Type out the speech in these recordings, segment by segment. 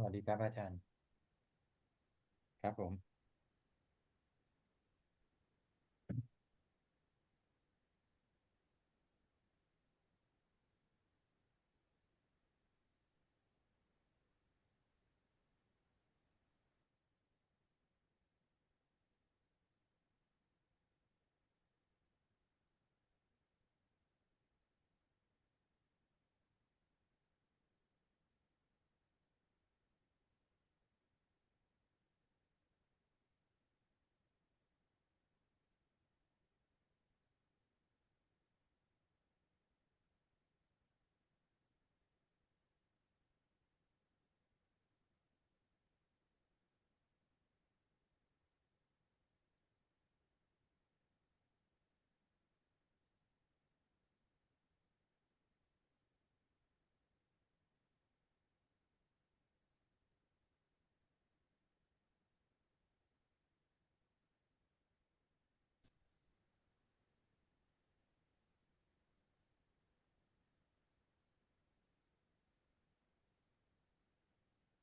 วัสดีครับอาจารย์ครับผม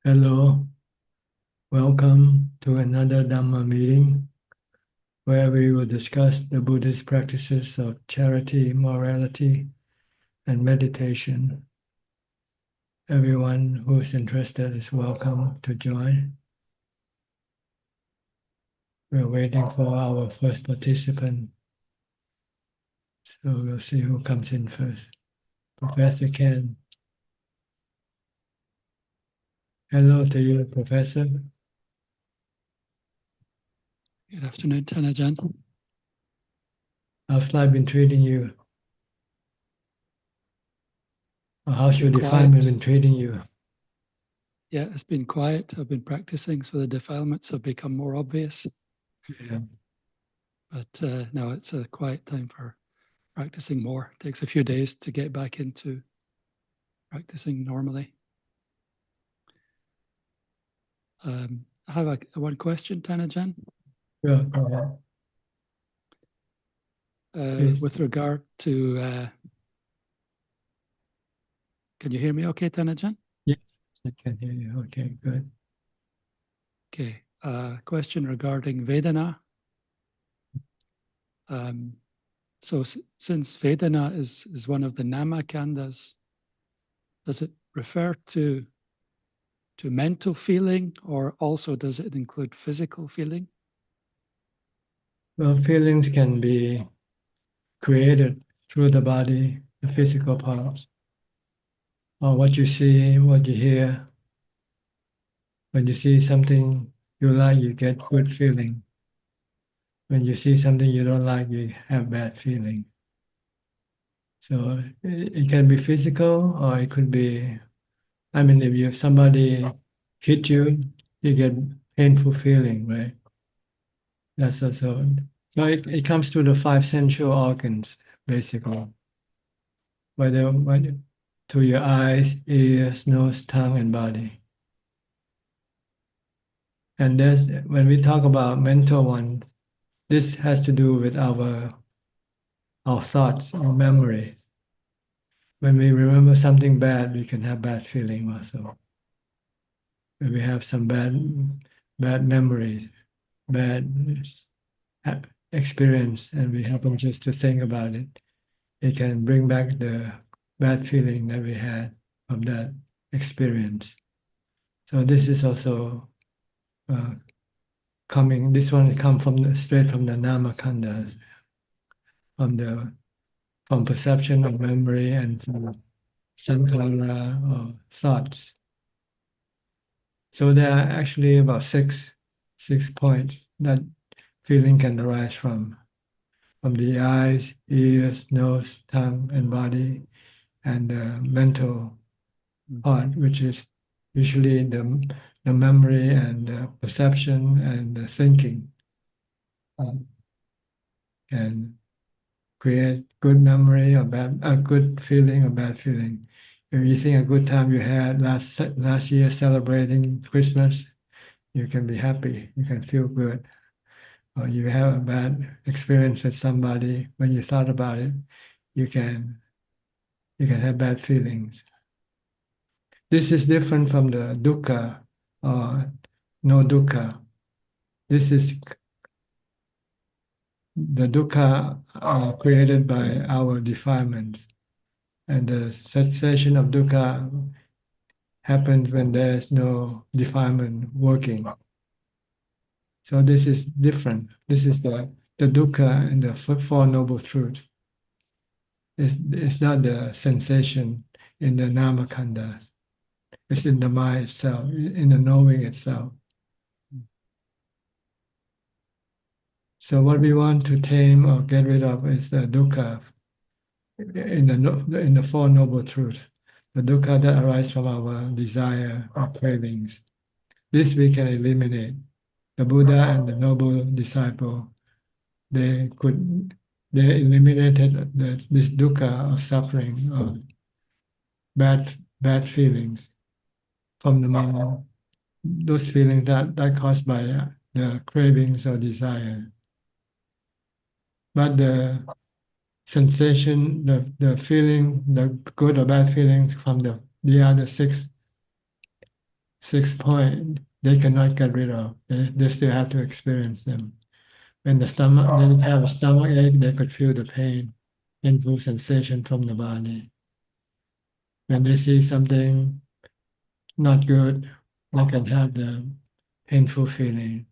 Hello, welcome to another Dhamma meeting where we will discuss the Buddhist practices of charity, morality, and meditation. Everyone who is interested is welcome to join. We're waiting for our first participant, so we'll see who comes in first. Professor Ken. Hello to you, Professor. Good afternoon, Ajaan. How's life been treating you? Or how should defilement been treating you? Yeah, it's been quiet. I've been practicing, so the defilements have become more obvious. Yeah. But now it's a quiet time for practicing more. It takes a few days to get back into practicing normally. I have one question, Ajaan. Sure, go ahead. With regard to, can you hear me okay, Ajaan? Yes, I can hear you. Okay, good. Okay, question regarding Vedana. So since Vedana is one of the Namakandas, does it refer to mental feeling, or also does it include physical feeling? Well, feelings can be created through the body, the physical parts, or what you see, what you hear. When you see something you like, you get good feeling. When you see something you don't like, you have bad feeling. So it can be physical, or it could be, I mean, if somebody hit you, you get painful feeling, right? That's also, so it comes to the five sensual organs, basically. Whether to your eyes, ears, nose, tongue, and body. And there's when we talk about mental one, this has to do with our thoughts, our memory. When we remember something bad, we can have bad feeling also. When we have some bad memories, bad experience, and we happen just to think about it, it can bring back the bad feeling that we had from that experience. So this is also coming. This one come straight from the Namakandas, from perception of memory and from sankhara or thoughts. So there are actually about six points that feeling can arise from the eyes, ears, nose, tongue, and body, and the mental part, which is usually the memory and the perception and the thinking, can create good memory or a good feeling or bad feeling. If you think a good time you had last year celebrating Christmas, you can be happy, you can feel good. Or you have a bad experience with somebody, when you thought about it, you can have bad feelings. This is different from the dukkha. or no dukkha. This is the dukkha created by our defilements. And the cessation of dukkha happens when there's no defilement working. So this is different. This is the dukkha and the Four Noble Truths. It's not the sensation in the namakanda. It's in the mind itself, in the knowing itself. So what we want to tame or get rid of is the dukkha in the Four Noble Truths, the dukkha that arises from our desire or cravings. This we can eliminate. The Buddha and the noble disciple, they eliminated this dukkha of suffering or bad feelings from the mind. Those feelings that caused by the cravings or desire. But the sensation, the feeling, the good or bad feelings from the other six point, they cannot get rid of. They still have to experience them. When they have a stomach ache, they could feel the painful sensation from the body. When they see something not good, they can have the painful feeling.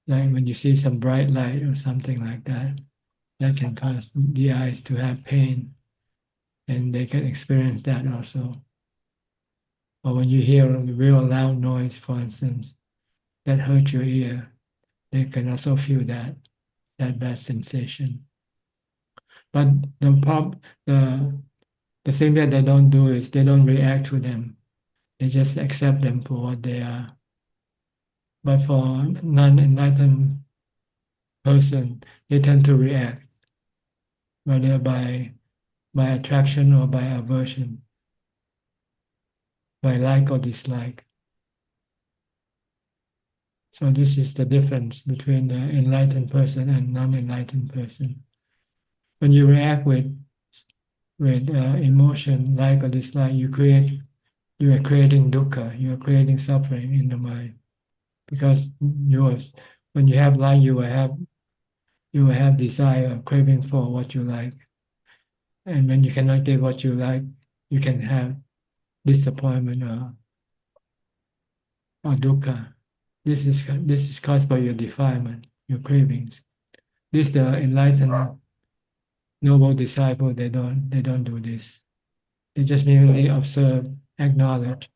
Like when you see some bright light or something like that, that can cause the eyes to have pain, and they can experience that also. Or when you hear a real loud noise, for instance, that hurts your ear, they can also feel that bad sensation. But the thing that they don't do is they don't react to them. They just accept them for what they are. But for non-enlightened person, they tend to react, whether by attraction or by aversion, by like or dislike. So this is the difference between the enlightened person and non-enlightened person. When you react with emotion, like or dislike, you are creating dukkha, you are creating suffering in the mind. Because when you have like, you will have desire, craving for what you like. And when you cannot get what you like, you can have disappointment or dukkha. This is caused by your defilement, your cravings. This the enlightened noble disciple, they don't do this. They just merely observe, acknowledge.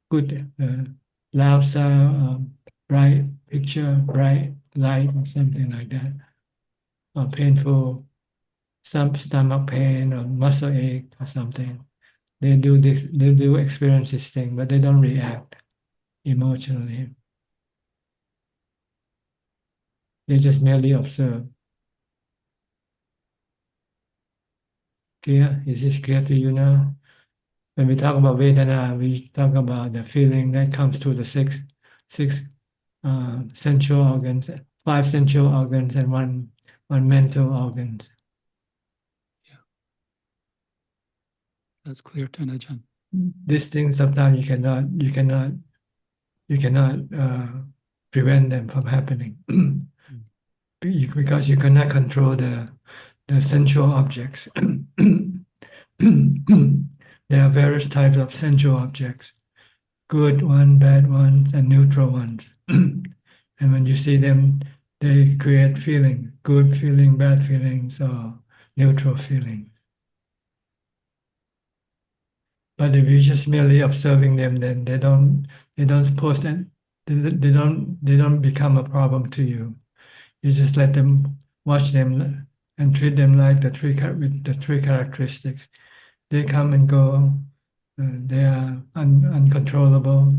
Good, loud sound, bright picture, bright light, or something like that. Or painful, some stomach pain or muscle ache or something. They do experience this thing, but they don't react emotionally. They just merely observe. Clear? Is this clear to you now? When we talk about Vedana, we talk about the feeling that comes to the six sensual organs, 5 sensual organs, and one mental organs. Yeah, that's clear to Ajaan. These things sometimes you cannot prevent them from happening because you cannot control the sensual objects. There are various types of sensual objects, good ones, bad ones, and neutral ones. And when you see them, they create feeling, good feeling, bad feelings, or neutral feeling. But if you're just merely observing them, then they don't pose and they don't become a problem to you. You just let them, watch them, and treat them like the three characteristics. They come and go. They are uncontrollable.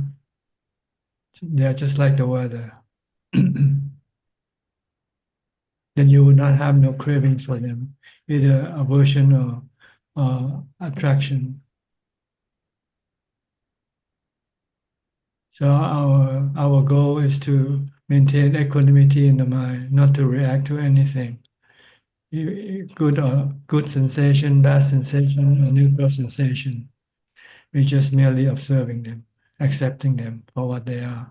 They are just like the weather. Then you will not have no cravings for them, either aversion or attraction. So our goal is to maintain equanimity in the mind, not to react to anything. Good sensation, bad sensation, or neutral sensation. We're just merely observing them, accepting them for what they are,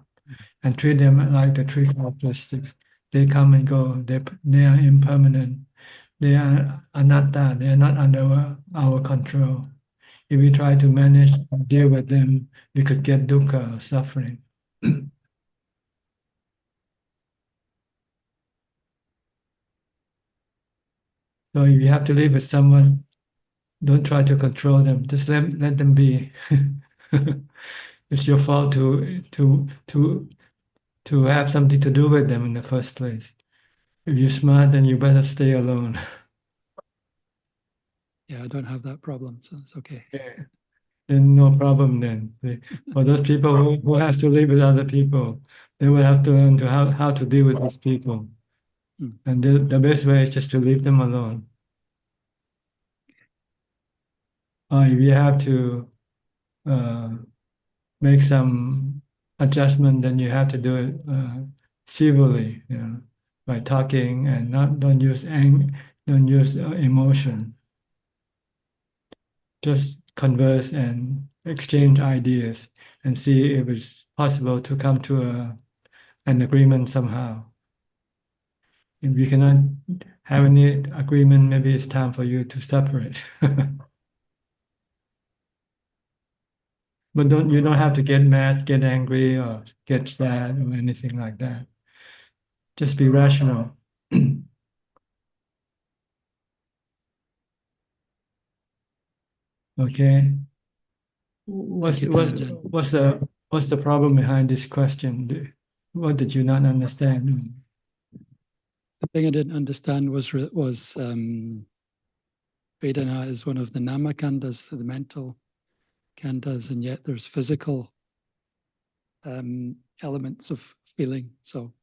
and treat them like the three characteristics. They come and go. They are impermanent. They are anatta. They are not under our control. If we try to manage, deal with them, we could get dukkha, suffering. So if you have to live with someone, don't try to control them. Just let them be. It's your fault to have something to do with them in the first place. If you're smart, then you better stay alone. Yeah, I don't have that problem, so it's okay. Yeah. Then no problem then. For those people who have to live with other people, they will have to learn how to deal with these people. Mm. And the best way is just to leave them alone. Or if you have to make some adjustment, then you have to do it civilly, by talking and don't use emotion. Just converse and exchange ideas and see if it's possible to come to an agreement somehow. If you cannot have any agreement, maybe it's time for you to separate. But you don't have to get mad, get angry, or get sad or anything like that. Just be rational. Okay. Thank you, Tanajan. What's the problem behind this question? What did you not understand? The thing I didn't understand was Vedana is one of the nama khandhas, the mental khandhas, and yet there's physical elements of feeling. So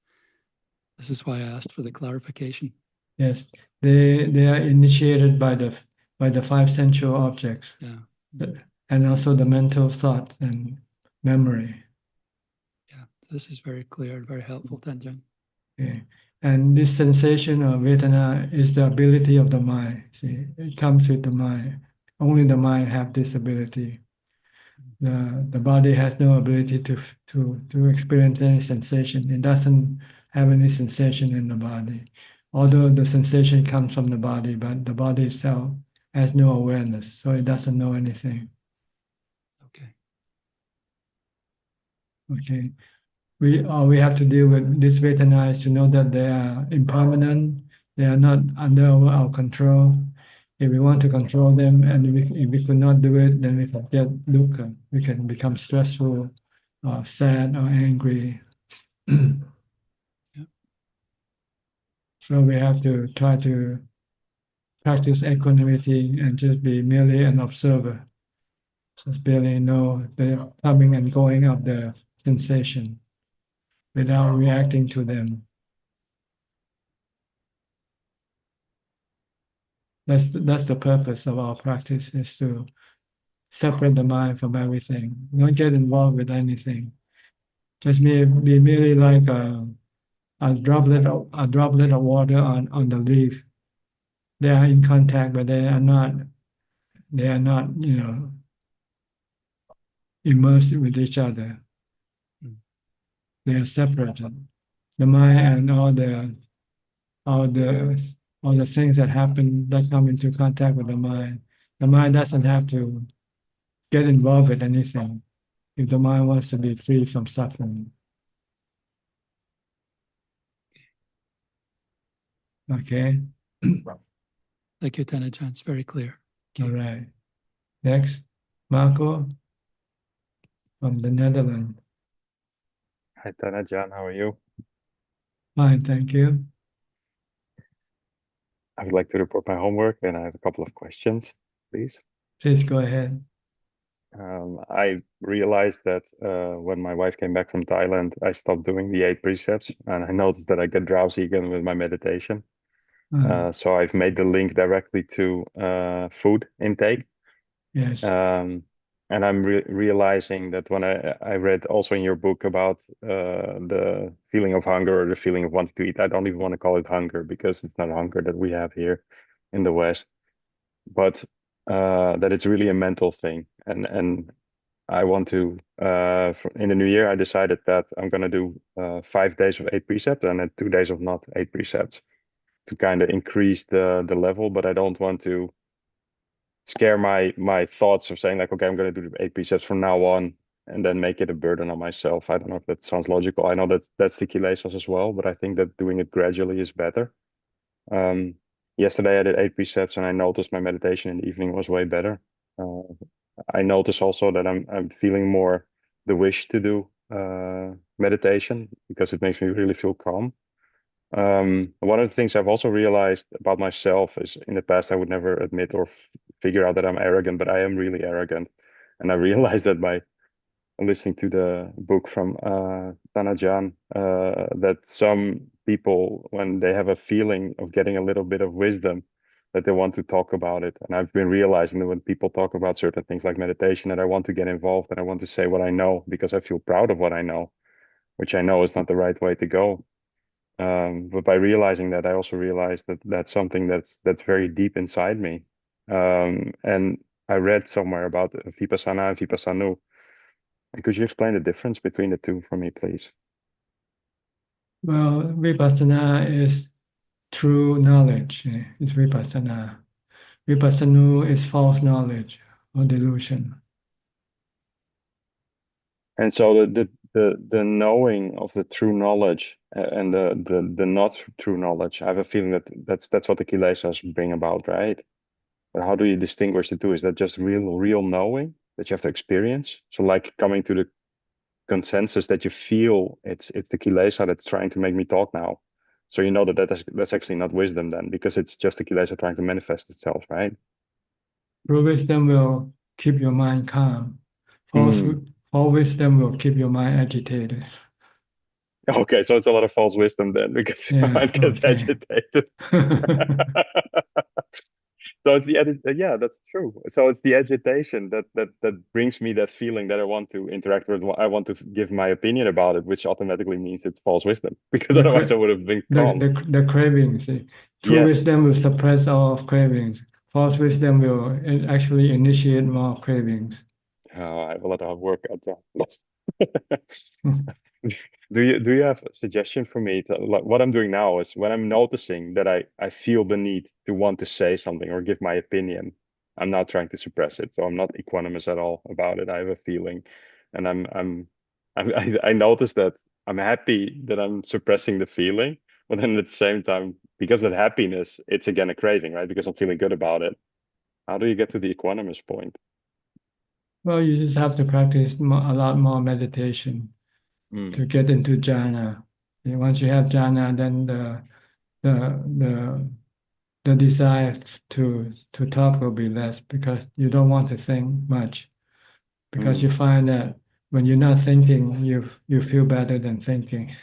this is why I asked for the clarification. Yes, they are initiated by the five sensual objects. Yeah. And also the mental thoughts and memory. Yeah, this is very clear and very helpful, Tanjan. Okay. And this sensation of Vedana is the ability of the mind. See, it comes with the mind. Only the mind have this ability. The body has no ability to experience any sensation. It doesn't have any sensation in the body. Although the sensation comes from the body, but the body itself has no awareness, so it doesn't know anything. Okay. Okay. All we have to deal with this Vedana is to know that they are impermanent, they are not under our control. If we want to control them, and if we could not do it, then we can get dukkha. We can become stressful, or sad, or angry. Yeah. So we have to try to practice equanimity and just be merely an observer. Just barely know the coming and going of the sensation without reacting to them. That's the purpose of our practice, is to separate the mind from everything. Don't get involved with anything. Just be merely like a droplet of water on the leaf. They are in contact, but they are not immersed with each other. Mm. They are separated. The mind and all the things that happen that come into contact with the mind. The mind doesn't have to get involved with anything if the mind wants to be free from suffering. Okay. Thank you, Tanajan. It's very clear. All right. Next, Marco from the Netherlands. Hi, Ajaan, how are you? Fine, thank you. I would like to report my homework and I have a couple of questions, please. Please go ahead. I realized that when my wife came back from Thailand, I stopped doing the 8 precepts and I noticed that I get drowsy again with my meditation. So I've made the link directly to food intake. Yes. And I'm realizing that when I read also in your book about the feeling of hunger or the feeling of wanting to eat, I don't even want to call it hunger because it's not hunger that we have here in the West, but that it's really a mental thing. And I want to, in the new year, I decided that I'm going to do 5 days of 8 precepts and then 2 days of not 8 precepts to kind of increase the level. But I don't want to scare my thoughts of saying like, okay, I'm going to do the 8 precepts from now on and then make it a burden on myself. I don't know if that sounds logical. I know that that's the kilesas as well, but I think that doing it gradually is better. Yesterday I did 8 precepts and I noticed my meditation in the evening was way better. I notice also that I'm feeling more the wish to do meditation because it makes me really feel calm. One of the things I've also realized about myself is in the past I would never admit or figure out that I'm arrogant, but I am really arrogant. And I realized that by listening to the book from Ajaan, that some people, when they have a feeling of getting a little bit of wisdom, that they want to talk about it. And I've been realizing that when people talk about certain things like meditation, that I want to get involved and I want to say what I know because I feel proud of what I know, which I know is not the right way to go. But by realizing that, I also realized that that's something that's very deep inside me. And I read somewhere about Vipassana and Vipassanu. And could you explain the difference between the two for me, please? Well, vipassana is true knowledge. It's vipassana. Vipassana is false knowledge or delusion. And so the knowing of the true knowledge and the not true knowledge, I have a feeling that that's what the kilesas bring about, right? But how do you distinguish the two? Is that just real knowing that you have to experience? So like coming to the consensus that you feel it's the kilesa that's trying to make me talk now. So you know that's actually not wisdom then, because it's just the kilesa trying to manifest itself, right? True wisdom will keep your mind calm. False wisdom will keep your mind agitated. Okay, so it's a lot of false wisdom then, because your Yeah, mind gets okay. agitated. So it's yeah, that's true. So it's the agitation that brings me that feeling that I want to interact with. I want to give my opinion about it, which automatically means it's false wisdom, because The, otherwise I cra- would have been calm. the cravings. True Yes. wisdom will suppress all of cravings. False wisdom will actually initiate more cravings. Oh, I have a lot of work out there. Do you have a suggestion for me to, like, what I'm doing now is when I'm noticing that I feel the need to want to say something or give my opinion, I'm not trying to suppress it. So I'm not equanimous at all about it. I have a feeling, and I notice that I'm happy that I'm suppressing the feeling, but then at the same time, because of happiness, it's again a craving, right? Because I'm feeling good about it. How do you get to the equanimous point? Well, you just have to practice a lot more meditation to get into jhana. And once you have jhana, then the the desire to talk will be less because you don't want to think much. Because you find that when you're not thinking, you feel better than thinking.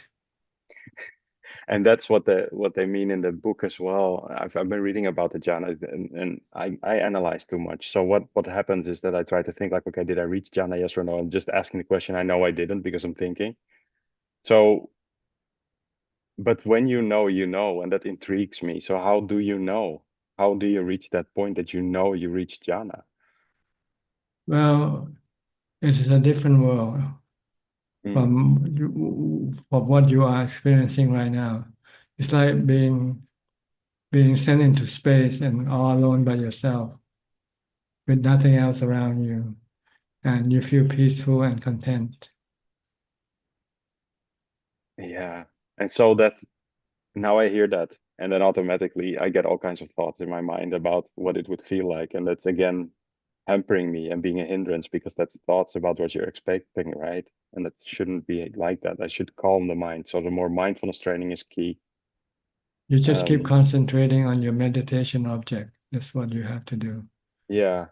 And that's what they mean in the book as well. I've been reading about the jhana, and I analyze too much. So what happens is that I try to think like, okay, did I reach jhana, yes or no? I'm just asking the question. I know I didn't because I'm thinking. So, but when you know, and that intrigues me. So how do you know? How do you reach that point that you know you reached jhana? Well, it is a different world from what you are experiencing right now. It's like being sent into space and all alone by yourself with nothing else around you, and you feel peaceful and content. Yeah. And so that now I hear that, and then automatically I get all kinds of thoughts in my mind about what it would feel like. And that's again hampering me and being a hindrance because that's thoughts about what you're expecting, right? And that shouldn't be like that. I should calm the mind. So the more mindfulness training is key. You just keep concentrating on your meditation object. That's what you have to do. Yeah.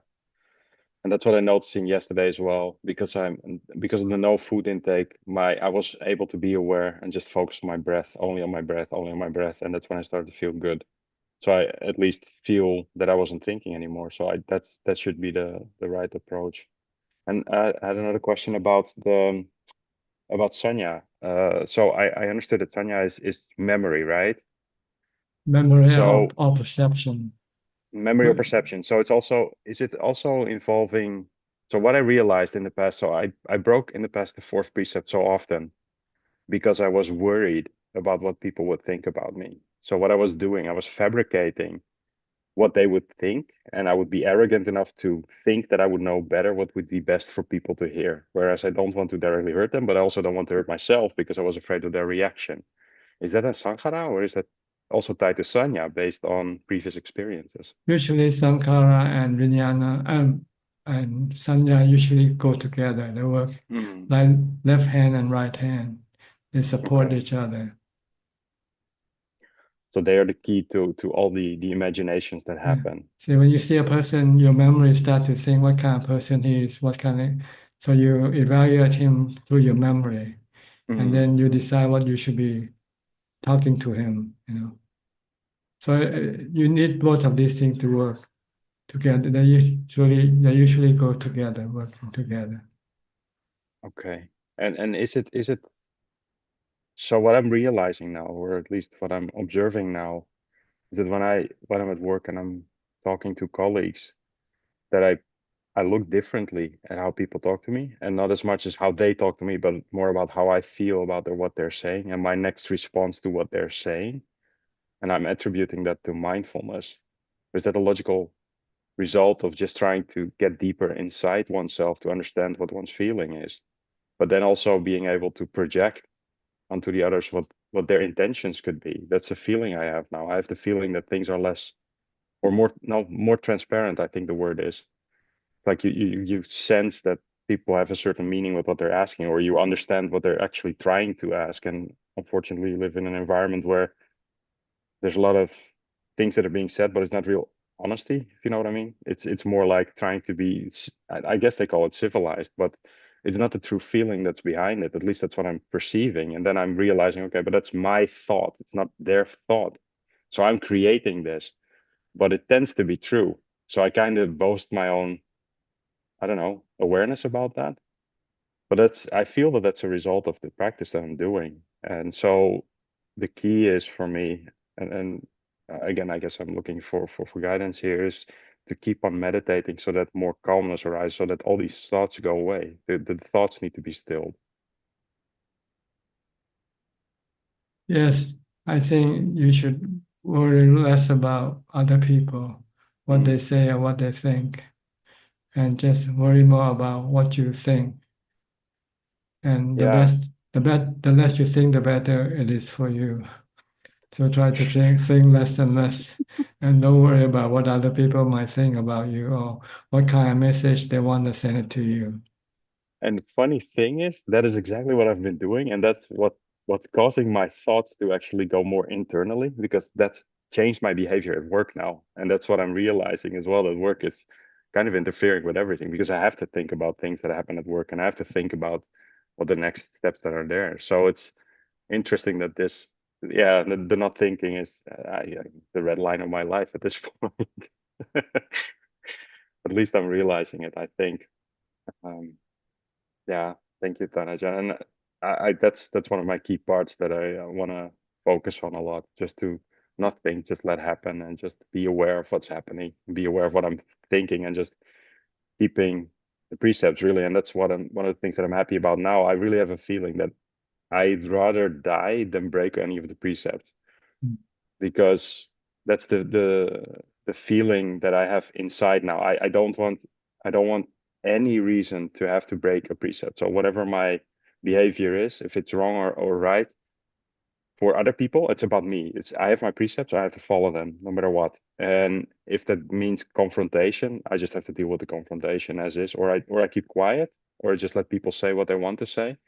And that's what I noticed in yesterday as well, because because of the no food intake, I was able to be aware and just focus on my breath, only on my breath, only on my breath. And that's when I started to feel good. So I at least feel that I wasn't thinking anymore. So that should be the right approach. And I had another question about sanya. So I understood that sanya is memory, right? Memory So or perception. memory or perception. So is it also involving So what I realized in the past, so I broke in the past the fourth precept so often because I was worried about what people would think about me. So what I was doing, I was fabricating what they would think, and I would be arrogant enough to think that I would know better what would be best for people to hear. Whereas I don't want to directly hurt them, but I also don't want to hurt myself because I was afraid of their reaction. Is that a sankhara, or is that also tied to sanya based on previous experiences? Usually Sankara and Vijnana and Sanya usually go together. They work like left hand and right hand. They support Okay. each other. So they are the key to all the imaginations that Yeah. happen. So when you see a person, your memory starts to think what kind of person he is, what kind of, so you evaluate him through your memory, and then you decide what you should be talking to him, you know. So you need both of these things to work together. They usually go together, working together. Okay. And is it so what I'm realizing now, or at least what I'm observing now, is that when I'm at work and I'm talking to colleagues, that I look differently at how people talk to me, and not as much as how they talk to me, but more about how I feel about what they're saying and my next response to what they're saying. And I'm attributing that to mindfulness. Is that a logical result of just trying to get deeper inside oneself to understand what one's feeling is, but then also being able to project onto the others what their intentions could be? That's a feeling I have now. I have the feeling that things are less or more transparent, I think the word is. Like you sense that people have a certain meaning with what they're asking, or you understand what they're actually trying to ask. And unfortunately, you live in an environment where there's a lot of things that are being said, but it's not real honesty, if you know what I mean. It's more like trying to be, I guess they call it civilized, but it's not the true feeling that's behind it. At least that's what I'm perceiving. And then I'm realizing, okay, but that's my thought. It's not their thought. So I'm creating this, but it tends to be true. So I kind of boast my own, I don't know, awareness about that. But I feel that that's a result of the practice that I'm doing. And so the key is for me, and again, I guess I'm looking for guidance here, is to keep on meditating so that more calmness arises, so that all these thoughts go away. The thoughts need to be stilled. Yes, I think you should worry less about other people, what they say or what they think, and just worry more about what you think. And the less you think, the better it is for you. So try to think less and less, and don't worry about what other people might think about you or what kind of message they want to send it to you. And the funny thing is, that is exactly what I've been doing, and that's what's causing my thoughts to actually go more internally, because that's changed my behavior at work now. And that's what I'm realizing as well, that work is kind of interfering with everything, because I have to think about things that happen at work, and I have to think about what the next steps that are there. So it's interesting that this, yeah, the not thinking is the red line of my life at this point. At least I'm realizing it, I think. Um, yeah, thank you, Tanaja. And that's one of my key parts that I want to focus on a lot, just to not think, just let happen, and just be aware of what's happening, be aware of what I'm thinking, and just keeping the precepts really. And that's one of the things that I'm happy about now. I really have a feeling that I'd rather die than break any of the precepts, because that's the feeling that I have inside now. I don't want any reason to have to break a precept. So whatever my behavior is, if it's wrong or right, for other people, it's about me. I have my precepts, I have to follow them no matter what. And if that means confrontation, I just have to deal with the confrontation as is, or I keep quiet, or I just let people say what they want to say.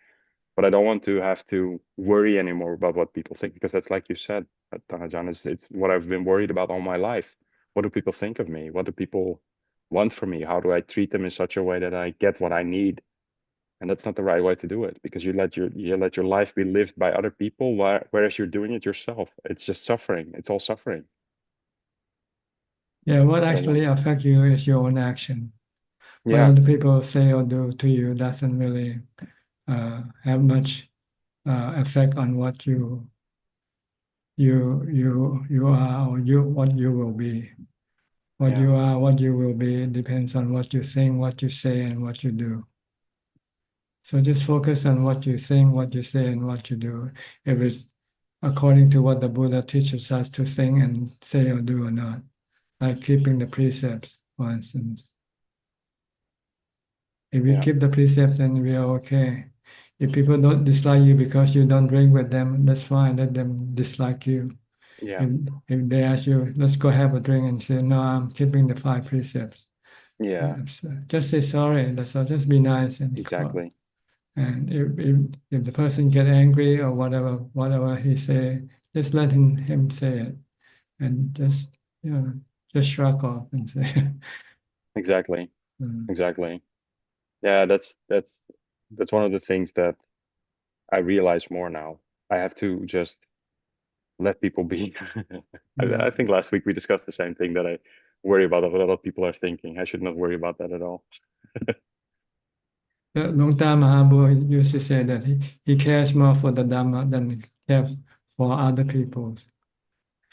But I don't want to have to worry anymore about what people think, because that's, like you said, Tanajan, it's what I've been worried about all my life. What do people think of me? What do people want from me? How do I treat them in such a way that I get what I need? And that's not the right way to do it, because you let your life be lived by other people, whereas you're doing it yourself. It's just suffering. It's all suffering. Yeah, what I don't actually know. affects you is your own action. What Yeah. other people say or do to you doesn't really have much effect on what you are or what you will be. What you are, what you will be, depends on what you think, what you say, and what you do. So just focus on what you think, what you say, and what you do. If it's according to what the Buddha teaches us to think and say or do or not, like keeping the precepts, for instance. If we keep the precepts, then we are okay. If people don't dislike you because you don't drink with them, that's fine. Let them dislike you. Yeah. If they ask you, let's go have a drink, and say, no, I'm keeping the 5 precepts. Yeah. Just say sorry. That's all. Just be nice and Exactly. And if the person get angry or whatever he say, just let him say it, and just shrug off and say. Exactly. Mm. Exactly. Yeah, that's one of the things that I realize more now. I have to just let people be. I think last week we discussed the same thing, that I worry about what other people are thinking. I should not worry about that at all. Long time Mahaprabhu used to say that he cares more for the Dhamma than he cares for other people's.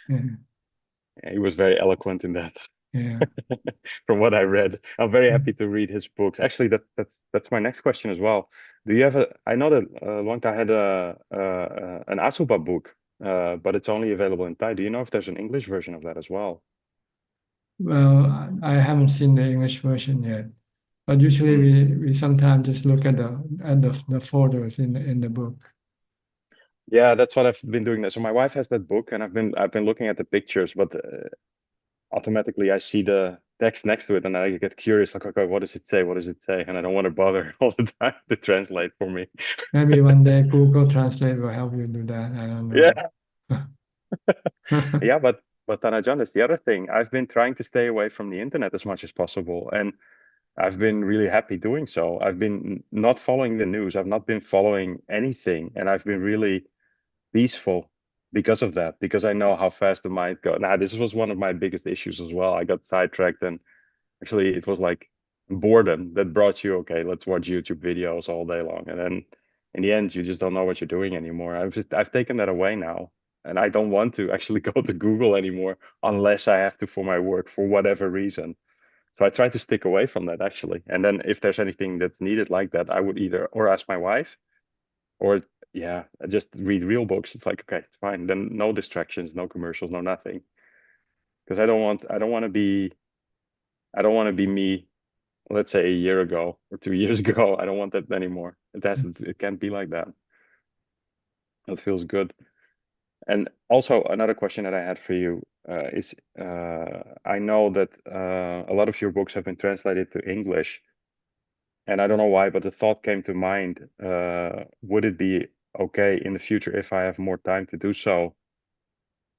Yeah, He was very eloquent in that. yeah. From what I read, I'm very happy to read his books. Actually, that's my next question as well. Do you have a? I know that Luangta had an Asuba book, but it's only available in Thai. Do you know if there's an English version of that as well? Well, I haven't seen the English version yet, but usually we sometimes just look at the photos in the book. Yeah, that's what I've been doing. So my wife has that book, and I've been looking at the pictures, but automatically I see the text next to it, and I get curious, like, okay, what does it say? What does it say? And I don't want to bother all the time to translate for me. Maybe one day Google Translate will help you do that. I don't know. Yeah. Yeah, but Ajaan, that's the other thing. I've been trying to stay away from the internet as much as possible, and I've been really happy doing so. I've been not following the news. I've not been following anything, and I've been really peaceful because of that, because I know how fast the mind goes. Now, this was one of my biggest issues as well. I got sidetracked, and actually it was like boredom that brought you, okay, let's watch YouTube videos all day long. And then in the end, you just don't know what you're doing anymore. I've taken that away now. And I don't want to actually go to Google anymore unless I have to for my work for whatever reason. So I try to stick away from that actually. And then if there's anything that's needed like that, I would either or ask my wife, or yeah, just read real books. It's like, okay, fine. Then no distractions, no commercials, no nothing. Because I don't want to be me, let's say a year ago or 2 years ago. I don't want that anymore. It can't be like that. That feels good. And also another question that I had for you is I know that a lot of your books have been translated to English, and I don't know why, but the thought came to mind, would it be okay in the future if I have more time to do so,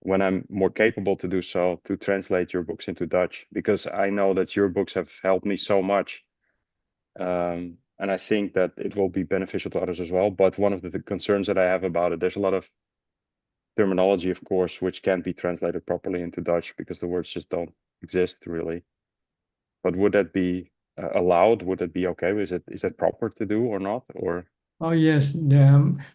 when I'm more capable to do so, to translate your books into Dutch? Because I know that your books have helped me so much. And I think that it will be beneficial to others as well. But one of the concerns that I have about it, there's a lot of terminology, of course, which can't be translated properly into Dutch because the words just don't exist really. But would that be allowed? Would that be okay? Is that proper to do or not? Or Oh yes,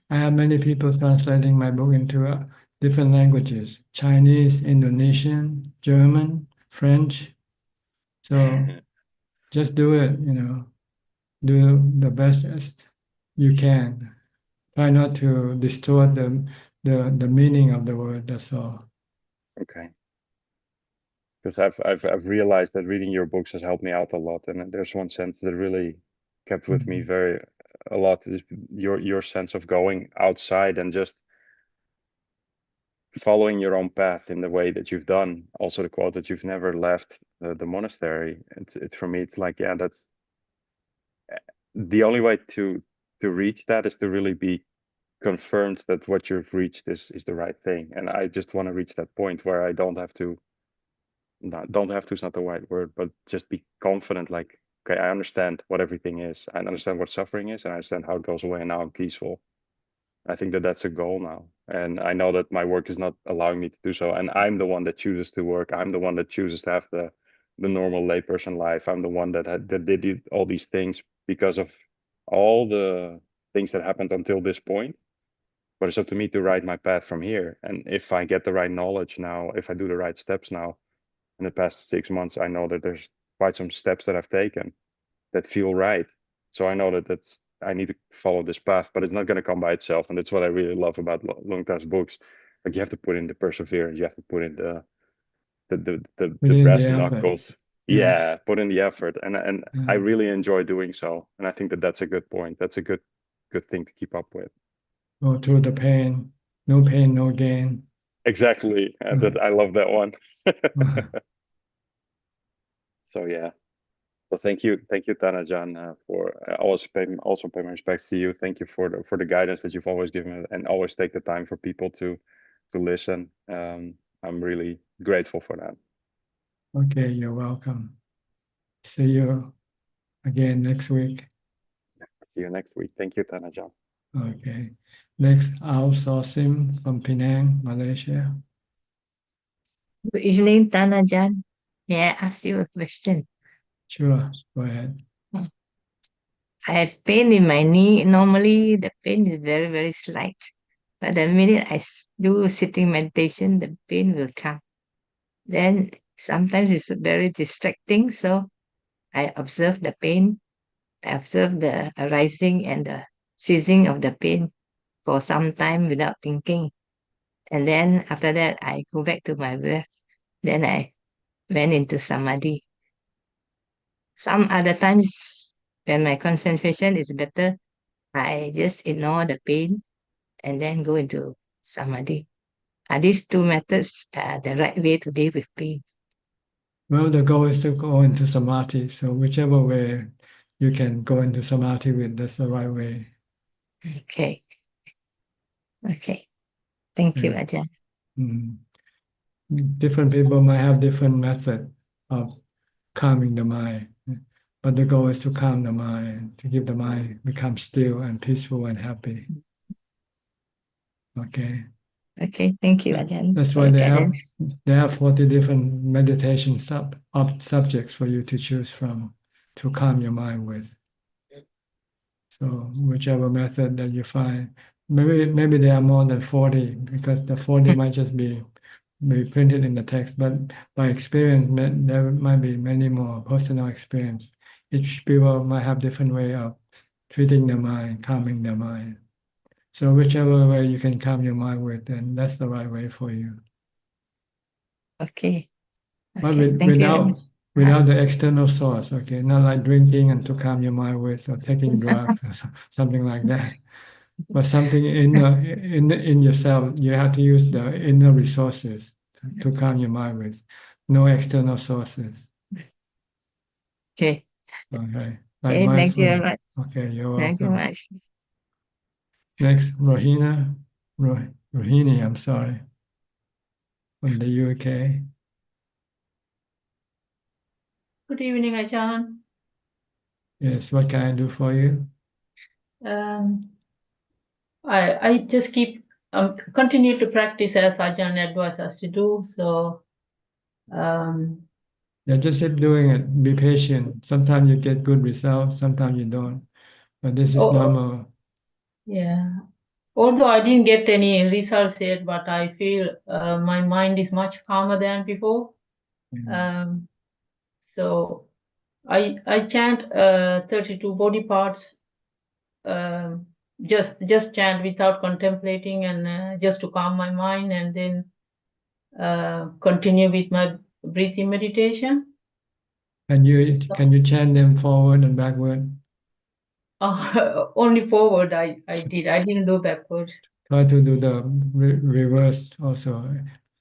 I have many people translating my book into different languages: Chinese, Indonesian, German, French. So just do it, do the best as you can. Try not to distort the meaning of the word. That's all. okay. Because I've realized that reading your books has helped me out a lot, and there's one sentence that really kept with me very a lot, is your sense of going outside and just following your own path in the way that you've done. Also the quote that you've never left the monastery. It's for me, it's like, yeah, that's the only way to reach that, is to really be confirmed that what you've reached is the right thing. And I just want to reach that point where I don't have to, don't have to is not the right word, but just be confident, like, okay, I understand what everything is. I understand what suffering is, and I understand how it goes away, and now I'm peaceful. I think that that's a goal now. And I know that my work is not allowing me to do so. And I'm the one that chooses to work. I'm the one that chooses to have the normal layperson life. I'm the one that did all these things because of all the things that happened until this point. But it's up to me to write my path from here. And if I get the right knowledge now, if I do the right steps now, in the past 6 months, I know that there's quite some steps that I've taken that feel right. So I know that I need to follow this path, but it's not going to come by itself. And that's what I really love about Longta's books. Like, you have to put in the perseverance, you have to put in the Within brass the effort. knuckles. Yes. Yeah, put in the effort, and I really enjoy doing so. And I think that that's a good point. That's a good thing to keep up with. Go through the pain. No pain, no gain. Exactly. That I love that one. So yeah. So thank you, Tanajan, for also pay my respects to you. Thank you for the guidance that you've always given, and always take the time for people to listen. I'm really grateful for that. Okay, you're welcome. See you again next week. See you next week. Thank you, Tanajan. Okay. Next, outsourcing from Penang, Malaysia. Good evening, Tanajan. May I ask you a question? Sure, go ahead. I have pain in my knee. Normally, the pain is very, very slight. But the minute I do sitting meditation, the pain will come. Then sometimes it's very distracting. So I observe the pain. I observe the arising and the ceasing of the pain for some time without thinking. And then after that, I go back to my breath. Then I went into samadhi. Some other times, when my concentration is better, I just ignore the pain and then go into samadhi. Are these two methods the right way to deal with pain? Well, the goal is to go into samadhi. So whichever way you can go into samadhi with, that's the right way. Okay. Okay. Thank you, Yeah. Ajahn. Different people might have different method of calming the mind, but the goal is to calm the mind, to keep the mind become still and peaceful and happy. Okay. Okay, thank you, Ajahn. That's for why your they guidance. have 40 different meditation subjects for you to choose from to calm your mind with. So whichever method that you find, maybe there are more than 40, because the 40 might just be printed in the text, but by experience, there might be many more personal experience. Each people might have different way of treating the mind, calming the mind. So whichever way you can calm your mind with, then that's the right way for you. Okay. But Okay, thank you very much. without the external source, okay, not like drinking and to calm your mind with, or taking drugs or something like that. But something in yourself, you have to use the inner resources to calm your mind with, no external sources. Okay. Okay, like Okay, thank you very mindfulness. much. Okay, you're Thank you welcome. much. Next, Rohini, I'm sorry, from the UK. Good evening, Ajahn. Yes, what can I do for you? I just continue to practice as Ajahn advised us to do. So, Yeah, just keep doing it. Be patient. Sometimes you get good results, sometimes you don't. But this is normal. Yeah. Although I didn't get any results yet, but I feel my mind is much calmer than before. So I chant 32 body parts. Just chant without contemplating, and just to calm my mind, and then continue with my breathing meditation. Can you chant them forward and backward? Only forward I did. I didn't do backward. Try to do the reverse also.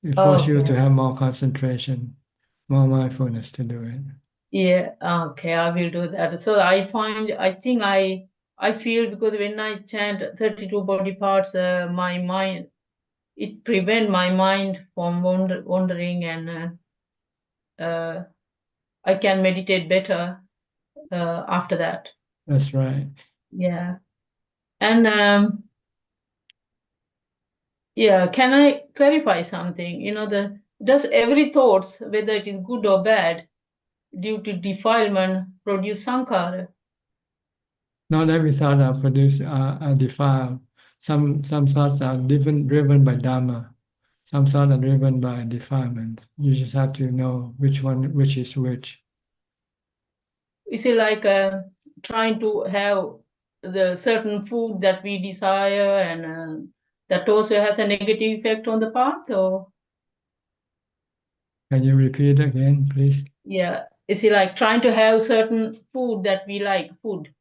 It forces you to have more concentration, more mindfulness to do it. Yeah, okay, I will do that. So I think I feel, because when I chant 32 body parts, my mind, it prevent my mind from wandering, and I can meditate better after that. That's right. Yeah. And yeah, can I clarify something? Does every thoughts, whether it is good or bad, due to defilement, produce sankhara? Not every thought are produced are defiled. Some thoughts are driven by Dharma. Some thoughts are driven by defilements. You just have to know which is which. Is it like trying to have the certain food that we desire, and that also has a negative effect on the path? Or Can you repeat again, please? yeah, is it like trying to have certain food that we like, food?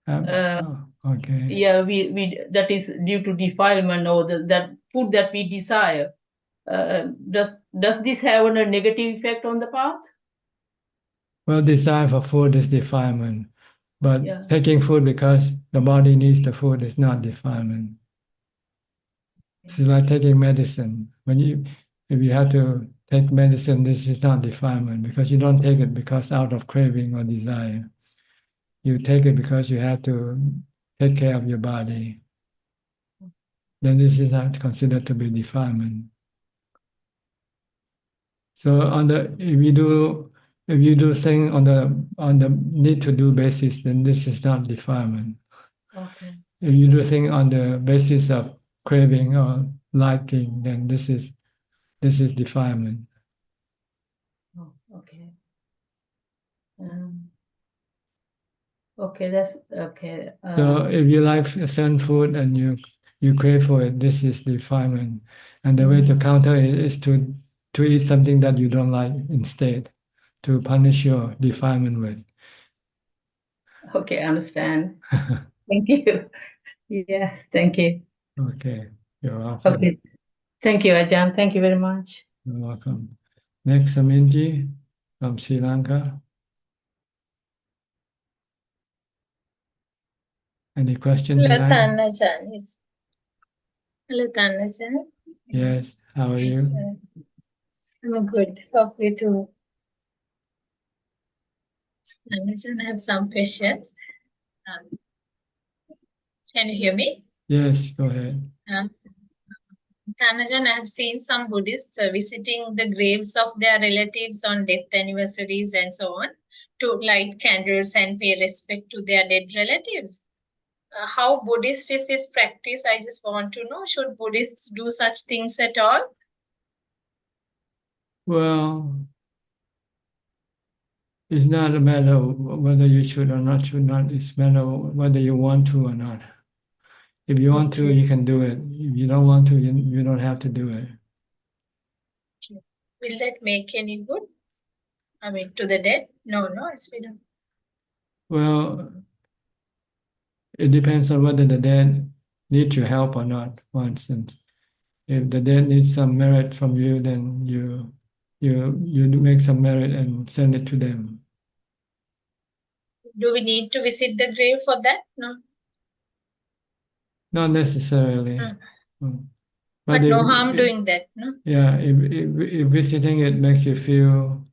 Okay. Yeah, we that is due to defilement, or that food that we desire. Does this have a negative effect on the path? Well, desire for food is defilement, but Yeah. taking food because the body needs the food is not defilement. It's like taking medicine. If you have to take medicine, this is not defilement because you don't take it because out of craving or desire. You take it because you have to take care of your body. Then this is not considered to be defilement. So if you do things on the need to do basis, then this is not defilement. Okay. If you do things on the basis of craving or liking, then this is defilement. Oh, okay. Okay, that's okay. So if you like a certain food and you crave for it, this is defilement. And the way to counter it is to eat something that you don't like instead, to punish your defilement with. Okay, I understand. Thank you. Yeah, thank you. Okay, you're welcome. Okay. Thank you, Ajaan. Thank you very much. You're welcome. Next, Aminji from Sri Lanka. Any question Hello, tonight? Ajaan. Yes. Hello, Ajaan. Yes, how are you? I'm good. Hope you too. Ajaan, I have some questions. Can you hear me? Yes, go ahead. Ajaan, I have seen some Buddhists visiting the graves of their relatives on death anniversaries and so on to light candles and pay respect to their dead relatives. How Buddhist is this practice? I just want to know, should Buddhists do such things at all? Well, it's not a matter of whether you should or not should not. It's a matter of whether you want to or not. If you want to, you can do it. If you don't want to, you don't have to do it. Okay. Will that make any good? I mean, to the dead? No, it's we don't. Well, it depends on whether the dead needs your help or not, for instance. If the dead needs some merit from you, then you make some merit and send it to them. Do we need to visit the grave for that? No. Not necessarily. But no harm doing that, no? Yeah, if visiting it makes you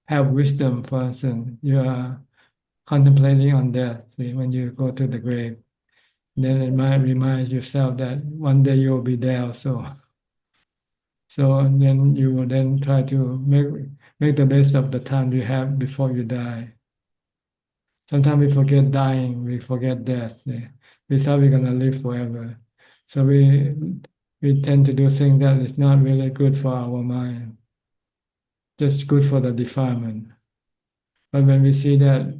have wisdom, for instance, you are contemplating on death, see, when you go to the grave, then it might remind yourself that one day you'll be there also. So then you will then try to make the best of the time you have before you die. Sometimes we forget dying, we forget death. We thought we're gonna live forever. So we tend to do things that is not really good for our mind, just good for the defilement. But when we see that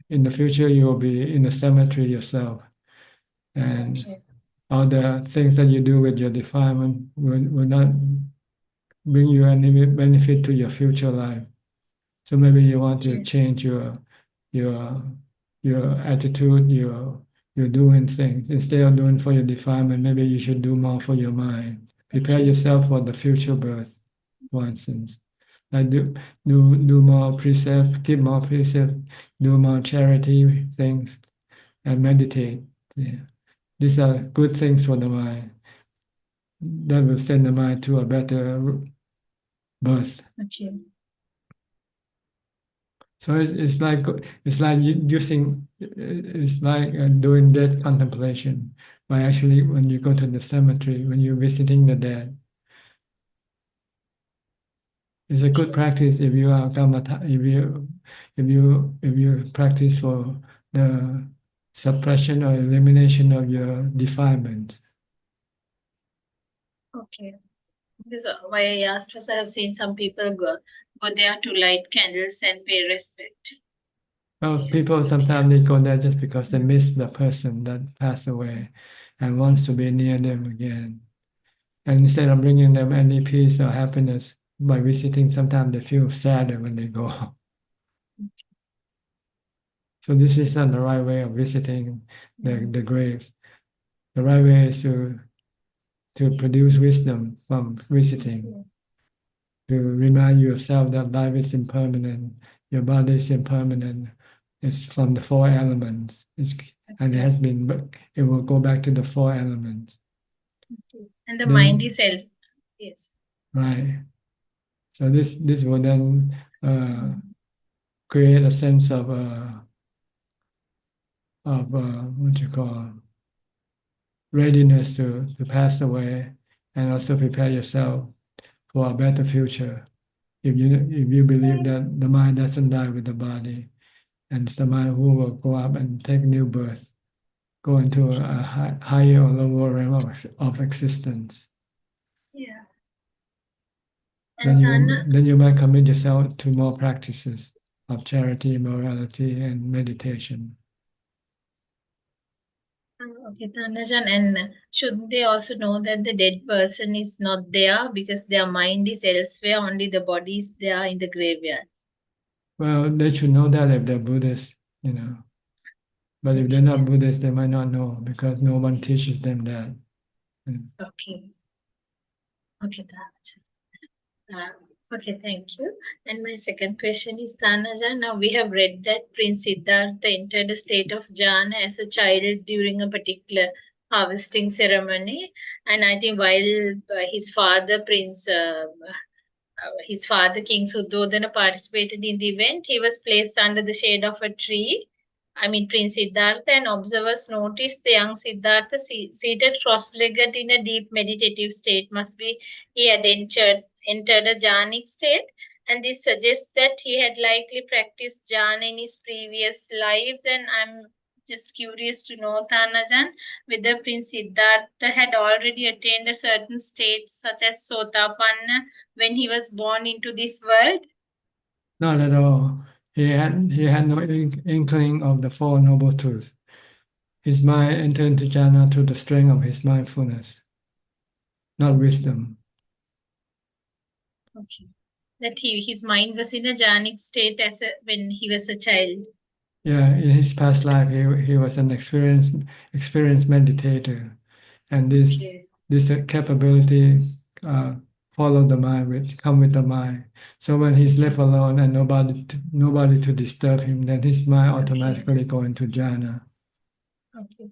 in the future you will be in the cemetery yourself, and all the things that you do with your defilement will not bring you any benefit to your future life. So maybe you want to change your attitude, your doing things. Instead of doing for your defilement, maybe you should do more for your mind. Prepare yourself for the future birth, for instance. Like do more precepts, keep more precepts, do more charity things, and meditate. Yeah. These are good things for the mind. That will send the mind to a better birth. Okay. So it's like using it's like doing death contemplation by actually when you go to the cemetery, when you're visiting the dead. It's a good practice if you are if you practice for the suppression or elimination of your defilement. Okay. Because why I asked was I have seen some people go there to light candles and pay respect. Well, people sometimes they go there just because they miss the person that passed away and wants to be near them again. And instead of bringing them any peace or happiness by visiting, sometimes they feel sadder when they go. So this is not the right way of visiting the graves. The right way is to produce wisdom from visiting, to remind yourself that life is impermanent, your body is impermanent. It's from the four elements. And it will go back to the four elements. And the Then- mind is else. Yes. Right. So this will then create a sense of what you call readiness to pass away, and also prepare yourself for a better future. If you believe that the mind doesn't die with the body, and it's the mind who will go up and take new birth, go into a higher or lower realm of existence. Yeah. Then And you might commit yourself to more practices of charity, morality, and meditation. Okay, Tanajan, and should they also know that the dead person is not there because their mind is elsewhere, only the body is there in the graveyard? Well, they should know that if they're Buddhist, you know. But if they're not Buddhist, they might not know because no one teaches them that. Okay. Okay, Tanajan. Okay, thank you. And my second question is, Tanajan, now we have read that Prince Siddhartha entered a state of jhana as a child during a particular harvesting ceremony. And I think while his father, King Suddhodana, participated in the event, he was placed under the shade of a tree. I mean, Prince Siddhartha, and observers noticed the young Siddhartha seated cross-legged in a deep meditative state. Must be he had entered a jhanic state, and this suggests that he had likely practiced jhana in his previous lives. And I'm just curious to know, Tanajan, whether Prince Siddhartha had already attained a certain state, such as Sotapanna, when he was born into this world? Not at all. He had no inkling of the Four Noble Truths. His mind entered into jhana through the strength of his mindfulness, not wisdom. Okay. That his mind was in a jhanic state when he was a child. Yeah, in his past life, he was an experienced meditator, and this capability follow the mind, come with the mind. So when he's left alone and nobody to disturb him, then his mind automatically go into jhana. Okay.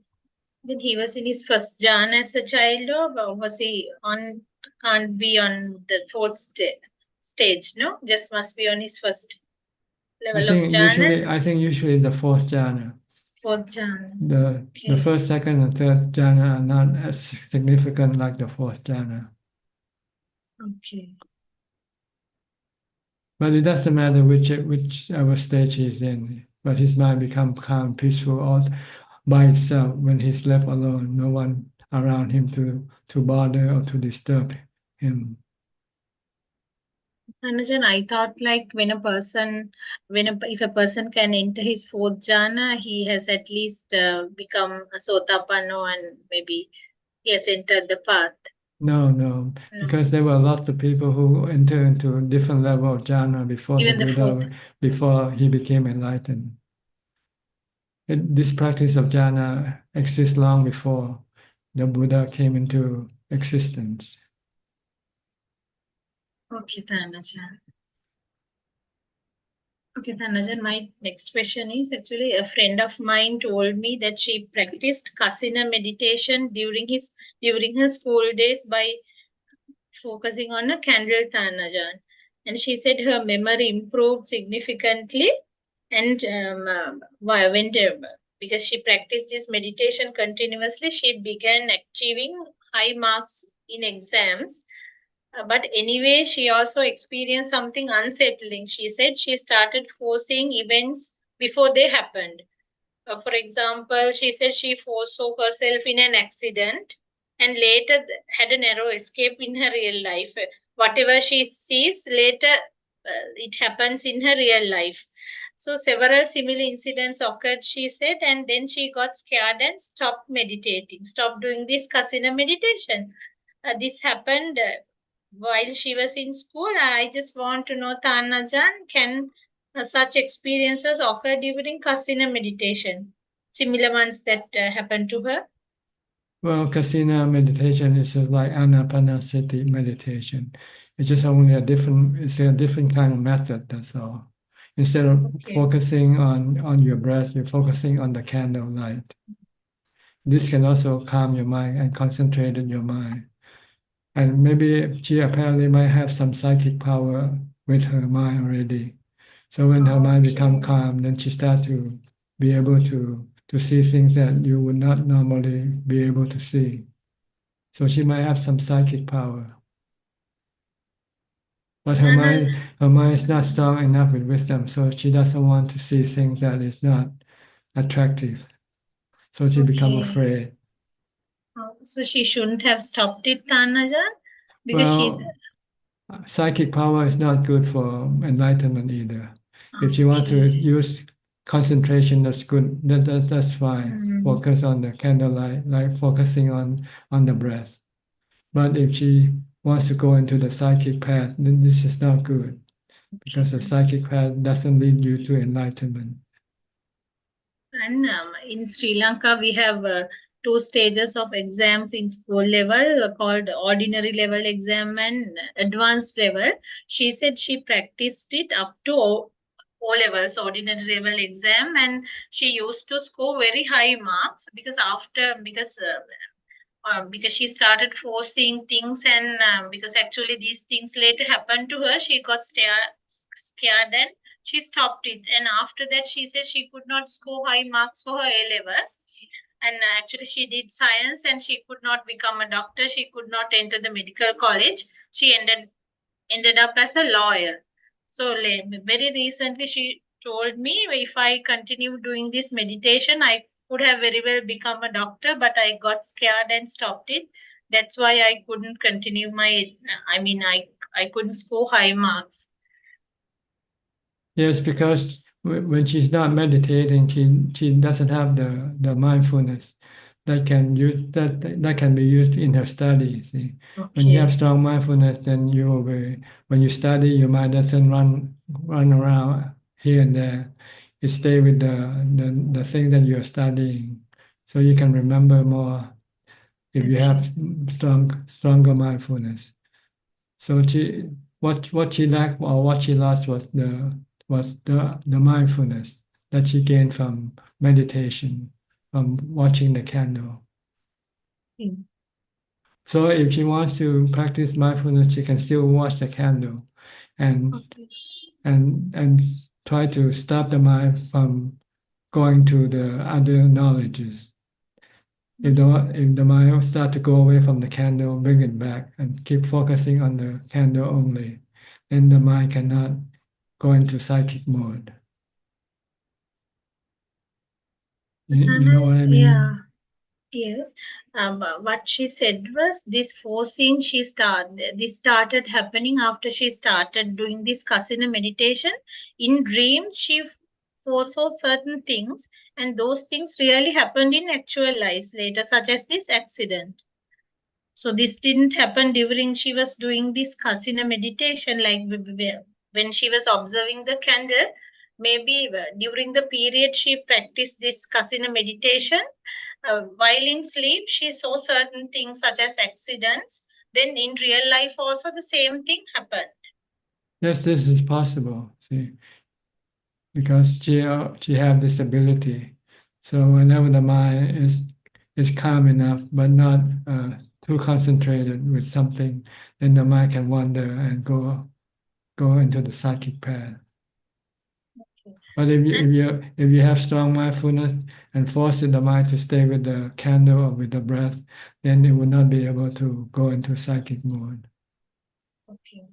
Then he was in his first jhana as a child, or was he can't be on the fourth stage, no? Just must be on his first level of jhana. I think usually the fourth jhana. Fourth jhana. The first, second, and third jhana are not as significant like the fourth jhana. Okay. But it doesn't matter whichever stage he's in. But his mind become calm, peaceful all by itself when he's left alone. No one around him to bother or to disturb him. Anujan, I thought like if a person can enter his fourth jhana, he has at least become a Sotapanno and maybe he has entered the path. No, because there were lots of people who enter into a different level of jhana before Even the Buddha, before he became enlightened. This practice of jhana exists long before the Buddha came into existence. Okay, Tanajan. Okay, Tanajan, my next question is actually a friend of mine told me that she practiced kasina meditation during her school days by focusing on a candle, Tanajan. And she said her memory improved significantly, and because she practiced this meditation continuously, she began achieving high marks in exams. But anyway, she also experienced something unsettling. She said she started foreseeing events before they happened. For example, she said she foresaw herself in an accident, and later had a narrow escape in her real life. Whatever she sees later, it happens in her real life. So several similar incidents occurred, she said, and then she got scared and stopped meditating, stopped doing this kasina meditation. This happened while she was in school. I just want to know, Ajaan, can such experiences occur during kasina meditation? Similar ones that happened to her? Well, kasina meditation is like anapanasati meditation. It's just only it's a different kind of method, that's all. Instead of focusing on your breath, you're focusing on the candle light. This can also calm your mind and concentrate in your mind. And maybe she apparently might have some psychic power with her mind already. So when her mind becomes calm, then she starts to be able to see things that you would not normally be able to see. So she might have some psychic power. But her mind is not strong enough with wisdom, so she doesn't want to see things that is not attractive. So she become afraid. So she shouldn't have stopped it, Ajaan? Because she's... Psychic power is not good for enlightenment either. If you want to use concentration, that's good. That's fine. Focus on the candlelight, like focusing on the breath. But if she wants to go into the psychic path, then this is not good, because the psychic path doesn't lead you to enlightenment. And in Sri Lanka, we have 2 stages of exams in school level called ordinary level exam and advanced level. She said she practiced it up to O levels, ordinary level exam, and she used to score very high marks because she started forcing things, and because actually these things later happened to her, she got scared and she stopped it. And after that, she said she could not score high marks for her A levels. And actually, she did science and she could not become a doctor. She could not enter the medical college. She ended up as a lawyer. So very recently, she told me, if I continue doing this meditation, I could have very well become a doctor, but I got scared and stopped it. That's why I couldn't continue I couldn't score high marks. Yes, because when she's not meditating, she doesn't have the mindfulness that can be used in her study. See, when you have strong mindfulness, then you will be, when you study, your mind doesn't run around here and there. You stay with the thing that you're studying, so you can remember more if you have stronger mindfulness. So what she lacked or what she lost was the mindfulness that she gained from meditation, from watching the candle. So if she wants to practice mindfulness, she can still watch the candle and try to stop the mind from going to the other knowledges. If the mind start to go away from the candle, bring it back and keep focusing on the candle only, then the mind cannot go into psychic mode. You know what I mean? Yeah. Yes. What she said was this forcing this started happening after she started doing this kasina meditation. In dreams, she foresaw certain things, and those things really happened in actual lives later, such as this accident. So this didn't happen during she was doing this kasina meditation, like when she was observing the candle. Maybe during the period she practiced this kasina meditation, while in sleep, she saw certain things such as accidents. Then in real life also the same thing happened. Yes, this is possible. See, because she have this ability. So whenever the mind is calm enough, but not too concentrated with something, then the mind can wander and go into the psychic path. But if you have strong mindfulness and force the mind to stay with the candle or with the breath, then it will not be able to go into psychic mode. Okay.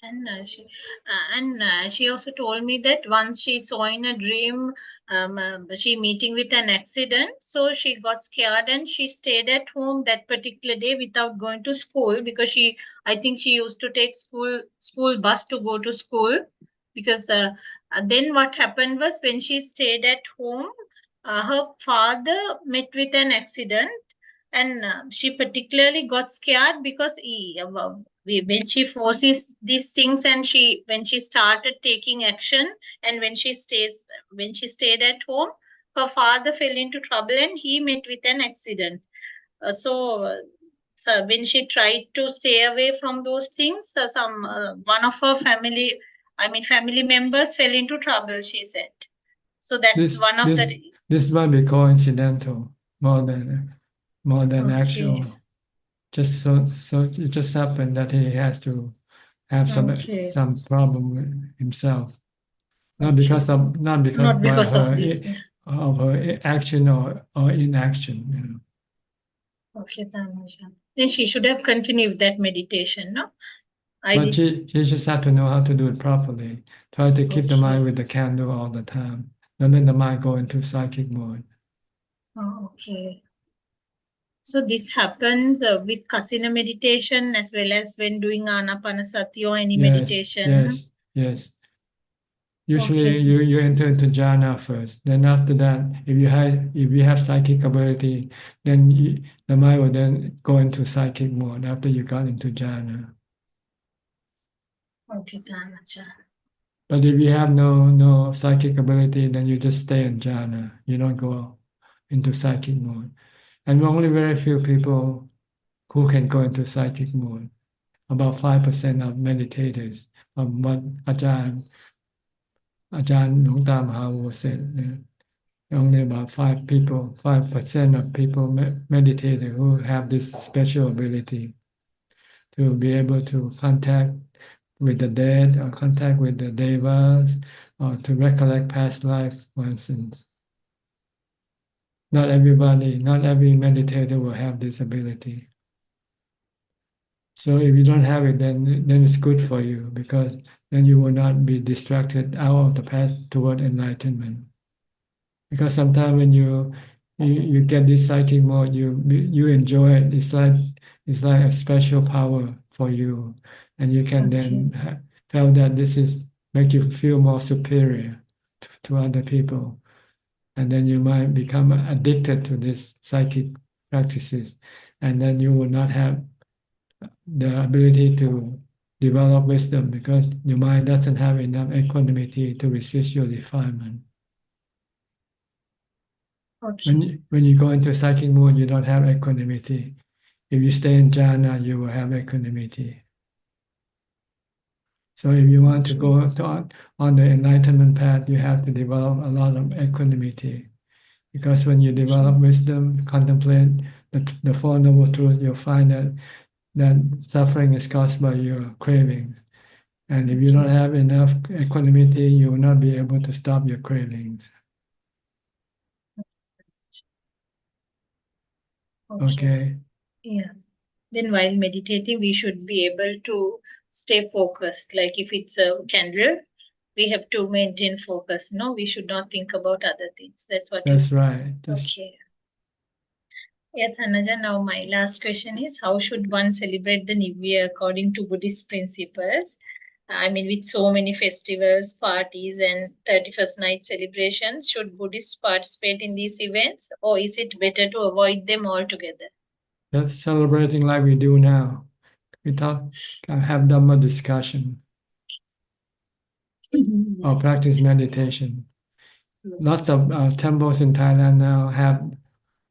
And she also told me that once she saw in a dream she meeting with an accident, so she got scared and she stayed at home that particular day without going to school, because I think she used to take school bus to go to school, because then what happened was, when she stayed at home, her father met with an accident, and she particularly got scared because when she forces these things, and when she started taking action, and when she stayed at home, her father fell into trouble and he met with an accident. So when she tried to stay away from those things, one of her family members fell into trouble, she said. So that's one of the. This might be coincidental more than Okay. actual. Just so it just happened that he has to have Okay. some problem with himself, not Okay. because of this. of her action or inaction. You know. Okay, Tamaja. Then she should have continued that meditation, no? But she just have to know how to do it properly. Try to keep the Okay. mind with the candle all the time. Don't let the mind go into psychic mode. Oh, okay. So this happens with kasina meditation as well as when doing anapanasati or any meditation. Yes. Usually Okay. you enter into jhana first. Then after that, if you have psychic ability, then the mind will then go into psychic mode after you got into jhana. Okay, Tamaja. But if you have no psychic ability, then you just stay in jhana. You don't go into psychic mode. And only very few people who can go into psychic mode. About 5% of meditators, from what Ajaan Nongta Mahavu said. Only about 5% of people meditate who have this special ability to be able to contact with the dead or contact with the devas or to recollect past life, for instance. Not every meditator will have this ability. So if you don't have it, then it's good for you, because then you will not be distracted out of the path toward enlightenment. Because sometimes when you get this psychic mode, you enjoy it. It's like a special power for you, and you can then feel that this is make you feel more superior to other people, and then you might become addicted to these psychic practices, and then you will not have the ability to develop wisdom, because your mind doesn't have enough equanimity to resist your defilement. Okay. When you go into psychic mode, you don't have equanimity. If you stay in jhana, you will have equanimity. So if you want to go on the enlightenment path, you have to develop a lot of equanimity. Because when you develop wisdom, contemplate the Four Noble Truths, you'll find that suffering is caused by your cravings. And if you don't have enough equanimity, you will not be able to stop your cravings. Okay. Yeah. Then while meditating, we should be able to stay focused. Like if it's a candle, we have to maintain focus. No, we should not think about other things. That's right. Okay. Yeah, Thanaja, now my last question is, how should one celebrate the New Year according to Buddhist principles? I mean, with so many festivals, parties, and 31st night celebrations, should Buddhists participate in these events, or is it better to avoid them altogether? Just celebrating like we do now. We have Dhamma discussion or practice meditation. Lots of temples in Thailand now have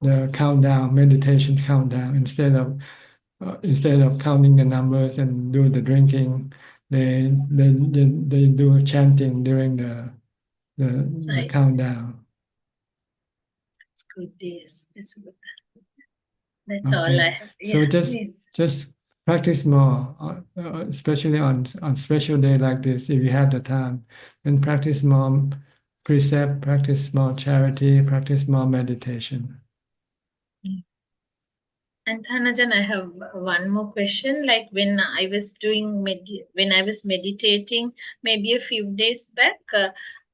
the countdown, meditation countdown. Instead of counting the numbers and do the drinking, they do chanting during the countdown. It's good days. It's good. That's all I have. So just practice more, especially on special day like this. If you have the time, then practice more precept, practice more charity, practice more meditation. And Ajaan, I have one more question. Like when I was doing when I was meditating, maybe a few days back,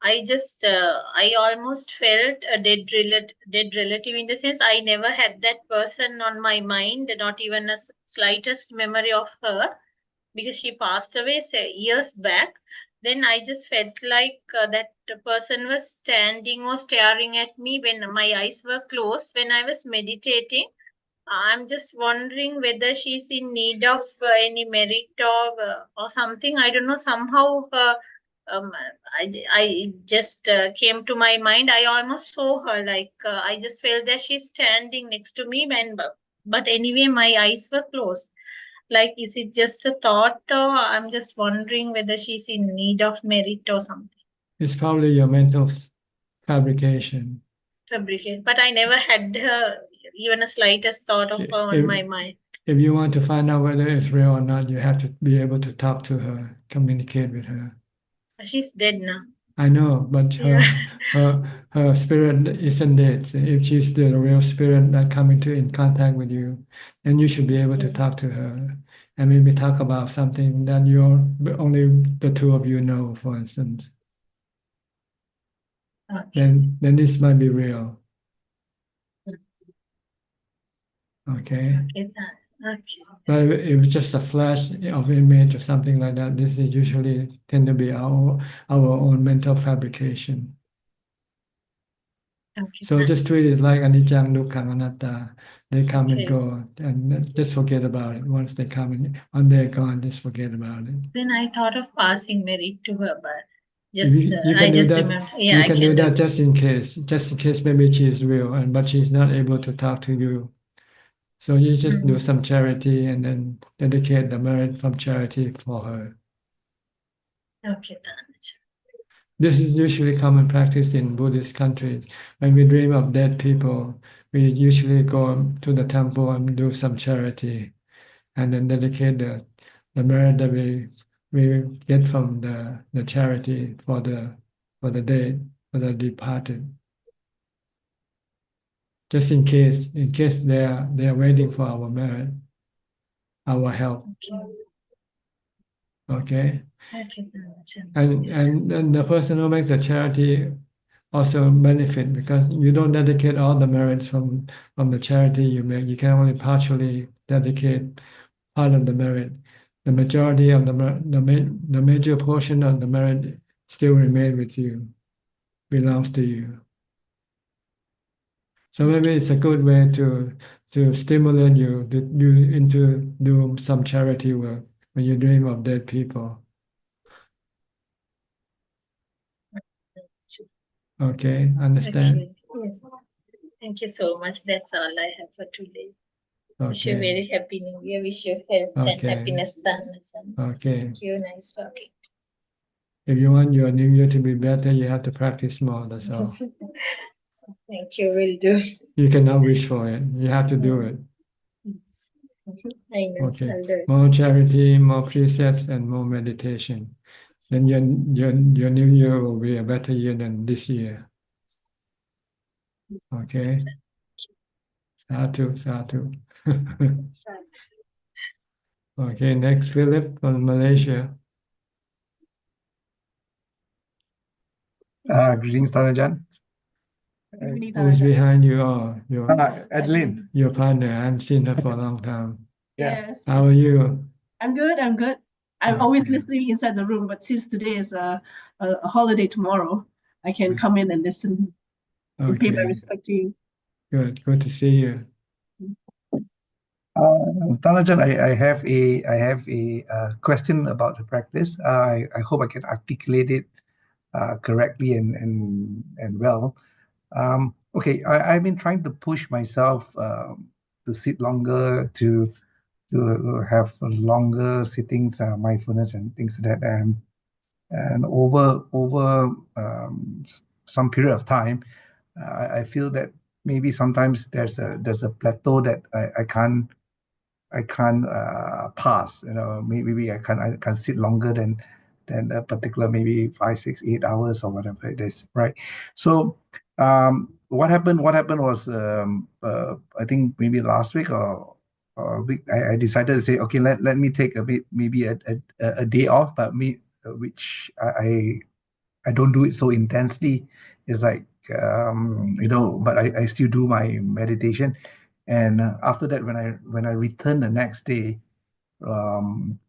I almost felt a dead relative, in the sense I never had that person on my mind, not even a slightest memory of her, because she passed away years back. Then I just felt like that person was standing or staring at me when my eyes were closed when I was meditating. I'm just wondering whether she's in need of any merit or something. I don't know. Somehow, um, I just came to my mind. I almost saw her. Like I just felt that she's standing next to me. But anyway, my eyes were closed. Like, is it just a thought, or I'm just wondering whether she's in need of merit or something? It's probably your mental fabrication. Fabrication. But I never had even a slightest thought of her on my mind. If you want to find out whether it's real or not, you have to be able to talk to her, communicate with her. She's dead now. I know, but her spirit isn't dead. If she's the real spirit that coming in contact with you, then you should be able to talk to her and maybe talk about something that only the two of you know, for instance. Okay. Then this might be real. Okay. Okay. But if it's just a flash of image or something like that, this is usually tend to be our own mental fabrication. Okay. So just treat it like anicca, dukkha, anatta. They come and go, and just forget about it. Once they come and when they're gone, just forget about it. Then I thought of passing merit to her, but If just you can I do just that, remember. Yeah, you I can do can that just in case maybe she is real, but she's not able to talk to you. So you just do some charity and then dedicate the merit from charity for her. Okay. This is usually common practice in Buddhist countries. When we dream of dead people, we usually go to the temple and do some charity, and then dedicate the merit that we get from the charity for the dead, for the departed. Just in case they are waiting for our merit, our help. Okay. And the person who makes the charity also benefit, because you don't dedicate all the merits from the charity you make. You can only partially dedicate part of the merit. The majority of the major portion of the merit still remain with you, belongs to you. So maybe it's a good way to stimulate you into do some charity work when you dream of dead people. Okay, understand? Okay. Yes. Thank you so much. That's all I have for today. Wish you a Okay. very happy new year. Wish you health and happiness. Okay. Thank you. Nice talking. If you want your new year to be better, you have to practice more. That's all. Thank you. Will do. You cannot wish for it. You have to do it. I know. Okay. I'll do it. More charity, more precepts, and more meditation. Then your new year will be a better year than this year. Okay. Sadhu, sadhu. Okay. Next, Philip from Malaysia. Greetings, Ajaan. Who's behind you? Oh, Adeline. your partner. I haven't seen her for a long time. Yeah. Yes. How are you? I'm good. I'm good. I'm always listening inside the room, but since today is a holiday tomorrow, I can come in and listen and pay my Okay. respect to you. Good. Good to see you. Ajaan, I have a question about the practice. I hope I can articulate it correctly and well. Okay, I've been trying to push myself to sit longer, to have longer sittings, mindfulness and things like that. And over some period of time, I feel that maybe sometimes there's a plateau that I can't pass. Maybe I can sit longer than a particular, maybe 5, 6, 8 hours or whatever it is, right? So what happened was I think maybe last week or I decided to say, okay, let me take maybe a day off, but which I don't do it so intensely. It's like but I still do my meditation, and after that, when I return the next day, um,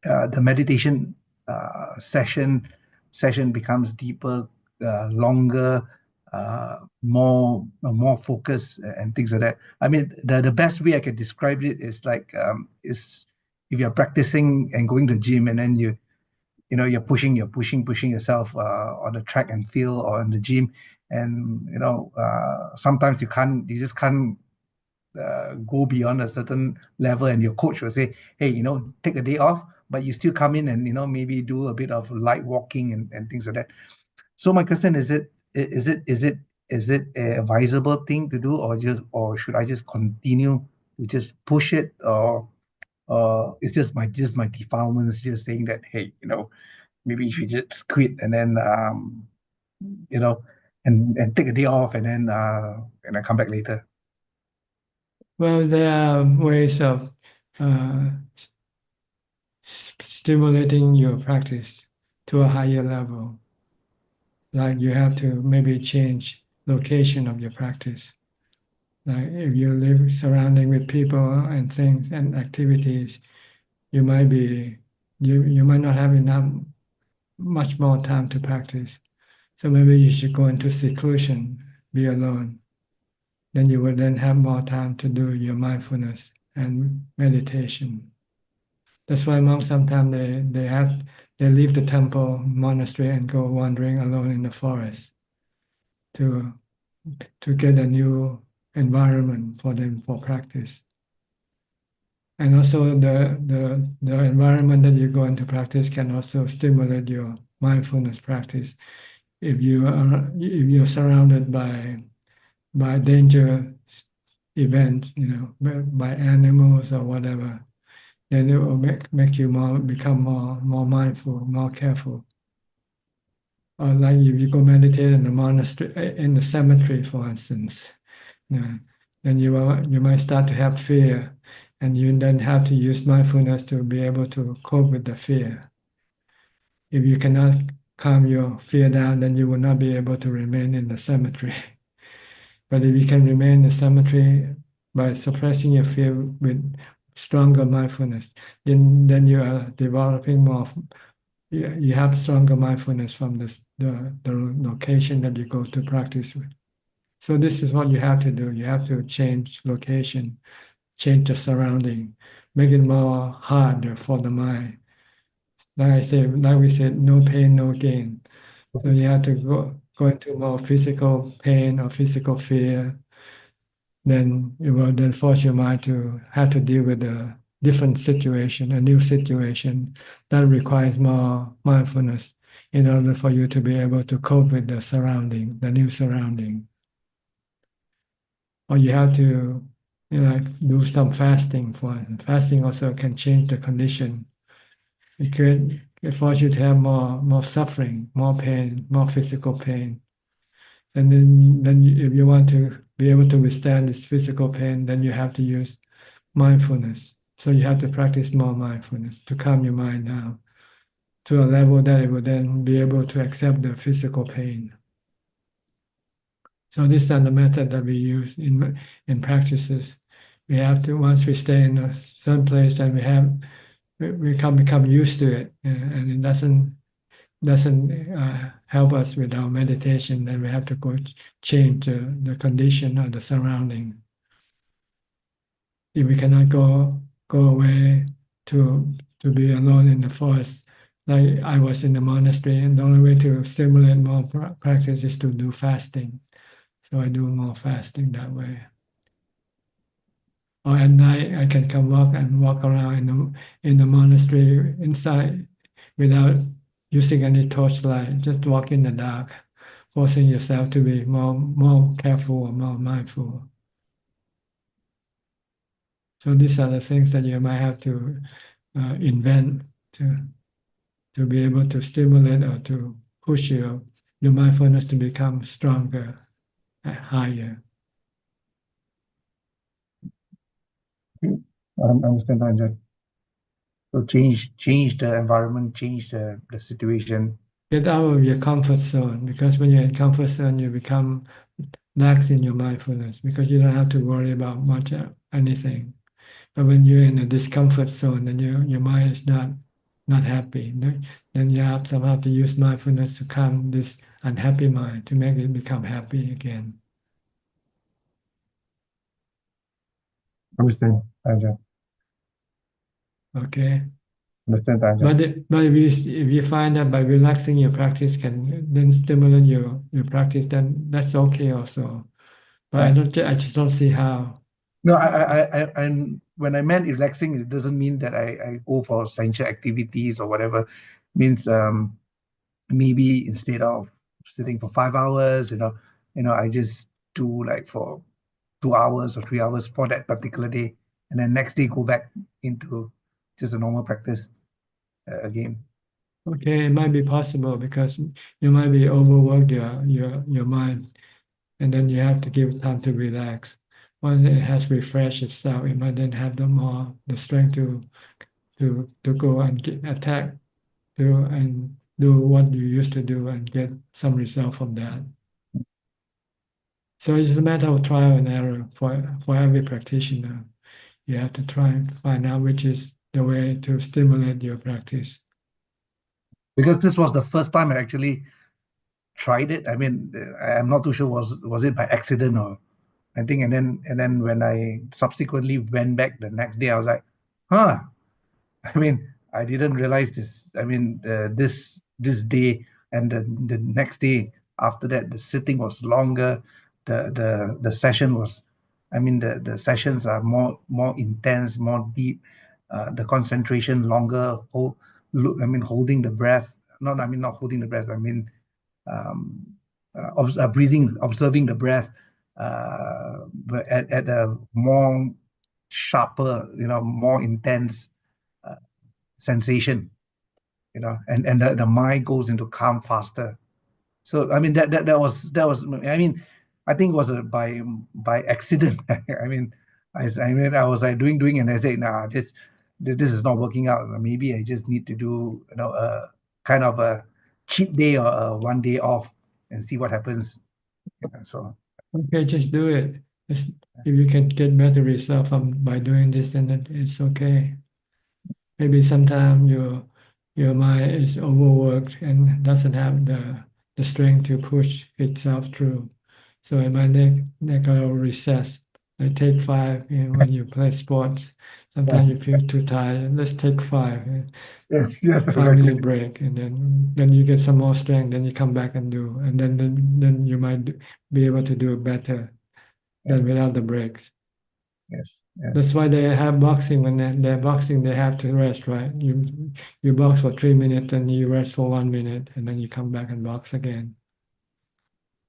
the meditation session becomes deeper, longer, more focus and things like that. I mean, the best way I can describe it is like is if you're practicing and going to the gym, and then you're pushing yourself on the track and field or in the gym, and sometimes you just can't go beyond a certain level, and your coach will say, hey, take a day off, but you still come in and maybe do a bit of light walking and things like that. So my question is it a advisable thing to do, or should I just continue to just push it, or it's just my defilements just saying that, hey, maybe you should just quit, and then and take a day off, and then come back later. Well, there are ways of stimulating your practice to a higher level. Like you have to maybe change location of your practice. Like if you live surrounding with people and things and activities, you might not have much more time to practice. So maybe you should go into seclusion, be alone. Then you would then have more time to do your mindfulness and meditation. That's why monks sometimes they leave the temple, monastery, and go wandering alone in the forest to get a new environment for them for practice. And also the environment that you go into practice can also stimulate your mindfulness practice. If you're surrounded by danger events, by animals or whatever, then it will make you become more mindful, more careful. Or like if you go meditate in the monastery, in the cemetery, for instance, then you might start to have fear, and you then have to use mindfulness to be able to cope with the fear. If you cannot calm your fear down, then you will not be able to remain in the cemetery. But if you can remain in the cemetery by suppressing your fear with stronger mindfulness, then you are developing more. You have stronger mindfulness from the location that you go to practice with. So this is what you have to do. You have to change location, change the surrounding, make it more harder for the mind. Like we said, no pain, no gain. So you have to go into more physical pain or physical fear. Then it will then force your mind to have to deal with a different situation, a new situation that requires more mindfulness in order for you to be able to cope with the surrounding, the new surrounding. Or you have to do some fasting for it. Fasting also can change the condition. It forces you to have more suffering, more pain, more physical pain. And then if you want to be able to withstand this physical pain, then you have to use mindfulness. So you have to practice more mindfulness to calm your mind down to a level that it will then be able to accept the physical pain. So these are the method that we use in practices. We have to, once we stay in a certain place, and we can become used to it, and it doesn't help us with our meditation. Then we have to go change the condition of the surrounding. If we cannot go away to be alone in the forest, like I was in the monastery, and the only way to stimulate more practice is to do fasting. So I do more fasting that way. Or at night, I can come walk around in the monastery inside without using any torchlight. Just walk in the dark, forcing yourself to be more careful or more mindful. So these are the things that you might have to invent to be able to stimulate or to push your mindfulness to become stronger and higher. I understand, Ajahn. So change the environment, change the situation. Get out of your comfort zone, because when you're in comfort zone, you become lax in your mindfulness because you don't have to worry about much anything. But when you're in a discomfort zone, then your mind is not happy. Then you have somehow to use mindfulness to calm this unhappy mind to make it become happy again. Understand, Ajahn. Okay. Understand, Ajahn. But if you find that by relaxing your practice can then stimulate your practice, then that's okay also. But I just don't see how. No, when I meant relaxing, it doesn't mean that I go for sensual activities or whatever. Means maybe instead of sitting for 5 hours, I just do like for 2 hours or 3 hours for that particular day, and then next day go back into just a normal practice again. Okay, it might be possible because you might be overworked your mind, and then you have to give time to relax. Once it has refreshed itself, it might then have the strength to go and attack and do what you used to do and get some result from that. So it's a matter of trial and error for every practitioner. You have to try and find out which is the way to stimulate your practice. Because this was the first time I actually tried it. I mean, I'm not too sure was it by accident or I think, and then when I subsequently went back the next day, I was like, huh. I mean, I didn't realize this. I mean, this day and the next day after that, the sitting was longer. The session was, I mean, the sessions are more intense, more deep. The concentration longer. Holding the breath. Not, I mean, not holding the breath. I mean, breathing, observing the breath, but at a more sharper, more intense sensation, and the mind goes into calm faster. So I mean that was I mean I think it was by accident. I mean I was like doing and I said, nah, this is not working out. Maybe I just need to do a kind of a cheat day or a 1 day off and see what happens. So Okay, just do it. If you can get better result by doing this, then it's okay. Maybe sometimes your mind is overworked and doesn't have the strength to push itself through. So it might take a little recess. Like take 5 when you play sports. Sometimes you feel too tired. Let's take 5. yes, 5-minute break, and then you get some more strength. Then you come back and do, and then you might be able to do it better than without the breaks. yes. That's why they have boxing. When they're boxing, they have to rest, right? You box for 3 minutes, and you rest for 1 minute, and then you come back and box again.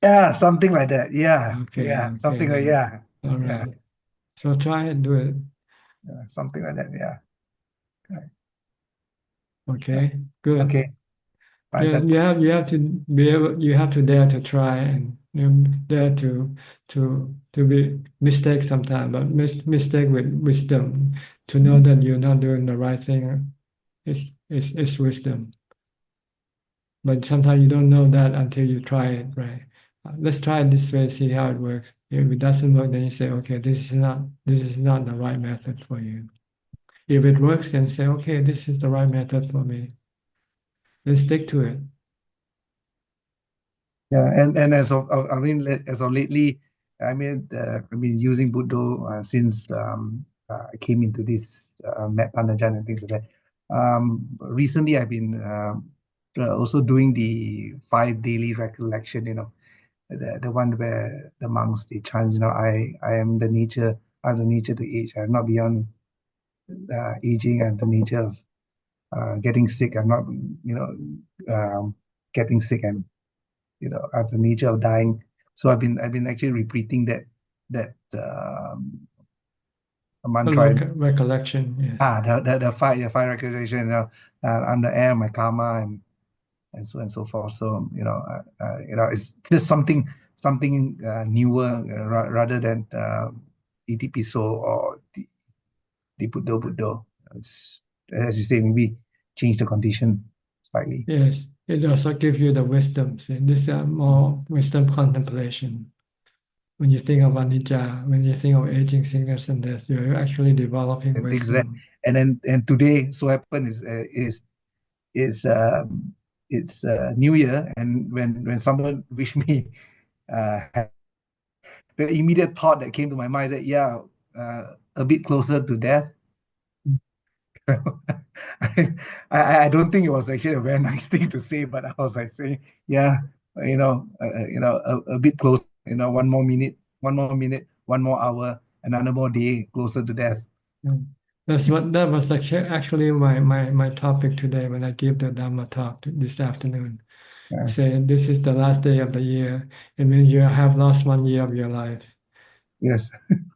Yeah, something like that. Yeah, Okay, something like all yeah, right. So try and do it. something like that. Yeah. Okay, good. Okay. Yeah, you have to be able. You have to dare to try and dare to be mistake sometimes, but mistake with wisdom. To know that you're not doing the right thing is wisdom. But sometimes you don't know that until you try it, right? Let's try it this way, see how it works. If it doesn't work, then you say, okay, this is not the right method for you. If it works, then say, okay, this is the right method for me. Then stick to it. Yeah, and as of as of lately, I mean using Buddha since I came into this met Panajan and things like that. Recently I've been also doing the 5 daily recollection. The one where the monks they chant. I am the nature. I'm the nature to age. I'm not beyond aging. I'm the nature of getting sick. I'm not getting sick and at the nature of dying. So I've been actually repeating that mantra. Recollection, yes. The five recollection. I'm the air, my karma, and so and so forth. So it's just something newer rather than ETP or the Buddha. It's, as you say, maybe change the condition slightly. Yes, it also gives you the wisdom. See, this is more wisdom contemplation. When you think of anicca, when you think of aging, sickness, and death, you're actually developing And things like that. wisdom. And today, so happen is it's New Year, and when someone wish me, the immediate thought that came to my mind is that yeah, a bit closer to death. I don't think it was actually a very nice thing to say, but I was like saying, yeah, a bit close, one more minute, one more hour, another more day closer to death. Mm. That was actually my topic today when I gave the Dhamma talk this afternoon. Yeah. Say this is the last day of the year. It means you have lost 1 year of your life. Yes.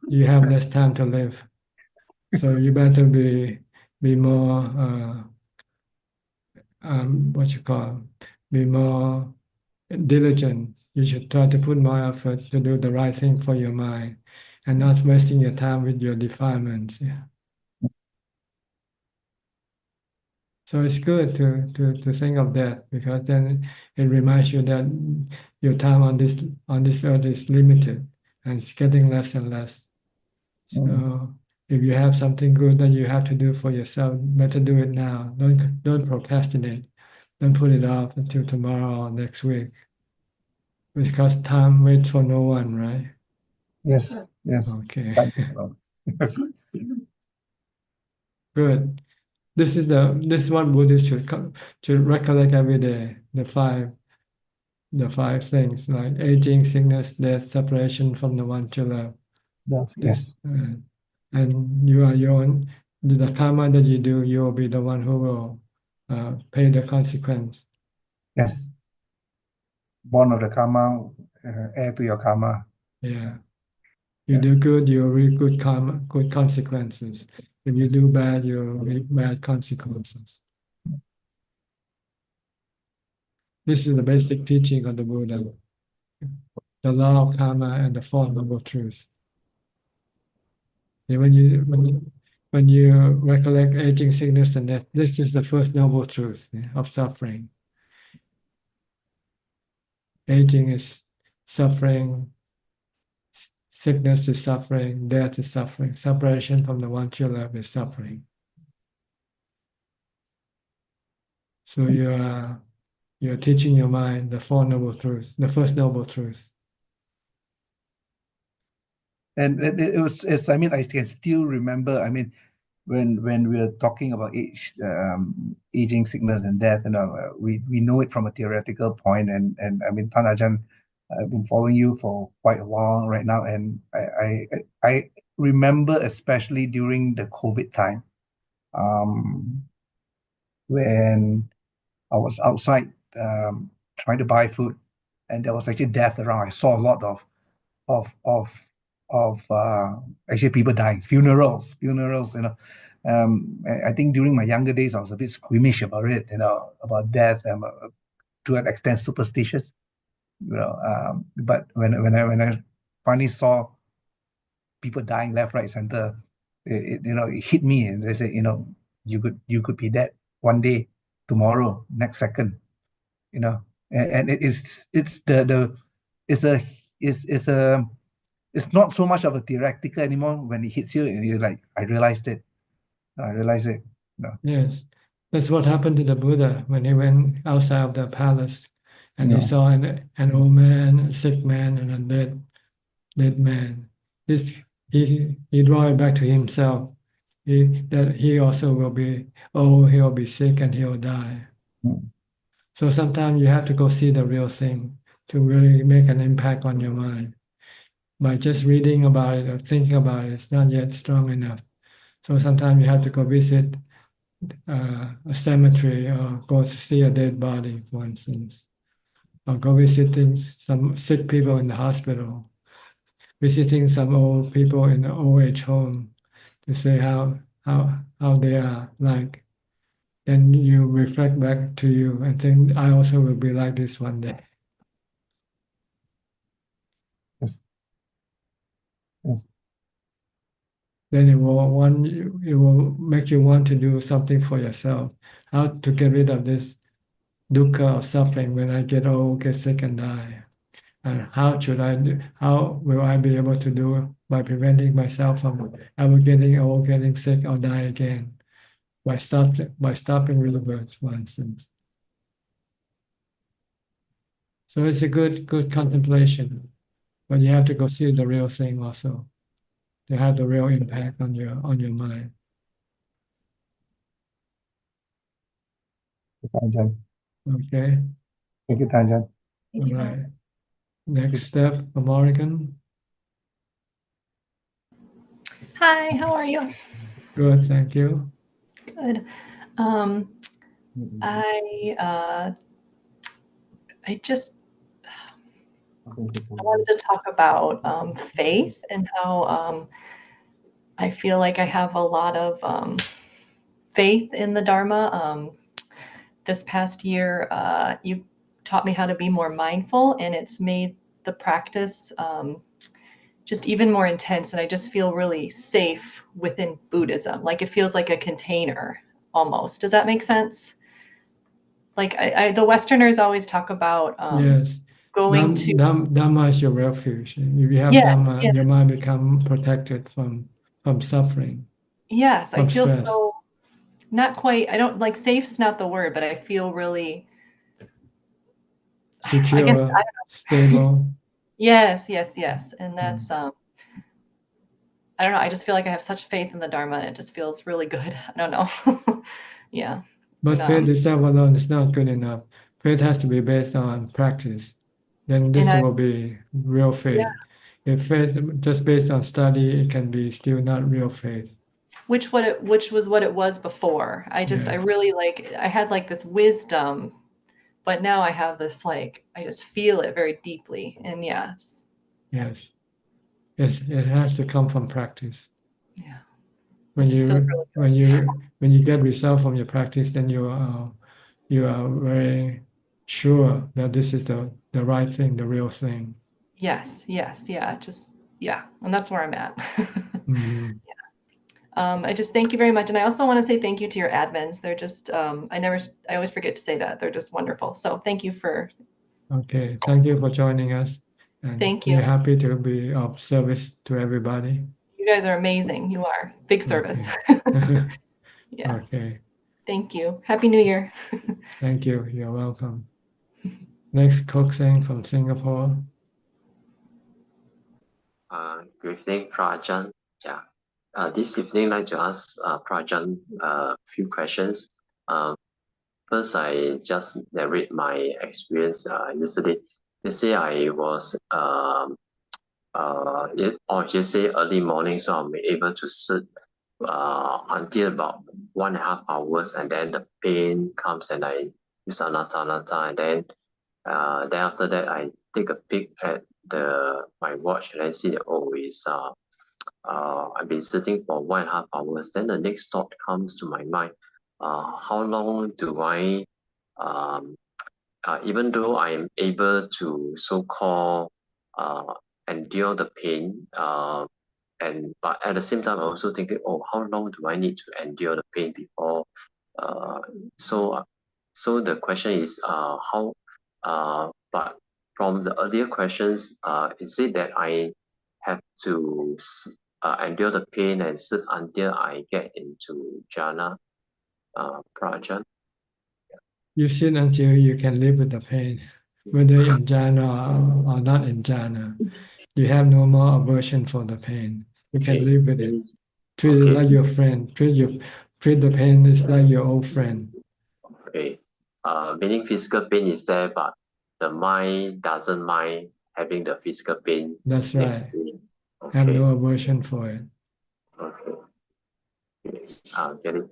You have less time to live. So you better be more what you call, be more diligent. You should try to put more effort to do the right thing for your mind and not wasting your time with your defilements. Yeah. So it's good to think of that, because then it reminds you that your time on this earth is limited and it's getting less and less. So if you have something good that you have to do for yourself, better do it now. Don't procrastinate. Don't put it off until tomorrow or next week, because time waits for no one, right? Yes. Okay. Yes. Good. This is what Buddhists should recollect every day. The five things, like aging, sickness, death, separation from the one you love. Yes. And you are your own. The karma that you do, you will be the one who will pay the consequence. Yes. Born of the karma, heir to your karma. Yeah. You do good, you'll reap good karma, good consequences. If you do bad, you'll reap bad consequences. This is the basic teaching of the Buddha, the law of karma and the Four Noble Truths. And when you recollect aging, sickness, and death, this is the first noble truth of suffering. Aging is suffering, sickness is suffering, death is suffering, separation from the one you love is suffering. So you're teaching your mind the Four Noble Truths, the first noble truth. And it's, I mean, I can still remember, I mean, when we're talking about aging, sickness, and death, we know it from a theoretical point, and I mean, Tan Ajaan, I've been following you for quite a while right now, and I remember especially during the COVID time, when I was outside trying to buy food, and there was actually death around. I saw a lot of actually people dying, funerals. I think during my younger days I was a bit squeamish about it, about death. I'm to an extent superstitious, but when I finally saw people dying left, right, center, it hit me, and they say, you could be dead one day, tomorrow, next second, and it's the it's not so much of a theoretical anymore. When it hits you, and you're like, I realized it. Yes, that's what happened to the Buddha when he went outside of the palace, and he saw an old man, a sick man, and a dead man. He draw it back to himself. That he also will be old, he will be sick, and he will die. So sometimes you have to go see the real thing to really make an impact on your mind. By just reading about it or thinking about it, it's not yet strong enough. So sometimes you have to go visit a cemetery, or go to see a dead body, for instance, or go visiting some sick people in the hospital, visiting some old people in the old age home to see how they are like. Then you reflect back to you and think, I also will be like this one day. Yes. Yes. then it will make you want to do something for yourself. How to get rid of this dukkha of suffering when I get old, get sick, and die? And how should I do? How will I be able to do it by preventing myself from ever getting old, getting sick, or die again? By stopping rebirth, for instance. So it's a good contemplation, but you have to go see the real thing also to have the real impact on your mind. Ajaan. Okay. Thank you, Ajaan. All right. Next step, Morgan. Hi, how are you? Good, thank you. Good. I just I wanted to talk about faith and how I feel like I have a lot of faith in the Dharma. This past year, you taught me how to be more mindful, and it's made the practice just even more intense. And I just feel really safe within Buddhism. Like it feels like a container almost. Does that make sense? Like the Westerners always talk about Yes. going to Dhamma is your refuge. If you have Dhamma, yes. your mind become protected from suffering. Yes, I from feel stress. so not quite. I don't like safe's not the word, but I feel really Secure, I don't know. stable. Yes. And that's I don't know. I just feel like I have such faith in the Dharma, and it just feels really good. I don't know. Yeah. But faith itself alone is not good enough. Faith has to be based on practice. Then this will be real faith. If faith just based on study, it can be still not real faith. Which was what it was before. I really I had like this wisdom, but now I have this like I just feel it very deeply. And Yes. It has to come from practice. Yeah. When you get result from your practice, then you are very sure that this is the right thing, the real thing. Yes. Yeah. And that's where I'm at. Mm-hmm. I just thank you very much. And I also want to say thank you to your admins. They're just, I always forget to say that. They're just wonderful. So thank you for. Okay. Thank you for joining us. And thank you. We're happy to be of service to everybody. You guys are amazing. You are big service. Okay. Yeah. Okay. Thank you. Happy New Year. Thank you. You're welcome. Next, Kokseng from Singapore. Good evening, Prajan. Yeah. This evening, I'd like to ask Prajan a few questions. First, I just narrate my experience yesterday. Yesterday, I was on yesterday early morning, so I'm able to sit until about 1.5 hours, and then the pain comes, and I use anatta, and then after that, I take a peek at my watch, and I see that I've been sitting for 1.5 hours. Then the next thought comes to my mind: how long do I, even though I am able to so-called endure the pain, but at the same time, I'm also thinking, oh, how long do I need to endure the pain before? So the question is, how? But from the earlier questions, is it that I have to endure the pain and sit until I get into jhana, prajan? You sit until you can live with the pain, whether in jhana or not in jhana. You have no more aversion for the pain. You can live with it. Treat it like your friend. Treat the pain is like your old friend. Okay. Meaning physical pain is there, but the mind doesn't mind having the physical pain. That's right. Okay. Have no aversion for it. Okay. Get it.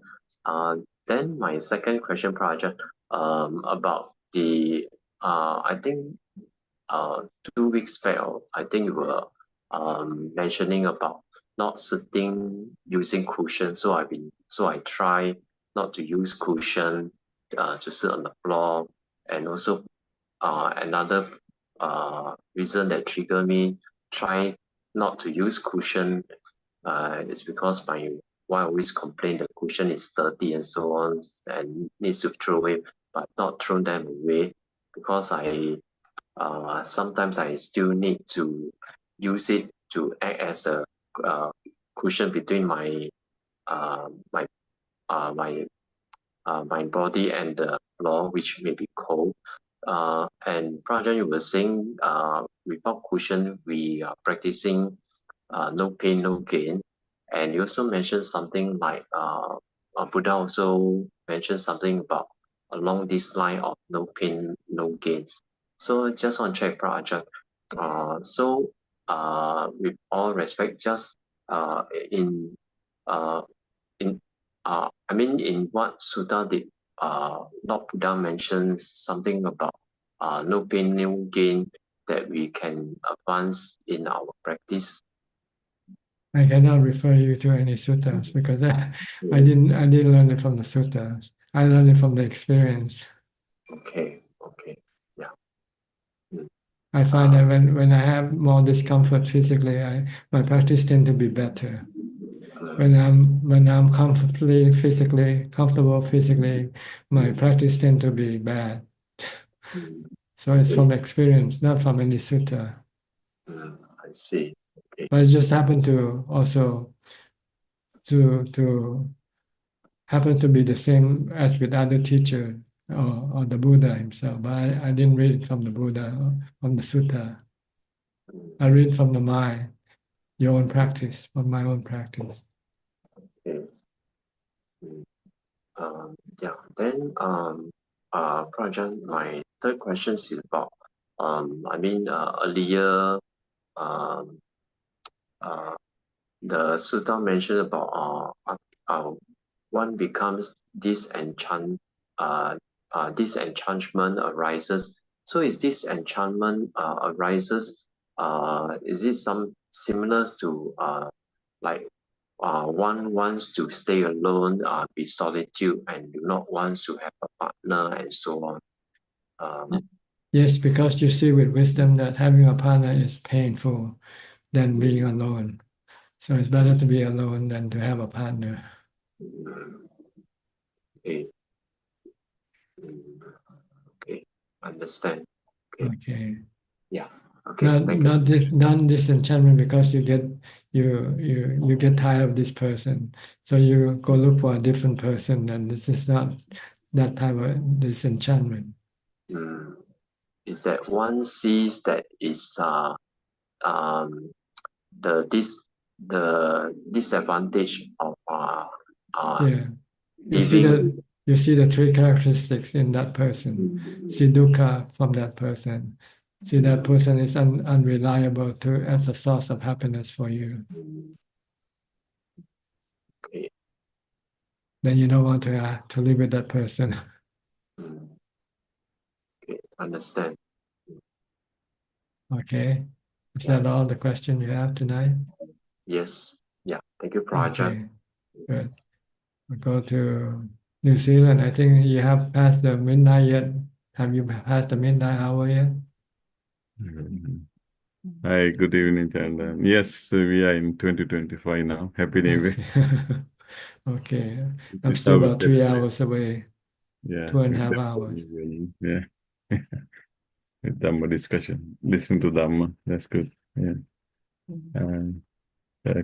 Then my second question, Prajan, about the I think 2 weeks back, I think you were mentioning about not sitting using cushion. So I try not to use cushion to sit on the floor, and also another reason that triggered me, try not to use cushion It's because my wife always complain the cushion is dirty and so on, and needs to throw away, but not throw them away because sometimes I still need to use it to act as a cushion between my my my body and the floor, which may be cold. And Prajan, you were saying without cushion, we are practicing no pain, no gain. And you also mentioned something like Buddha also mentioned something about along this line of no pain, no gains. So just want to check, Prajan. With all respect, just in in I mean, in what sutta did Lord Buddha mentions something about no pain, no gain that we can advance in our practice. I cannot refer you to any suttas because I didn't learn it from the suttas. I learned it from the experience. Okay, yeah. I find that when I have more discomfort physically, my practice tend to be better. When I'm comfortable physically, my practice tend to be bad. So it's from experience, not from any sutta. I see. Okay. But it just happened to also to happen to be the same as with other teachers or the Buddha himself. But I didn't read it from the Buddha or from the sutta. I read from the mind, your own practice, from my own practice. Okay. Yeah. Then Prajan, my third question is about earlier the sutta mentioned about one becomes disenchantment arises. So is disenchantment arises? Is it some similar to like one wants to stay alone, be solitude, and do not want to have a partner, and so on? Yes, because you see with wisdom that having a partner is painful than being alone. So it's better to be alone than to have a partner. Okay. Okay, understand. Okay. Yeah. Okay. Not disenchantment because you get tired of this person, so you go look for a different person, and this is not that type of disenchantment. Is that one sees that is the disadvantage of Yeah. living. You see the three characteristics in that person. See dukkha from that person. See that person is unreliable as a source of happiness for you. Okay. Then you don't want to live with that person. Okay, understand. Okay. Is that all the question you have tonight? Yes. Yeah. Thank you, Prajan. Okay. Good. We'll go to New Zealand. I think you have passed the midnight yet. Have you passed the midnight hour yet? Hi, good evening, Chandra. Yes, we are in 2025 now. Happy New Year. Okay. I'm still about 3 hours away. Yeah. 2.5 hours. Yeah. With Dhamma discussion. Listen to Dhamma. That's good. Yeah.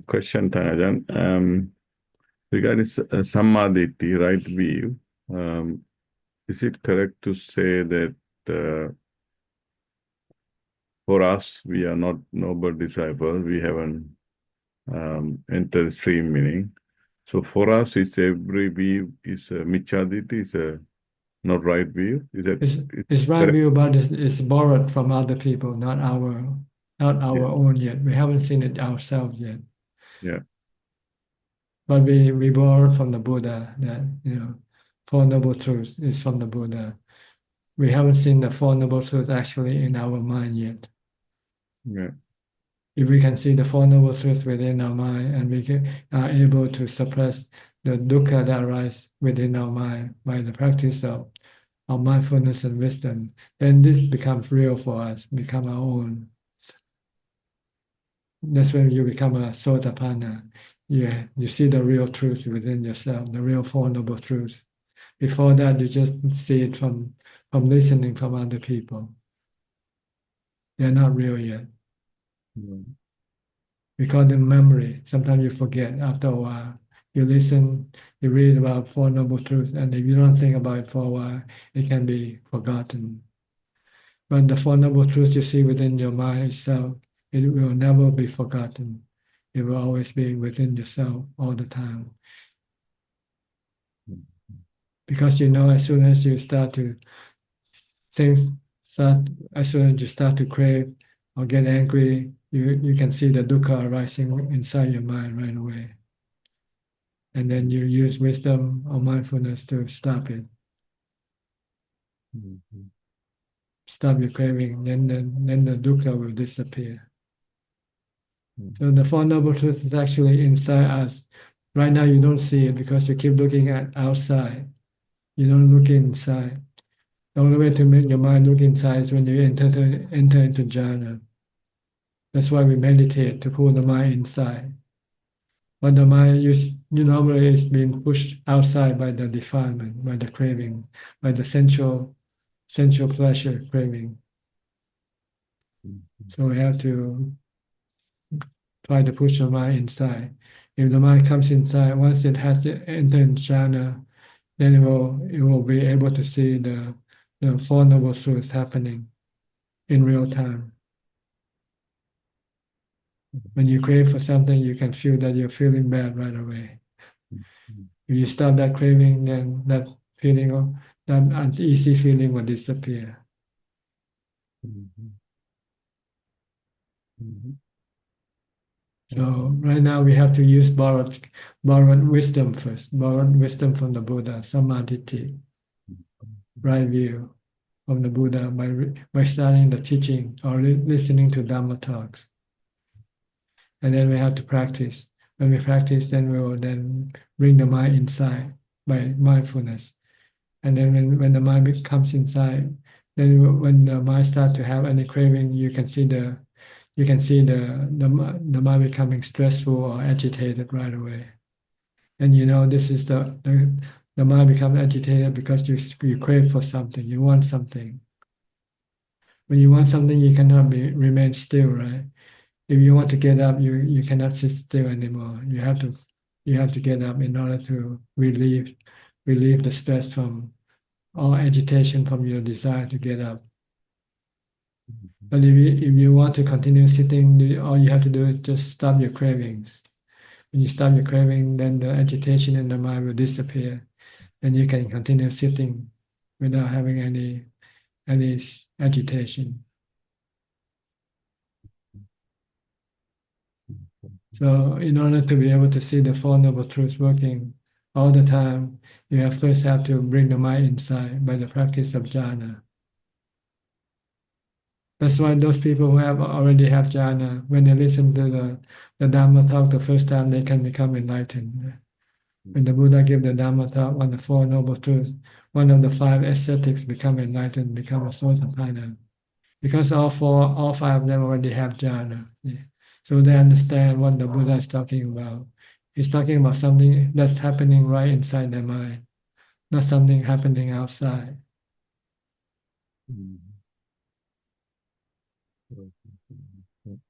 Question, Ajaan. Regarding Samadhi, right view, is it correct to say that for us, we are not noble disciples, we haven't entered stream meaning. So for us, it's every view is a michaditi, is a not right view. Is that it's right view, but it's borrowed from other people, not our own yet. We haven't seen it ourselves yet. Yeah. But we borrow from the Buddha that Four Noble Truths is from the Buddha. We haven't seen the Four Noble Truths actually in our mind yet. Yeah. If we can see the Four Noble Truths within our mind and we are able to suppress the dukkha that arises within our mind by the practice of mindfulness and wisdom, then this becomes real for us, become our own. That's when you become a sotapanna. You see the real truth within yourself, the real Four Noble Truths. Before that, you just see it from listening from other people. They're not real yet. We call them memory. Sometimes you forget after a while. You listen, you read about Four Noble Truths, and if you don't think about it for a while, it can be forgotten. But the Four Noble Truths you see within your mind itself, it will never be forgotten. It will always be within yourself all the time. Because you know, as soon as you start to as soon as you start to crave or get angry, you can see the dukkha arising inside your mind right away. And then you use wisdom or mindfulness to stop it. Stop your craving, then the dukkha will disappear. So the Four Noble Truths is actually inside us. Right now you don't see it because you keep looking at outside. You don't look inside. The only way to make your mind look inside is when you enter into jhana. That's why we meditate, to pull the mind inside. But the mind you normally is being pushed outside by the defilement, by the craving, by the sensual pleasure craving. So we have to try to push the mind inside. If the mind comes inside, once it has to enter in jhana, then it will be able to see the Four Noble Truths happening in real time. When you crave for something, you can feel that you're feeling bad right away. If you stop that craving, then that feeling of that uneasy feeling will disappear. So right now we have to use borrowed wisdom first, borrowed wisdom from the Buddha, samadhi, right view from the Buddha by studying the teaching or listening to Dhamma talks. And then we have to practice. When we practice, then we will then bring the mind inside by mindfulness. And then when the mind comes inside, then when the mind starts to have any craving, you can see the mind becoming stressful or agitated right away. And you know this is the mind becomes agitated because you crave for something, you want something. When you want something, you cannot remain still, right? If you want to get up, you cannot sit still anymore. You have to get up in order to relieve the stress from all agitation from your desire to get up. But if you want to continue sitting, all you have to do is just stop your cravings. When you stop your craving, then the agitation in the mind will disappear, and you can continue sitting without having any agitation. So in order to be able to see the Four Noble Truths working all the time, you first have to bring the mind inside by the practice of jhana. That's why those people who already have jhana, when they listen to the Dhamma talk the first time, they can become enlightened. When the Buddha gave the Dhamma talk on the Four Noble Truths, one of the five ascetics become enlightened, become a sotapanna. Because all five of them already have jhana. So they understand what the Buddha is talking about. He's talking about something that's happening right inside their mind, not something happening outside.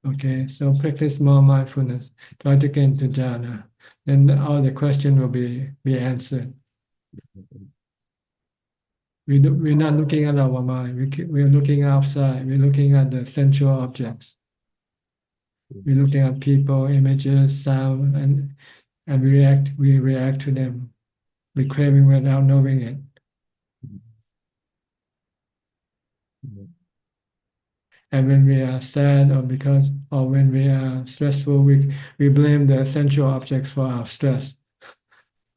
Okay, so practice more mindfulness. Try to get into jhana. Then all the questions will be answered. We're not looking at our mind. We're looking outside. We're looking at the sensual objects. We're looking at people, images, sound, and we react to them. We're craving without knowing it. And when we are sad or when we are stressful, we blame the sensual objects for our stress,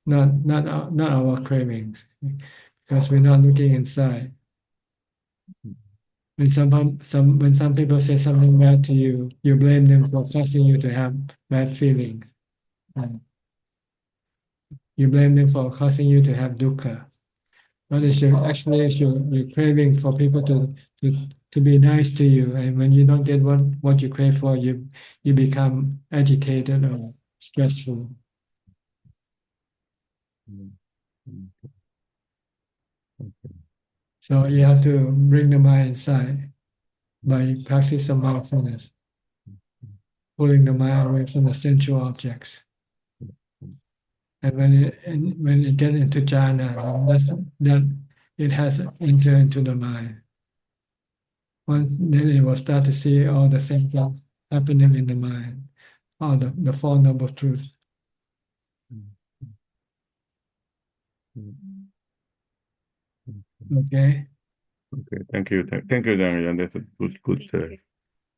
not our cravings, because we're not looking inside. When some people say something bad to you, you blame them for causing you to have bad feelings. You blame them for causing you to have dukkha. But you're craving for people to to be nice to you, and when you don't get what you crave for, you become agitated or stressful. So you have to bring the mind inside by practice of mindfulness, pulling the mind away from the sensual objects. And when it gets into jhana, then it has entered into the mind. Then it will start to see all the things that happening in the mind, all the Four Noble Truths. Okay. Okay, thank you, thank you, Daniel. That's a good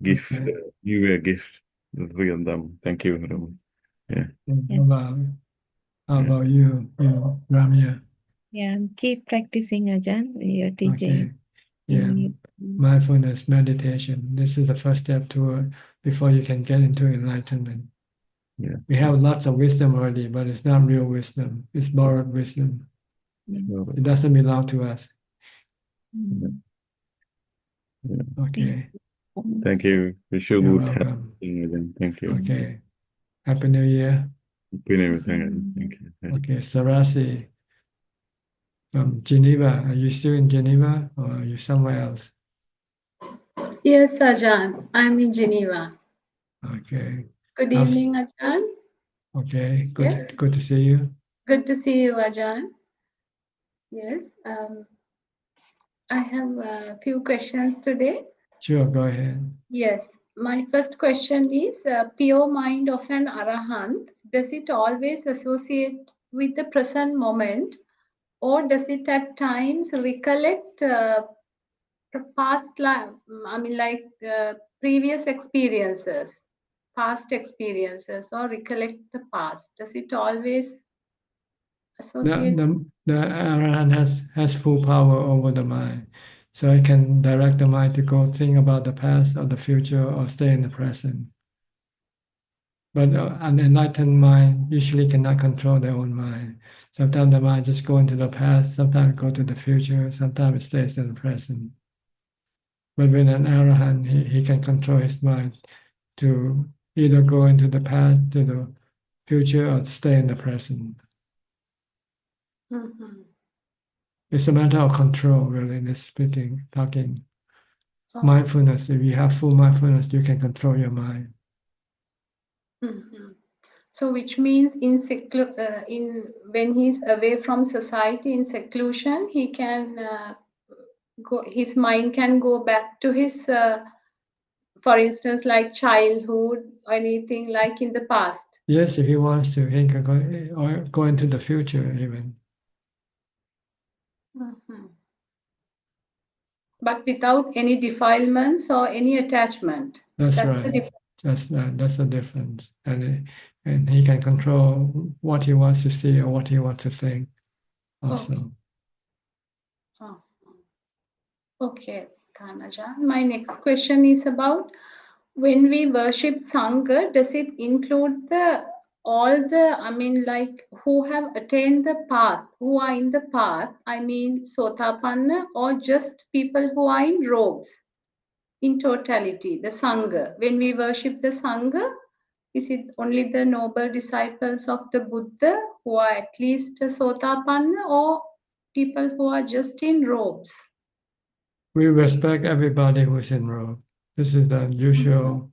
gift, Okay. New Year gift, the three of them. Thank you very much. Yeah. How about you, Ramya? Yeah, keep practicing, Ajahn, your Okay. teaching. Yeah, mindfulness meditation. This is the first step to before you can get into enlightenment. Yeah. We have lots of wisdom already, but it's not real wisdom. It's borrowed wisdom. It doesn't belong to us. Yeah. Okay. Thank you. Wish you You're good health. welcome. Thank you. Okay. Happy New Year. Happy New Year. Thank you. Okay, Sarasi from Geneva. Are you still in Geneva or are you somewhere else? Yes, Ajahn. I'm in Geneva. Okay. Good evening, Ajahn. Okay, Yes. good to see you. Good to see you, Ajahn. Yes. I have a few questions today. Sure, go ahead. Yes. My first question is, pure mind of an Arahant, does it always associate with the present moment, or does it at times recollect past life, previous experiences, past experiences, or recollect the past? Does it always associate? The Arahant has full power over the mind, so it can direct the mind to go think about the past or the future or stay in the present. But an enlightened mind usually cannot control their own mind. Sometimes the mind just go into the past, sometimes go to the future, sometimes it stays in the present. But with an Arahant, he can control his mind to either go into the past, to the future, or stay in the present. Mm-hmm. It's a matter of control, really, in this talking. Mindfulness, if you have full mindfulness, you can control your mind. Mm-hmm. So, which means when he's away from society in seclusion, he can his mind can go back to his, for instance, like childhood or anything like in the past. Yes, if he wants to, he can go into the future even. Mm-hmm. But without any defilements or any attachment. That's The right. difference. That's the difference, and he can control what he wants to see or what he wants to think. Also. Okay, Thanaja. My next question is about when we worship Sangha, does it include who have attained the path, who are in the path, Sotapanna, or just people who are in robes? In totality, the Sangha. When we worship the Sangha, is it only the noble disciples of the Buddha who are at least Sotapanna, or people who are just in robes? We respect everybody who's in robe. This is the usual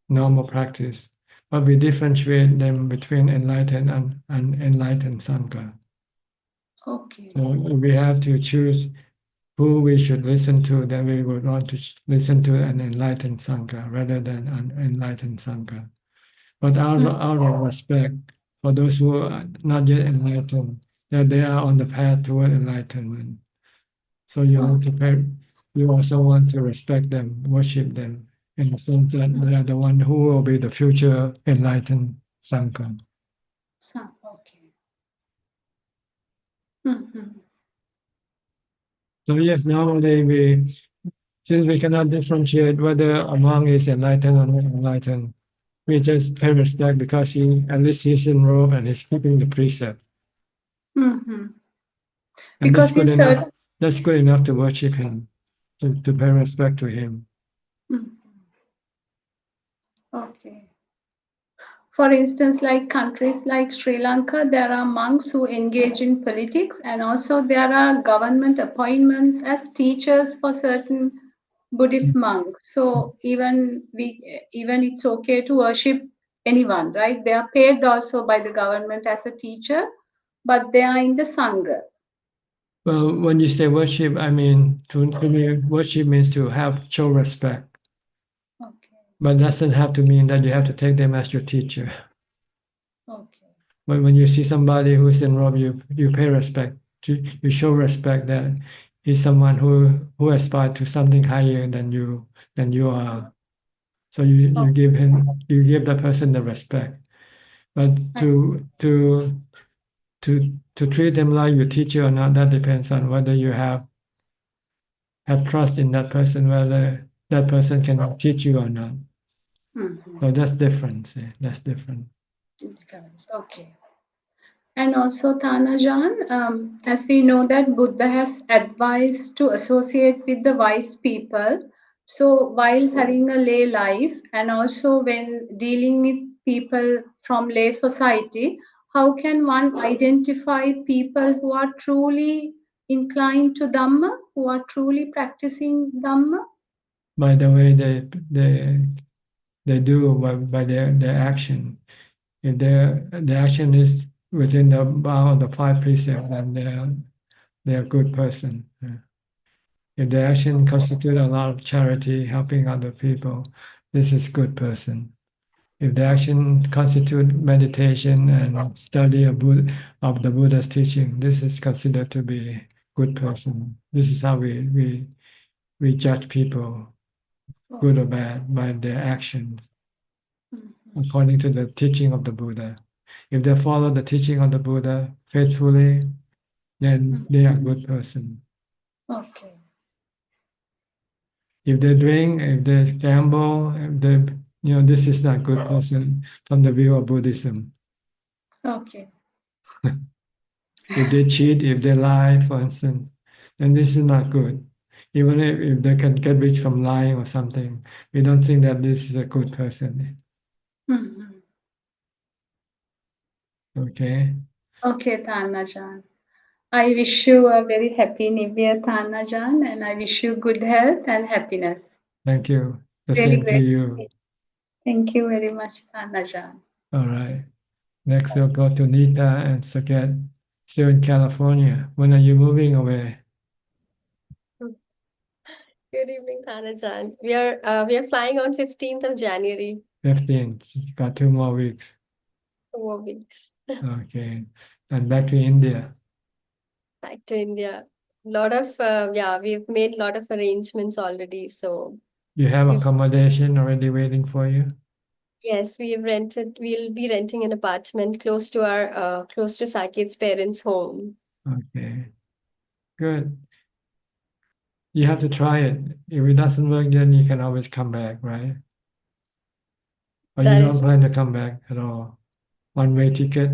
normal practice, but we differentiate them between enlightened and unenlightened Sangha. Okay. So we have to choose who we should listen to, then we would want to listen to an enlightened Sangha rather than an unenlightened Sangha. But out of respect for those who are not yet enlightened, that they are on the path toward enlightenment. So you also want to respect them, worship them, in the sense that they are the one who will be the future enlightened Sangha. Okay. Mm-hmm. So yes, normally since we cannot differentiate whether a monk is enlightened or not enlightened, we just pay respect because at least he's in robe and he's keeping the precept. Mm-hmm. And that's good enough to worship him. to pay respect to him. Okay. For instance, like countries like Sri Lanka, there are monks who engage in politics, and also there are government appointments as teachers for certain Buddhist monks. So even it's okay to worship anyone, right? They are paid also by the government as a teacher, but they are in the Sangha. Well, when you say worship, I mean, to me, worship means to show respect. Okay. But doesn't have to mean that you have to take them as your teacher. Okay. But when you see somebody who's in robe, you pay respect. You show respect that he's someone who aspired to something higher than you are. So you give that person the respect. But to treat them like your teacher or not, that depends on whether you have trust in that person, whether that person can teach you or not. So that's different. That's different. Okay. And also, Tanajan, as we know that Buddha has advised to associate with the wise people. So while having a lay life and also when dealing with people from lay society, how can one identify people who are truly inclined to Dhamma, who are truly practicing Dhamma? By the way they do by their action. If the action is within the bound of the 5 precepts, then they're a good person. If the action constitutes a lot of charity, helping other people, this is good person. If the action constitutes meditation and study of the Buddha's teaching, this is considered to be good person. This is how we judge people, good or bad, by their actions, according to the teaching of the Buddha. If they follow the teaching of the Buddha faithfully, then they are a good person. Okay. If they drink, if they gamble, if they, this is not good person from the view of Buddhism. Okay. If they cheat, if they lie, for instance, then this is not good. Even if they can get rich from lying or something, we don't think that this is a good person. Okay? Okay, Tanajan. I wish you a very happy New Year, Tanajan, and I wish you good health and happiness. Thank you. The Really same to great. you. Thank you very much, Tanajan. All right. Next, we'll go to Nita and Saket, still in California. When are you moving away? Good evening, Thanajan. We are flying on 15th of January. 15th. You got 2 more weeks. 2 more weeks. Okay. And back to India. Back to India. Lot of we've made a lot of arrangements already. So You have accommodation already waiting for you? yes, we'll be renting an apartment close to Saket's parents' home. Okay. Good. You have to try it. If it doesn't work, then you can always come back, right? Or you don't plan to come back at all? One-way ticket?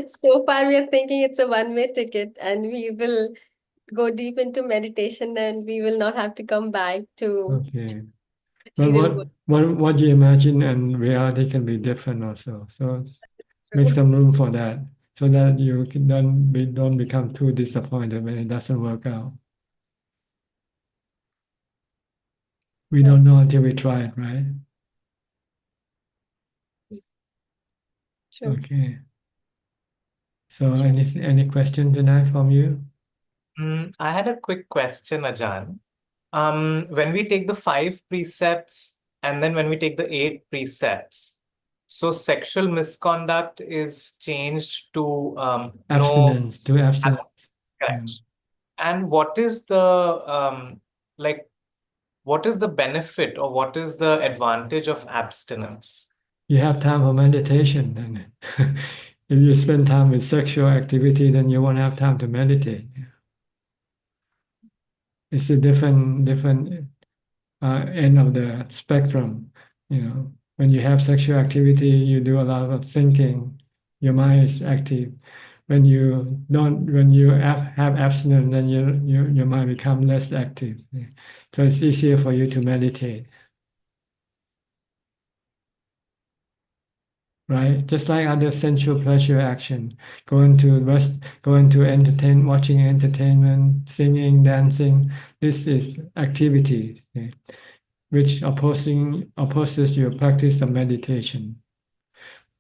So far, we are thinking it's a one-way ticket, and we will go deep into meditation, and we will not have to come back to Okay. But material world. what you imagine and reality can be different also. So make some room for that, so that you don't become too disappointed when it doesn't work out. We don't know until we try it, right? True. Okay. So any question tonight from you? I had a quick question, Ajaan. When we take the 5 precepts and then when we take the 8 precepts, so sexual misconduct is changed to Abstinence, to abstinence. Correct. And what is the what is the benefit or what is the advantage of abstinence? You have time for meditation, and if you spend time with sexual activity, then you won't have time to meditate. It's a different end of the spectrum. When you have sexual activity, you do a lot of thinking. Your mind is active. when you have abstinence, then your mind become less active. So it's easier for you to meditate. Right? Just like other sensual pleasure action, going to watching entertainment, singing, dancing. This is activity, which opposes your practice of meditation.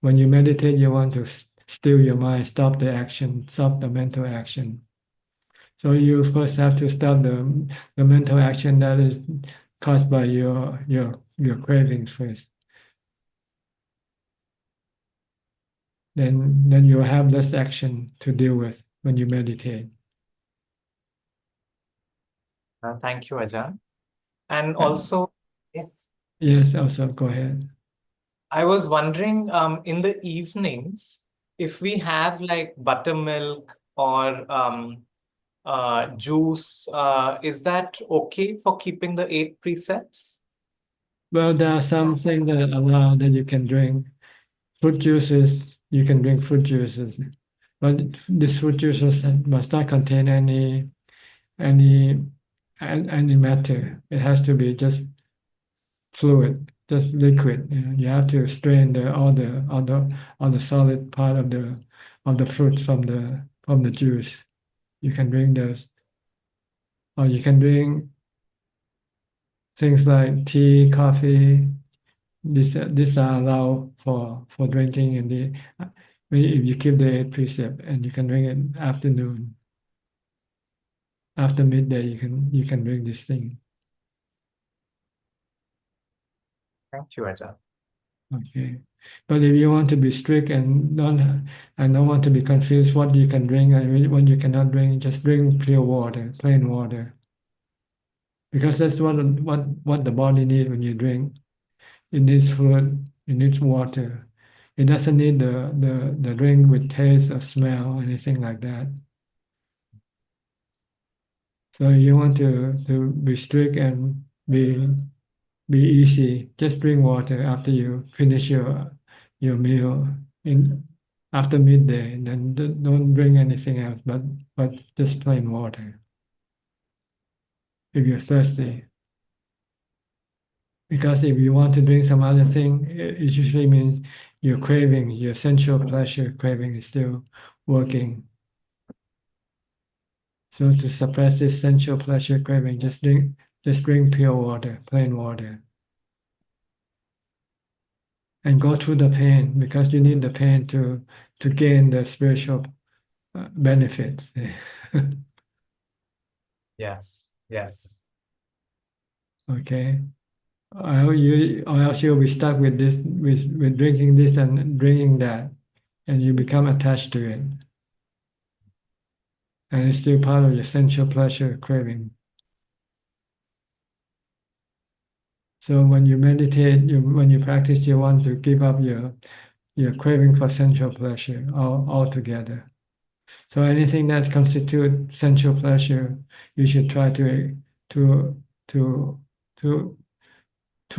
When you meditate, you want to still your mind, stop the action, stop the mental action. So you first have to stop the mental action that is caused by your cravings first. Then you have less action to deal with when you meditate. Thank you, Ajaan. And also, yes. Yes, also go ahead. I was wondering, in the evenings, if we have like buttermilk or juice, is that okay for keeping the 8 precepts? Well, there are some things that allow that you can drink. Fruit juices, you can drink fruit juices. But these fruit juices must not contain any matter. It has to be just fluid, just liquid. You have to strain all the solid part of the fruit from the juice. You can drink those, or you can drink things like tea, coffee. These are allowed for drinking in the if you keep the 8 precept, and you can drink it afternoon. After midday, you can drink this thing. Thank you, Ajahn. Okay, but if you want to be strict and don't want to be confused what you can drink and what you cannot drink, just drink pure water, plain water, because that's what the body needs when you drink. It needs food, it needs water. It doesn't need the drink with taste or smell, anything like that. So you want to be strict and be easy. Just drink water after you finish your meal after midday. And then don't drink anything else, but just plain water if you're thirsty. Because if you want to drink some other thing, it usually means your craving, your sensual pleasure craving is still working. So to suppress this sensual pleasure craving, just drink pure water, plain water. And go through the pain, because you need the pain to gain the spiritual benefit. Yes, yes. Okay. Or else you'll be stuck with this, with drinking this and drinking that, and you become attached to it. And it's still part of your sensual pleasure craving. So when you meditate, when you practice, you want to give up your craving for sensual pleasure altogether. So anything that constitutes sensual pleasure, you should try to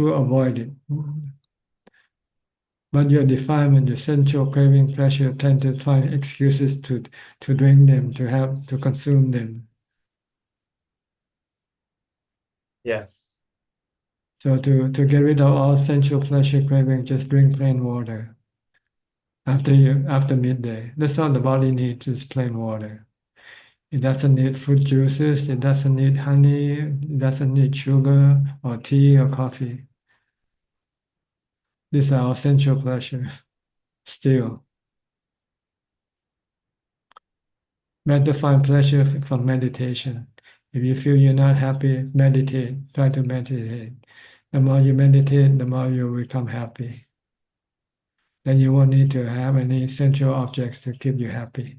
avoid it. But your defilement, your sensual craving, pleasure, tend to find excuses to drink them, to consume them. Yes. So to get rid of all sensual pleasure craving, just drink plain water. After midday, that's all the body needs is plain water. It doesn't need fruit juices. It doesn't need honey. It doesn't need sugar or tea or coffee. These are all sensual pleasure. Still, better find pleasure from meditation. If you feel you're not happy, meditate. Try to meditate. The more you meditate, the more you become happy. Then you won't need to have any sensual objects to keep you happy.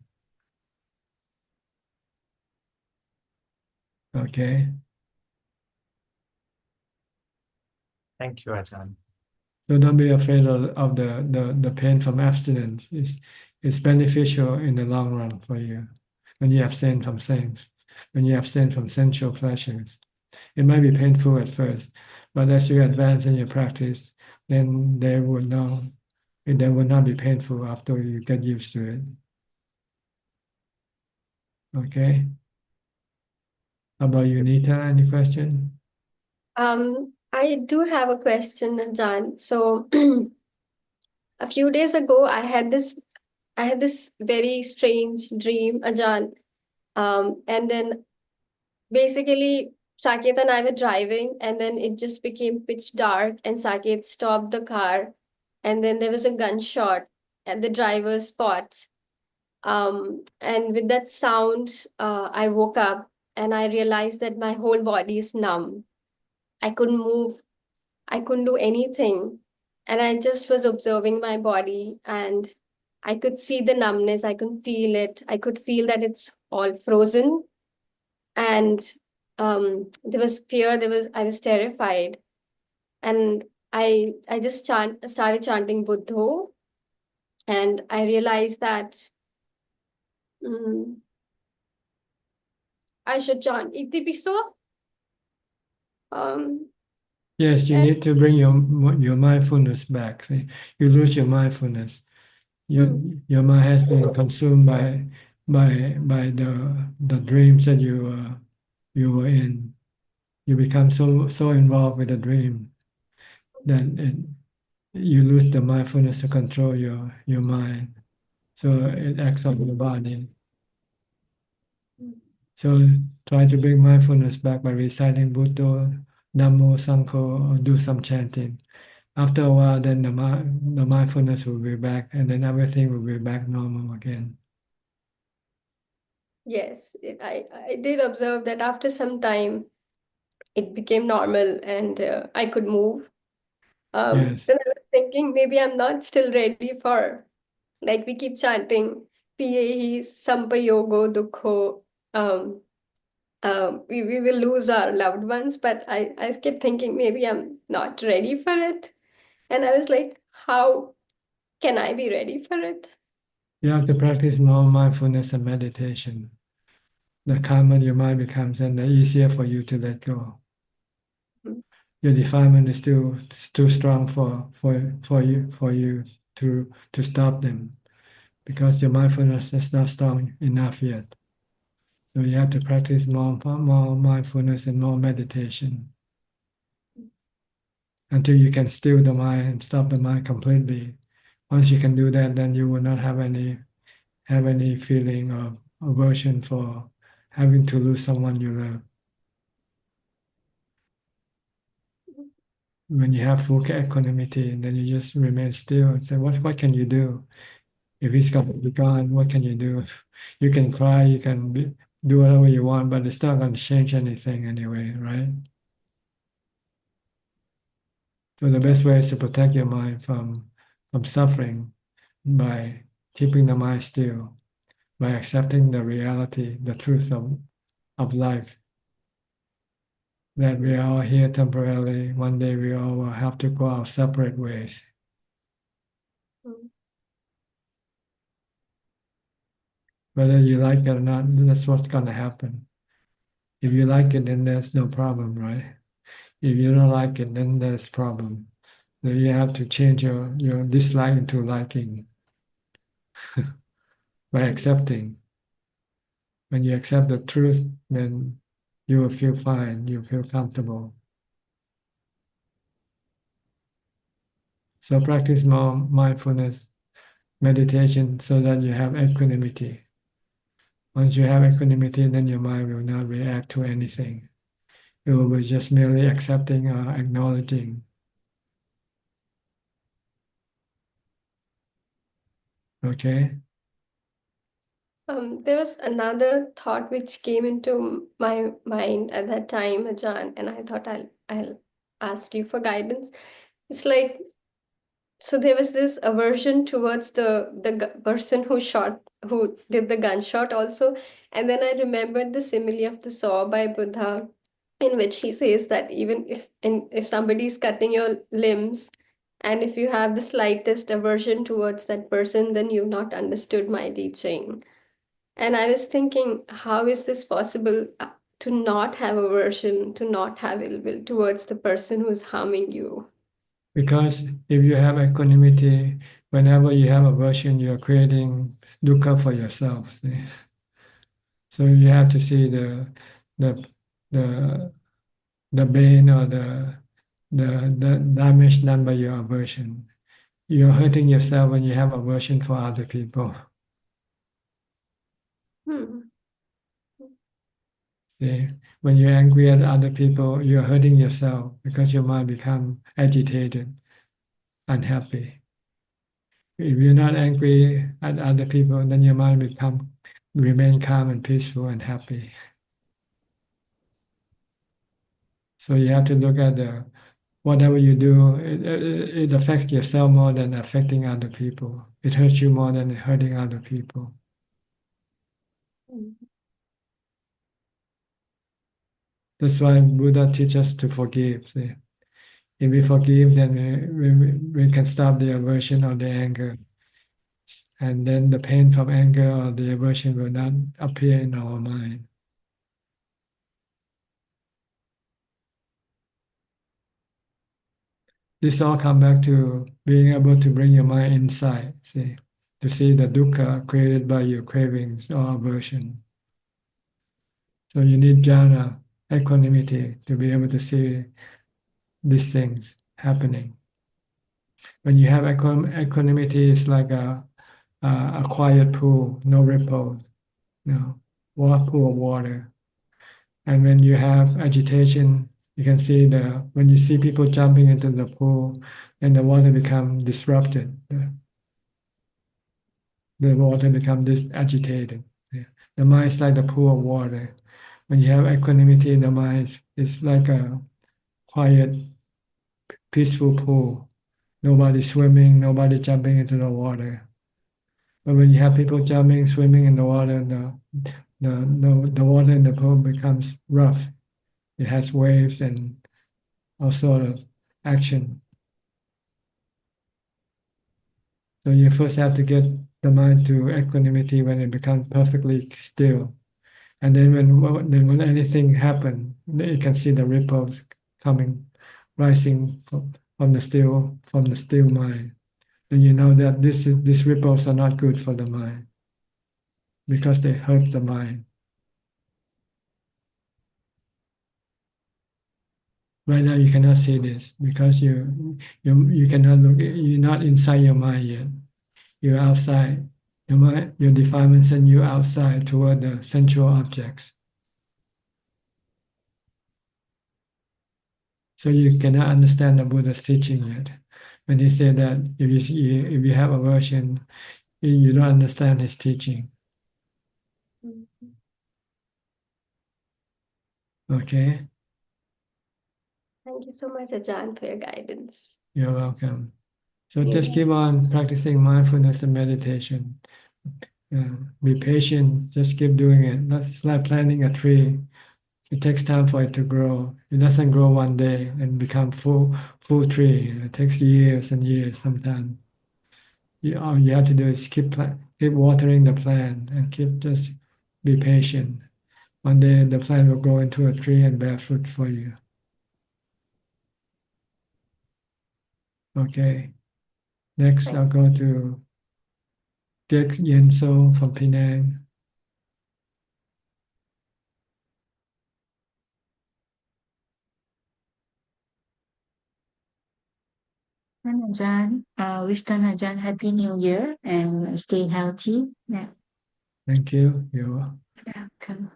Okay. Thank you, Ajahn. So don't be afraid of the pain from abstinence. It's beneficial in the long run for you when you abstain from things, when you abstain from sensual pleasures. It might be painful at first, but as you advance in your practice, then they will not be painful after you get used to it. Okay. How about you, Nita? Any question? I do have a question, Ajaan. So a few days ago, I had this very strange dream, Ajaan. And then basically Saket and I were driving, and then it just became pitch dark, and Saket stopped the car, and then there was a gunshot at the driver's spot. And with that sound, I woke up and I realized that my whole body is numb. I couldn't move, I couldn't do anything. And I just was observing my body, and I could see the numbness, I could feel it, I could feel that it's all frozen. And there was fear, I was terrified. And I just started chanting Buddho, and I realized that mm, I should chant Itipiso. Yes, you And need to bring your mindfulness back. See, you lose your mindfulness. Your mind has been consumed by the dreams that you were in. You become so involved with the dream that you lose the mindfulness to control your mind. So it acts on your body. So try to bring mindfulness back by reciting Buddha, Namo, Sangho, or do some chanting. After a while, then the mindfulness will be back, and then everything will be back normal again. yes, I did observe that after some time, it became normal, and I could move. Yes. Then I was thinking maybe I'm not still ready for, like we keep chanting, Piyehi Sampayogo Dukkho. We will lose our loved ones, but I kept thinking maybe I'm not ready for it. And I was like, how can I be ready for it? You have to practice more mindfulness and meditation. The calmer your mind becomes, and the easier for you to let go. Your defilement is still too strong for you to stop them, because your mindfulness is not strong enough yet. So you have to practice more mindfulness and more meditation until you can still the mind and stop the mind completely. Once you can do that, then you will not have any feeling of aversion for having to lose someone you love. When you have full equanimity, then you just remain still and say, what can you do? If he's got to be gone, what can you do? You can cry, you can do whatever you want, but it's not going to change anything anyway, right? So the best way is to protect your mind from suffering by keeping the mind still, by accepting the reality, the truth of life, that we are all here temporarily. One day we all will have to go our separate ways. Whether you like it or not, that's what's going to happen. If you like it, then there's no problem, right? If you don't like it, then there's problem. So you have to change your dislike into liking by accepting. When you accept the truth, then you will feel fine, you feel comfortable. So practice more mindfulness, meditation, so that you have equanimity. Once you have equanimity, then your mind will not react to anything. It will be just merely accepting or acknowledging. Okay? There was another thought which came into my mind at that time, Ajaan, and I thought I'll ask you for guidance. It's like, so there was this aversion towards the person who did the gunshot also, and then I remembered the simile of the saw by Buddha, in which he says that even if somebody is cutting your limbs, and if you have the slightest aversion towards that person, then you've not understood my teaching. And I was thinking, how is this possible, to not have aversion, to not have ill will towards the person who's harming you? Because if you have equanimity, whenever you have aversion, you're creating dukkha for yourself. See? So you have to see the the pain or the damage done by your aversion. You're hurting yourself when you have aversion for other people. See? When you're angry at other people, you're hurting yourself because your mind becomes agitated, unhappy. If you're not angry at other people, then your mind remain calm and peaceful and happy. So you have to look at whatever you do, it affects yourself more than affecting other people. It hurts you more than hurting other people. That's why Buddha teaches us to forgive. See? If we forgive, then we can stop the aversion or the anger. And then the pain from anger or the aversion will not appear in our mind. This all come back to being able to bring your mind inside, see, to see the dukkha created by your cravings or aversion. So you need jhana, equanimity, to be able to see these things happening. When you have equanimity, it's like a quiet pool, no ripples, pool of water. And when you have agitation, you can see when you see people jumping into the pool, then the water becomes disrupted. The water becomes agitated. The mind is like the pool of water. When you have equanimity, the mind is like a quiet, peaceful pool. Nobody swimming, nobody jumping into the water. But when you have people jumping, swimming in the water, the water in the pool becomes rough. It has waves and all sort of action. So you first have to get the mind to equanimity when it becomes perfectly still. And then when anything happens, you can see the ripples rising from the still mind. Then you know that these ripples are not good for the mind because they hurt the mind. Right now you cannot see this because you cannot look. You're not inside your mind yet. You're outside. Your defilement sends you outside toward the sensual objects. So you cannot understand the Buddha's teaching yet. When he said that if you have aversion, you don't understand his teaching. Okay? Thank you so much, Ajaan, for your guidance. You're welcome. So just keep on practicing mindfulness and meditation. Be patient, just keep doing it. That's like planting a tree. It takes time for it to grow. It doesn't grow one day and become full tree. It takes years and years sometimes. All you have to do is keep watering the plant and just be patient. One day the plant will grow into a tree and bear fruit for you. Okay. Next, I'll go to Dick Yenso from Penang. Ajaan, wish Ajaan Happy New Year and stay healthy. Yeah. Thank you. You're welcome.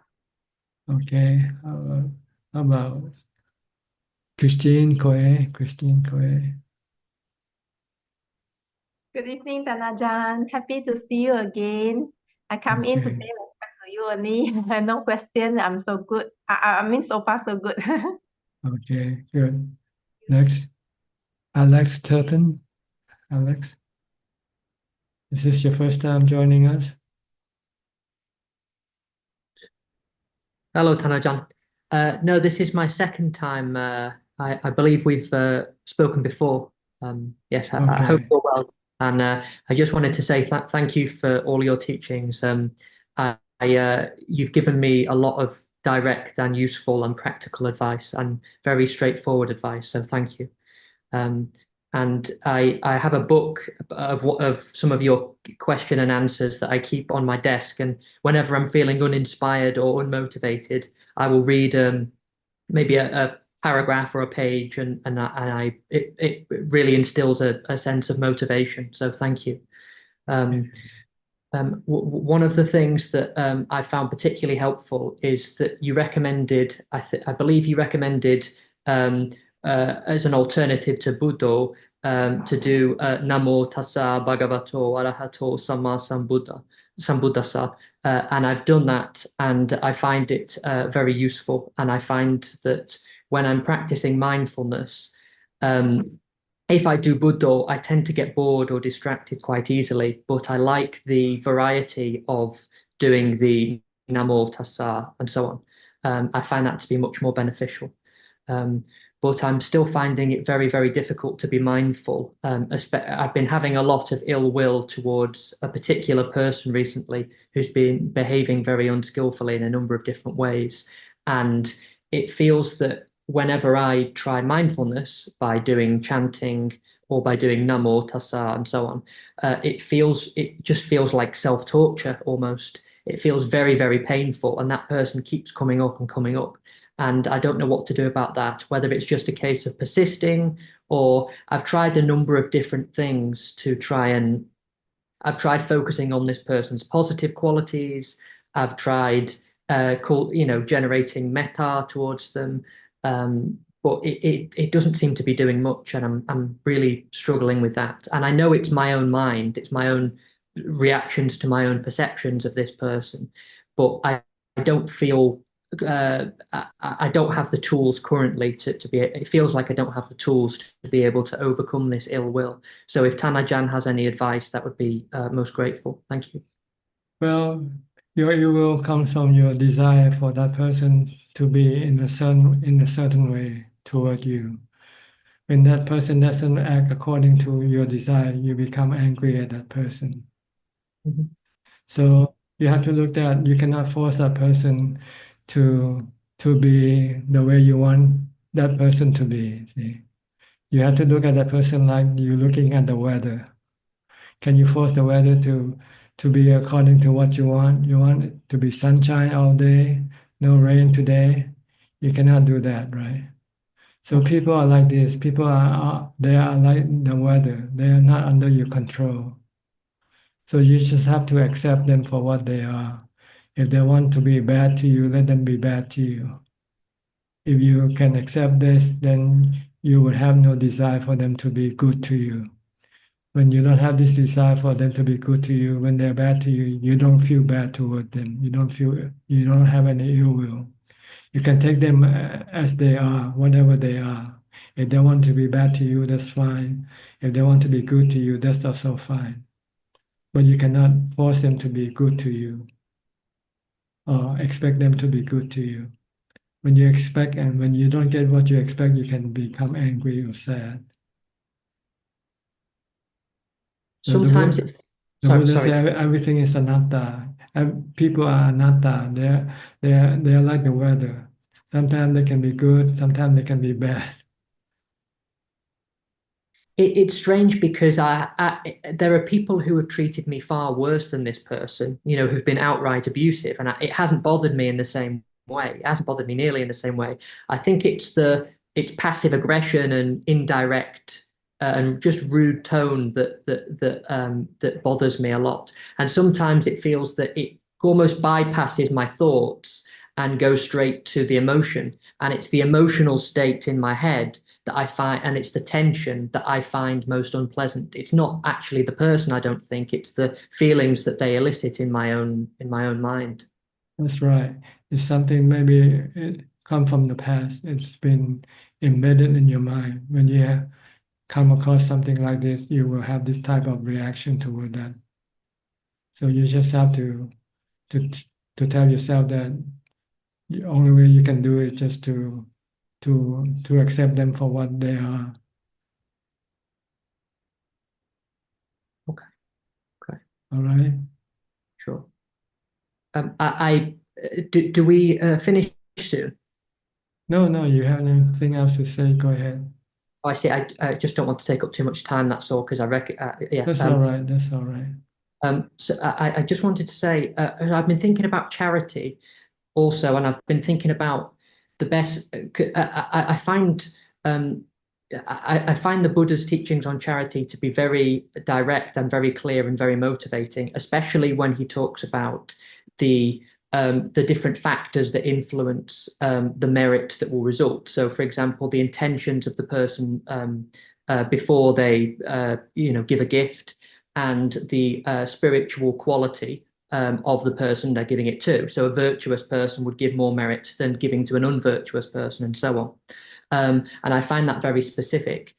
Okay. How about Christine Koe? Christine Koe. Good evening, Ajaan. Happy to see you again. I come in to pay respect to you only. No question. I'm so good. I mean, so far so good. Okay, good. Next, Alex Turpin. Alex, is this your first time joining us? Hello, Tanajan. No, this is my second time. I believe we've spoken before. Yes, I hope you're well. And I just wanted to say thank you for all your teachings. You've given me a lot of direct and useful and practical advice and very straightforward advice. So thank you. And I have a book of some of your question and answers that I keep on my desk. And whenever I'm feeling uninspired or unmotivated, I will read maybe a paragraph or a page, and it really instills a sense of motivation. So thank you. One of the things that I found particularly helpful is that you recommended, I believe you recommended as an alternative to Buddha to do Namo Tassa Bhagavato Arahato Samma Sambuddhassa. And I've done that, and I find it very useful. And I find that when I'm practicing mindfulness, if I do Buddha, I tend to get bored or distracted quite easily, but I like the variety of doing the Namo Tassa and so on. I find that to be much more beneficial. But I'm still finding it very, very difficult to be mindful. I've been having a lot of ill will towards a particular person recently who's been behaving very unskillfully in a number of different ways. And it feels that whenever I try mindfulness by doing chanting or by doing Namo Tassa and so on, it just feels like self-torture almost. It feels very, very painful, and that person keeps coming up and coming up. And I don't know what to do about that, whether it's just a case of persisting, or I've tried a number of different things to try and I've tried focusing on this person's positive qualities. I've tried generating metta towards them. But it doesn't seem to be doing much, and I'm really struggling with that. And I know it's my own mind, it's my own reactions to my own perceptions of this person, but I don't feel I don't have the tools currently to be. It feels like I don't have the tools to be able to overcome this ill will. So if Tanajan has any advice, that would be most grateful. Thank you. Well, your ill will comes from your desire for that person to be in a certain way toward you. When that person doesn't act according to your desire, you become angry at that person. Mm-hmm. So you have to look at, you cannot force that person to be the way you want that person to be. See? You have to look at that person like you're looking at the weather. Can you force the weather to be according to what you want? You want it to be sunshine all day, no rain today. You cannot do that, right? So people are like this. People they are like the weather. They are not under your control. So you just have to accept them for what they are. If they want to be bad to you, let them be bad to you. If you can accept this, then you will have no desire for them to be good to you. When you don't have this desire for them to be good to you, when they're bad to you, you don't feel bad toward them. You don't have any ill will. You can take them as they are, whatever they are. If they want to be bad to you, that's fine. If they want to be good to you, that's also fine. But you cannot force them to be good to you or expect them to be good to you. When you expect and when you don't get what you expect, you can become angry or sad. Sometimes the Buddha said everything is anatta. People are anatta. They're like the weather. Sometimes they can be good. Sometimes they can be bad. It's strange because there are people who have treated me far worse than this person, who've been outright abusive, and it hasn't bothered me in the same way. It hasn't bothered me nearly in the same way. I think it's passive aggression and indirect and just rude tone that bothers me a lot. And sometimes it feels that it almost bypasses my thoughts and goes straight to the emotion, and it's the emotional state in my head that I find, and it's the tension that I find most unpleasant. It's not actually the person, I don't think. It's the feelings that they elicit in my own mind. That's right. It's something maybe it come from the past. It's been embedded in your mind. When you come across something like this, you will have this type of reaction toward that. So you just have to tell yourself that the only way you can do it is just to accept them for what they are. Okay. All right. Sure. Do we finish soon? No, you have anything else to say? Go ahead. I see. I just don't want to take up too much time. That's all, because yeah. That's all right. That's all right. So I just wanted to say I've been thinking about charity also, and I've been thinking about the best. I find I find the Buddha's teachings on charity to be very direct and very clear and very motivating, especially when he talks about the different factors that influence the merit that will result. So, for example, the intentions of the person before they give a gift, and the spiritual quality of the person they're giving it to. So a virtuous person would give more merit than giving to an unvirtuous person, and so on. And I find that very specific.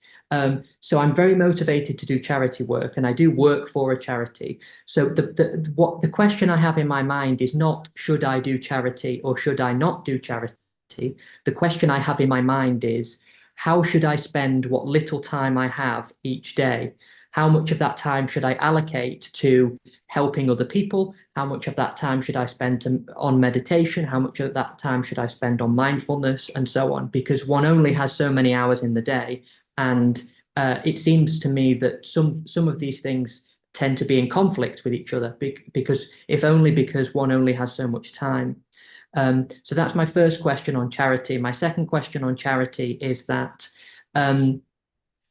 So I'm very motivated to do charity work, and I do work for a charity. So the question I have in my mind is not, should I do charity or should I not do charity? The question I have in my mind is, how should I spend what little time I have each day? How much of that time should I allocate to helping other people? How much of that time should I spend on meditation? How much of that time should I spend on mindfulness, and so on? Because one only has so many hours in the day. And it seems to me that some of these things tend to be in conflict with each other, because one only has so much time. So that's my first question on charity. My second question on charity is that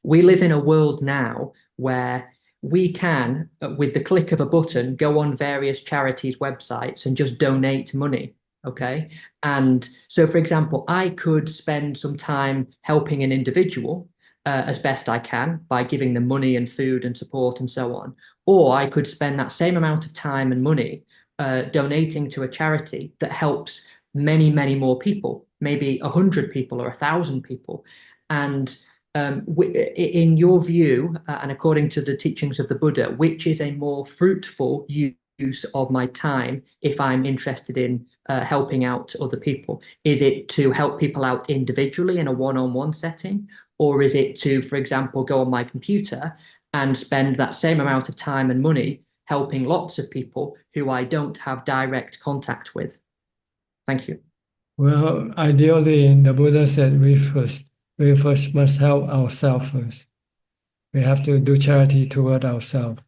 we live in a world now where we can, with the click of a button, go on various charities' websites and just donate money. Okay. And so, for example, I could spend some time helping an individual as best I can by giving them money and food and support and so on. Or I could spend that same amount of time and money donating to a charity that helps many, many more people, maybe 100 people or 1,000 people. And in your view, and according to the teachings of the Buddha, which is a more fruitful use of my time if I'm interested in helping out other people? Is it to help people out individually in a one-on-one setting? Or is it to, for example, go on my computer and spend that same amount of time and money helping lots of people who I don't have direct contact with? Thank you. Well, ideally, the Buddha said we first must help ourselves first. We have to do charity toward ourselves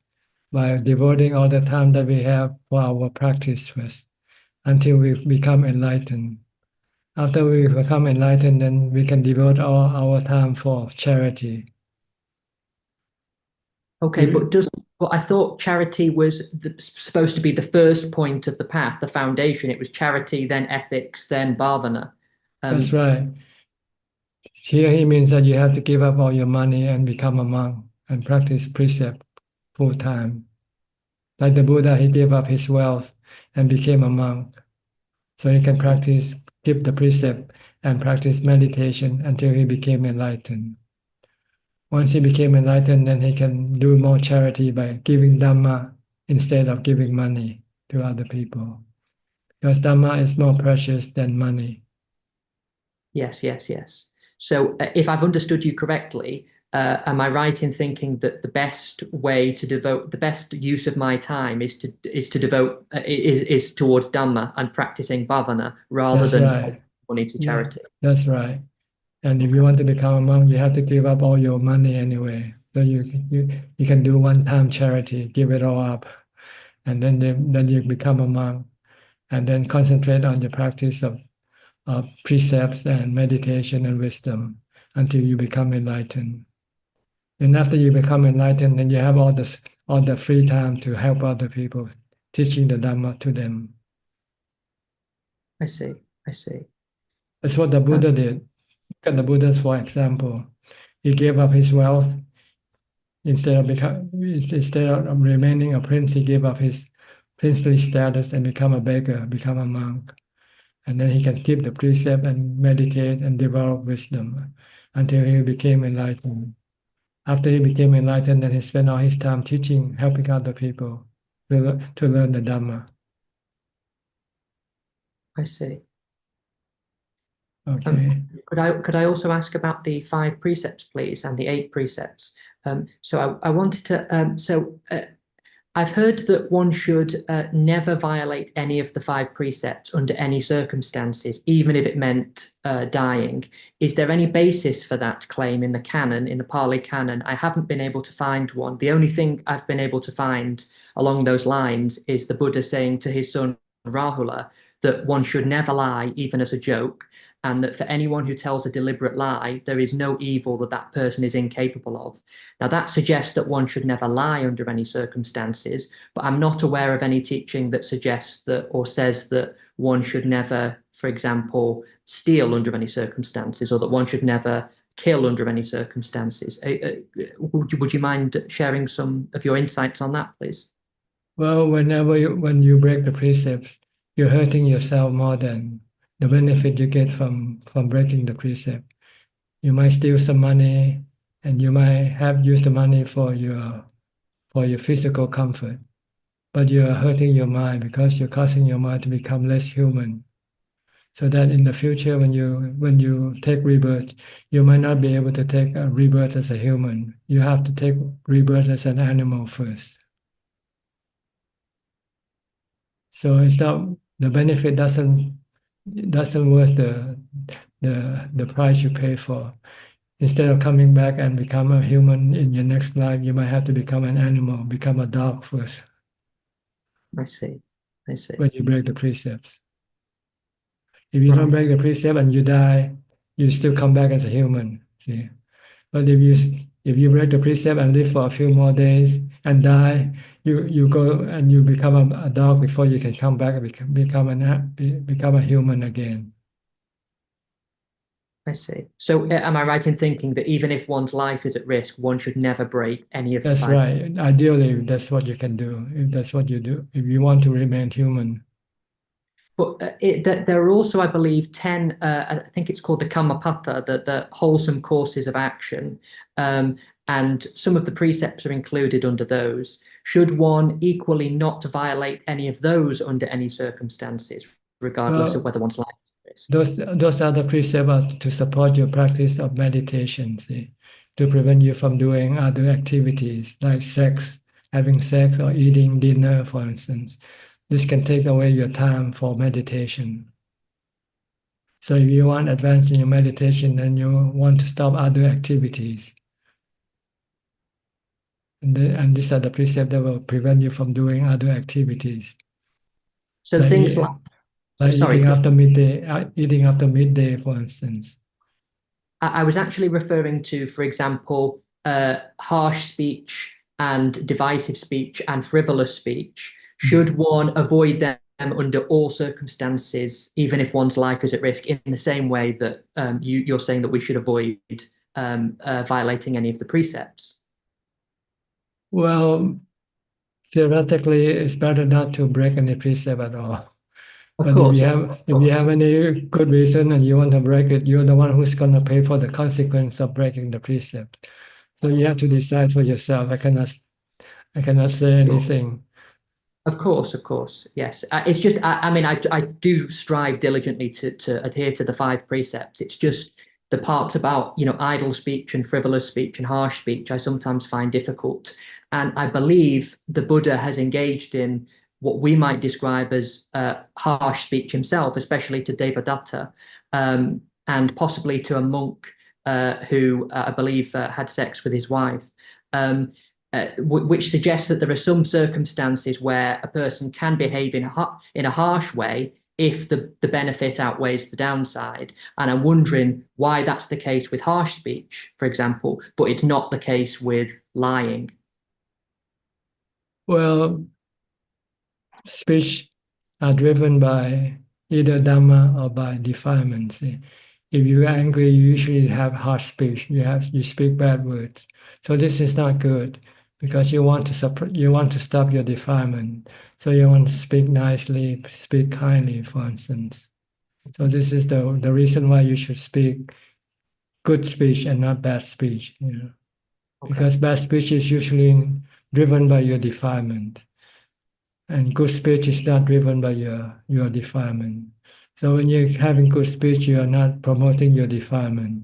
by devoting all the time that we have for our practice first, until we become enlightened. After we become enlightened, then we can devote all our time for charity. Okay, but I thought charity was supposed to be the first point of the path, the foundation. It was charity, then ethics, then bhavana. That's right. Here he means that you have to give up all your money and become a monk and practice precept full time. Like the Buddha, he gave up his wealth and became a monk. So he can keep the precept and practice meditation until he became enlightened. Once he became enlightened, then he can do more charity by giving Dhamma instead of giving money to other people. Because Dhamma is more precious than money. Yes. So if I've understood you correctly, am I right in thinking that the best way to devote, the best use of my time is towards Dhamma and practicing bhavana rather than money to charity? That's right. And if you want to become a monk, you have to give up all your money anyway. So you can do one-time charity, give it all up, and then you become a monk, and then concentrate on the practice of precepts and meditation and wisdom until you become enlightened. And after you become enlightened, then you have all the free time to help other people, teaching the Dhamma to them. I see. That's what the Buddha did. Look at the Buddha, for example. He gave up his wealth. Instead of remaining a prince, he gave up his princely status and become a beggar, become a monk. And then he can keep the precept and meditate and develop wisdom until he became enlightened. After he became enlightened, then he spent all his time teaching, helping other people to learn the Dhamma. I see. Okay. Could I also ask about the 5 precepts, please, and the 8 precepts? So I wanted to. I've heard that one should never violate any of the 5 precepts under any circumstances, even if it meant dying. Is there any basis for that claim in the canon, in the Pali canon? I haven't been able to find one. The only thing I've been able to find along those lines is the Buddha saying to his son Rahula that one should never lie, even as a joke, and that for anyone who tells a deliberate lie, there is no evil that that person is incapable of. Now, that suggests that one should never lie under any circumstances, but I'm not aware of any teaching that suggests that or says that one should never, for example, steal under any circumstances, or that one should never kill under any circumstances. Would you mind sharing some of your insights on that, please? Well, when you break the precepts, you're hurting yourself more than the benefit you get from breaking the precept. You might steal some money, and you might have used the money for your physical comfort, but you are hurting your mind because you're causing your mind to become less human. So that in the future, when you take rebirth, you might not be able to take a rebirth as a human. You have to take rebirth as an animal first. So it's not, the benefit doesn't worth the price you pay for. Instead of coming back and become a human in your next life, you might have to become an animal, become a dog first. I see. When you break the precepts. If you don't break the precept and you die, you still come back as a human. See, but if you break the precept and live for a few more days and die, you go and you become a dog before you can come back and become a human again. I see. So am I right in thinking that even if one's life is at risk, one should never break any of the 5? That's right. Ideally, that's what you can do. If that's what you do, if you want to remain human. But there are also, I believe, 10, I think it's called the Kammapada, the wholesome courses of action. And some of the precepts are included under those. Should one equally not violate any of those under any circumstances, regardless of whether one's life is at risk? Those are the precepts to support your practice of meditation, see, to prevent you from doing other activities like sex, having sex or eating dinner, for instance. This can take away your time for meditation. So if you want to advance in your meditation, then you want to stop other activities. And these are the precepts that will prevent you from doing other activities. So like things like eating after midday, for instance. I was actually referring to, for example, harsh speech and divisive speech and frivolous speech. Should one avoid them under all circumstances, even if one's life is at risk, in the same way that you're saying that we should avoid violating any of the precepts? Well, theoretically, it's better not to break any precept at all. But if you have any good reason and you want to break it, you're the one who's going to pay for the consequence of breaking the precept. So you have to decide for yourself. I cannot say anything. Of course, yes. It's just, I mean, I do strive diligently to adhere to the 5 precepts. It's just the parts about, idle speech and frivolous speech and harsh speech I sometimes find difficult. And I believe the Buddha has engaged in what we might describe as harsh speech himself, especially to Devadatta, and possibly to a monk who I believe had sex with his wife. Which suggests that there are some circumstances where a person can behave in a harsh way if the benefit outweighs the downside. And I'm wondering why that's the case with harsh speech, for example, but it's not the case with lying. Well, speech are driven by either Dhamma or by defilement. See? If you're angry, you usually have harsh speech. You speak bad words. So this is not good, because you want to stop your defilement. So you want to speak nicely, speak kindly, for instance. So this is the reason why you should speak good speech and not bad speech. Because bad speech is usually driven by your defilement, and good speech is not driven by your defilement. So when you're having good speech, you are not promoting your defilement.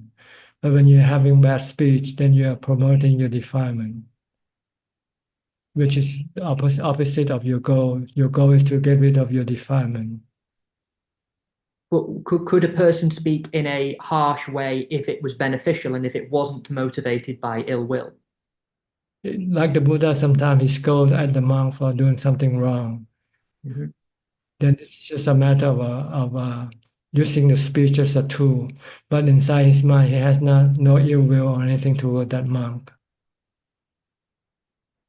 But when you're having bad speech, then you are promoting your defilement. which is the opposite of your goal. Your goal is to get rid of your defilement. But could a person speak in a harsh way if it was beneficial and if it wasn't motivated by ill will? Like the Buddha, sometimes he scolds at the monk for doing something wrong. Mm-hmm. Then it's just a matter of using the speech as a tool. But inside his mind, he has no ill will or anything toward that monk.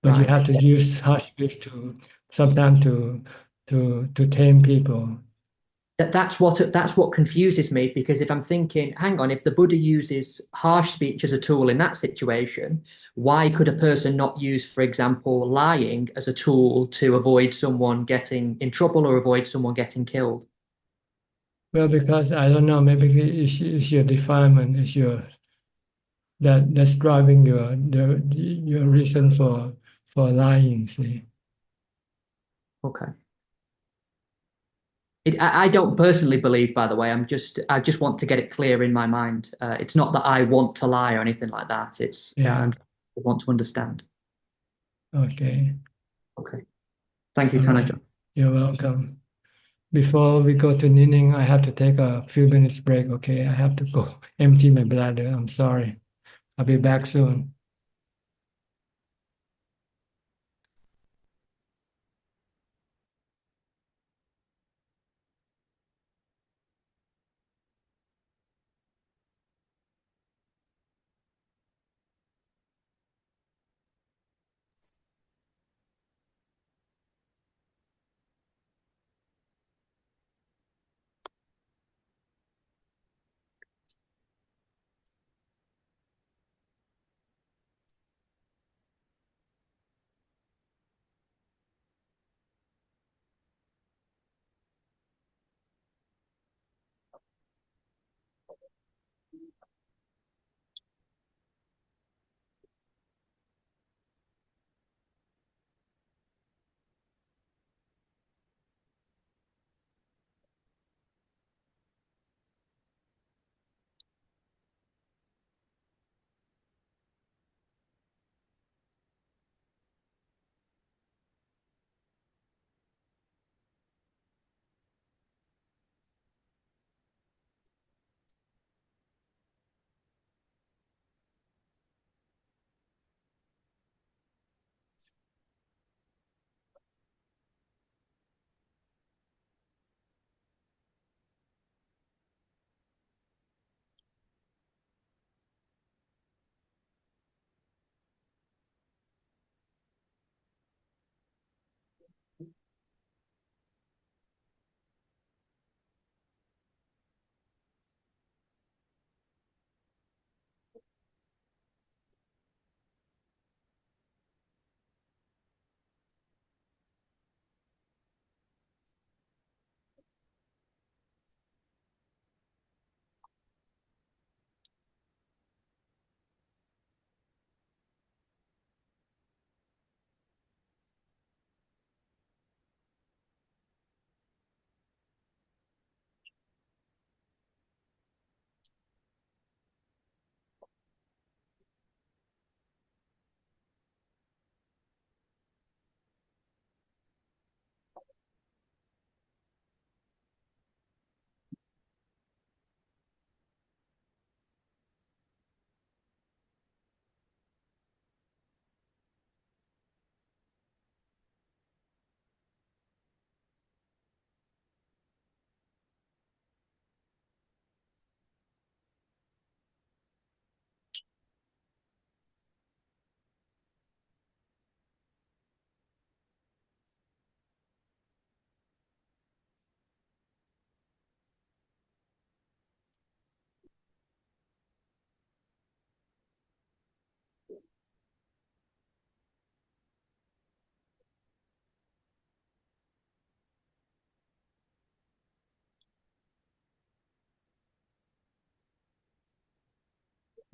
But you have to use harsh speech to sometimes to tame people. That's what confuses me, because if I'm thinking, hang on, if the Buddha uses harsh speech as a tool in that situation, why could a person not use, for example, lying as a tool to avoid someone getting in trouble or avoid someone getting killed? Well, because I don't know, maybe it's your defilement, it's that's driving your reason for lying. See. Okay. I don't personally believe, by the way. I just want to get it clear in my mind. It's not that I want to lie or anything like that. It's I want to understand. Okay. Okay. Thank you, All Tanajan. right. You're welcome. Before we go to Nining, I have to take a few minutes break. Okay, I have to go empty my bladder. I'm sorry. I'll be back soon.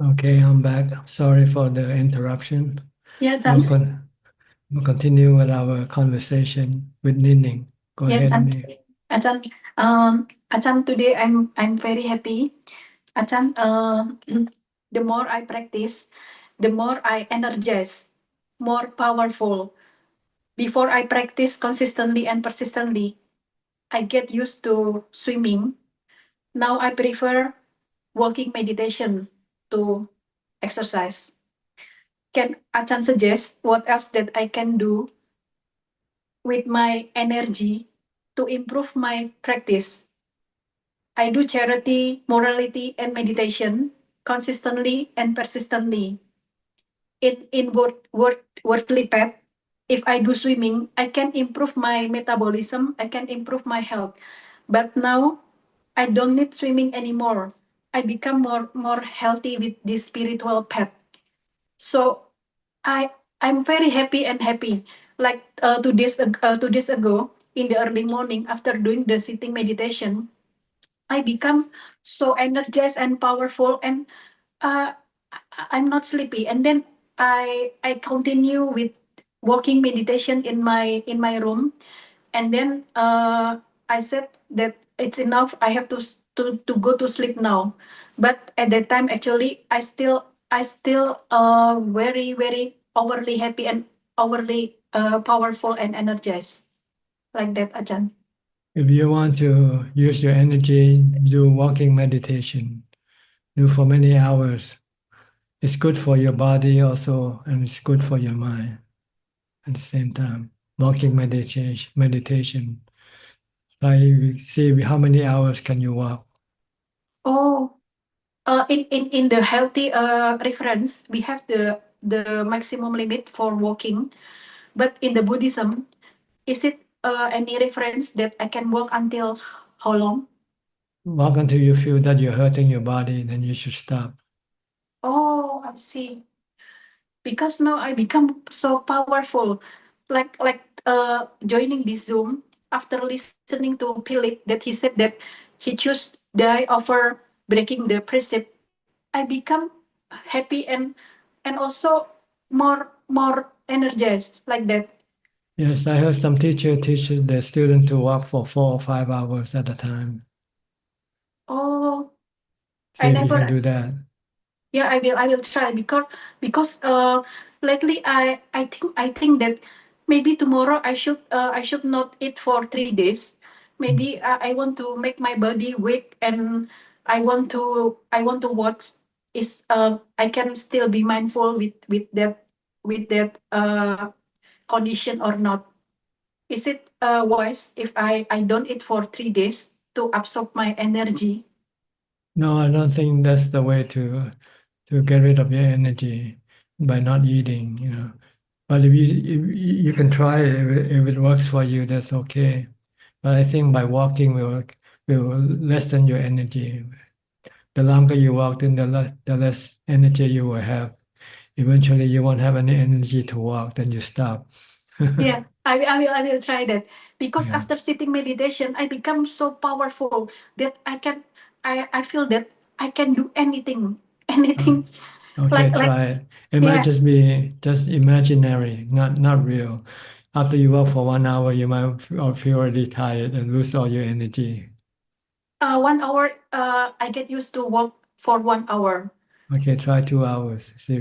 Okay, I'm back. Sorry for the interruption. Yeah, We'll continue with our conversation with Nining. Go ahead, Nining. Ajahn, Ajahn, today I'm very happy. Ajahn, the more I practice, the more I energize, more powerful. before I practice consistently and persistently, I get used to swimming. Now I prefer walking meditation to exercise. Can Achan suggest what else that I can do with my energy to improve my practice? I do charity, morality, and meditation consistently and persistently. In worldly path, if I do swimming, I can improve my metabolism, I can improve my health. But now I don't need swimming anymore. I become more healthy with this spiritual path. So I'm very happy. Like 2 days ago, in the early morning, after doing the sitting meditation, I become so energized and powerful, and uh, I'm not sleepy. And then I continue with walking meditation in my room, and then I said that it's enough. I have to go to sleep now. But at that time, actually, I still very overly happy and overly powerful and energized like that, Ajahn. If you want to use your energy, do walking meditation. Do for many hours. It's good for your body also, and it's good for your mind at the same time. Walking meditation. Try see how many hours can you walk. Oh, in the healthy reference, we have the maximum limit for walking. But in the Buddhism, is it any reference that I can walk until how long? Walk until you feel that you're hurting your body, then you should stop. Oh, I see. Because now I become so powerful, like joining this Zoom after listening to Philip that he said that he chose die over breaking the precept. I become happy and also more energized like that. Yes, I heard some teacher teaches their student to walk for 4 or 5 hours at a time. Oh, See I if you can never. do that. Yeah, I will try because lately I think that maybe tomorrow I should not eat for 3 days. Maybe I want to make my body weak, and I want to watch is I can still be mindful with that condition or not. Is it wise if I don't eat for 3 days to absorb my energy? No, I don't think that's the way to get rid of your energy by not eating. But if you can try it, if it works for you, that's okay. But I think by walking will lessen your energy. The longer you walk, then the less energy you will have. Eventually, you won't have any energy to walk. Then you stop. Yeah, I will try that because Yeah. after sitting meditation, I become so powerful that I feel that I can do anything Okay, like try it. It might yeah. just be just imaginary, not real. After you walk for 1 hour, you might feel already tired and lose all your energy. 1 hour. I get used to walk for 1 hour. Okay, try 2 hours. See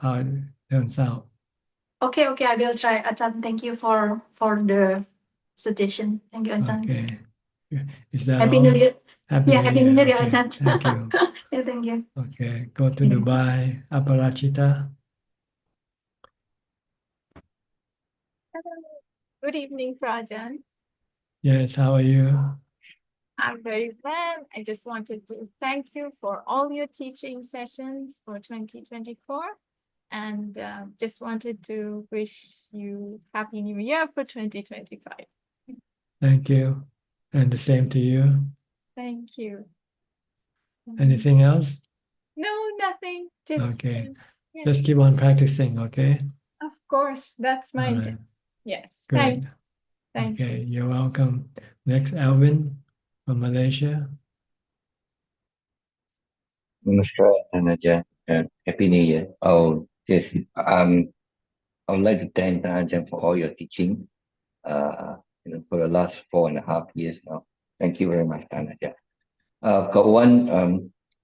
how it turns out. Okay, I will try. Ajahn, thank you for the suggestion. Thank you, Ajahn. Okay. Is that Happy all? New Year. Happy Yeah, New Happy New Year. Year, Okay, Ajahn. thank you. Yeah, thank you. Okay, go to Yeah. Dubai. Aparachita. Good evening, Prajan. Yes, how are you? I'm very well. I just wanted to thank you for all your teaching sessions for 2024, and just wanted to wish you Happy New Year for 2025. Thank you. And the same to you. Thank you. Anything else? No, nothing. Just Okay. yes, Just keep on practicing, okay? of course. That's my All right. intention. Yes. Good. Thank Okay, you. you're welcome. Next, Alvin from Malaysia. Namaskar, Tanaja, and Happy New Year. Oh, yes. I would like to thank Tanaja for all your teaching. For the last 4.5 years now. Thank you very much, Tanaja. Got one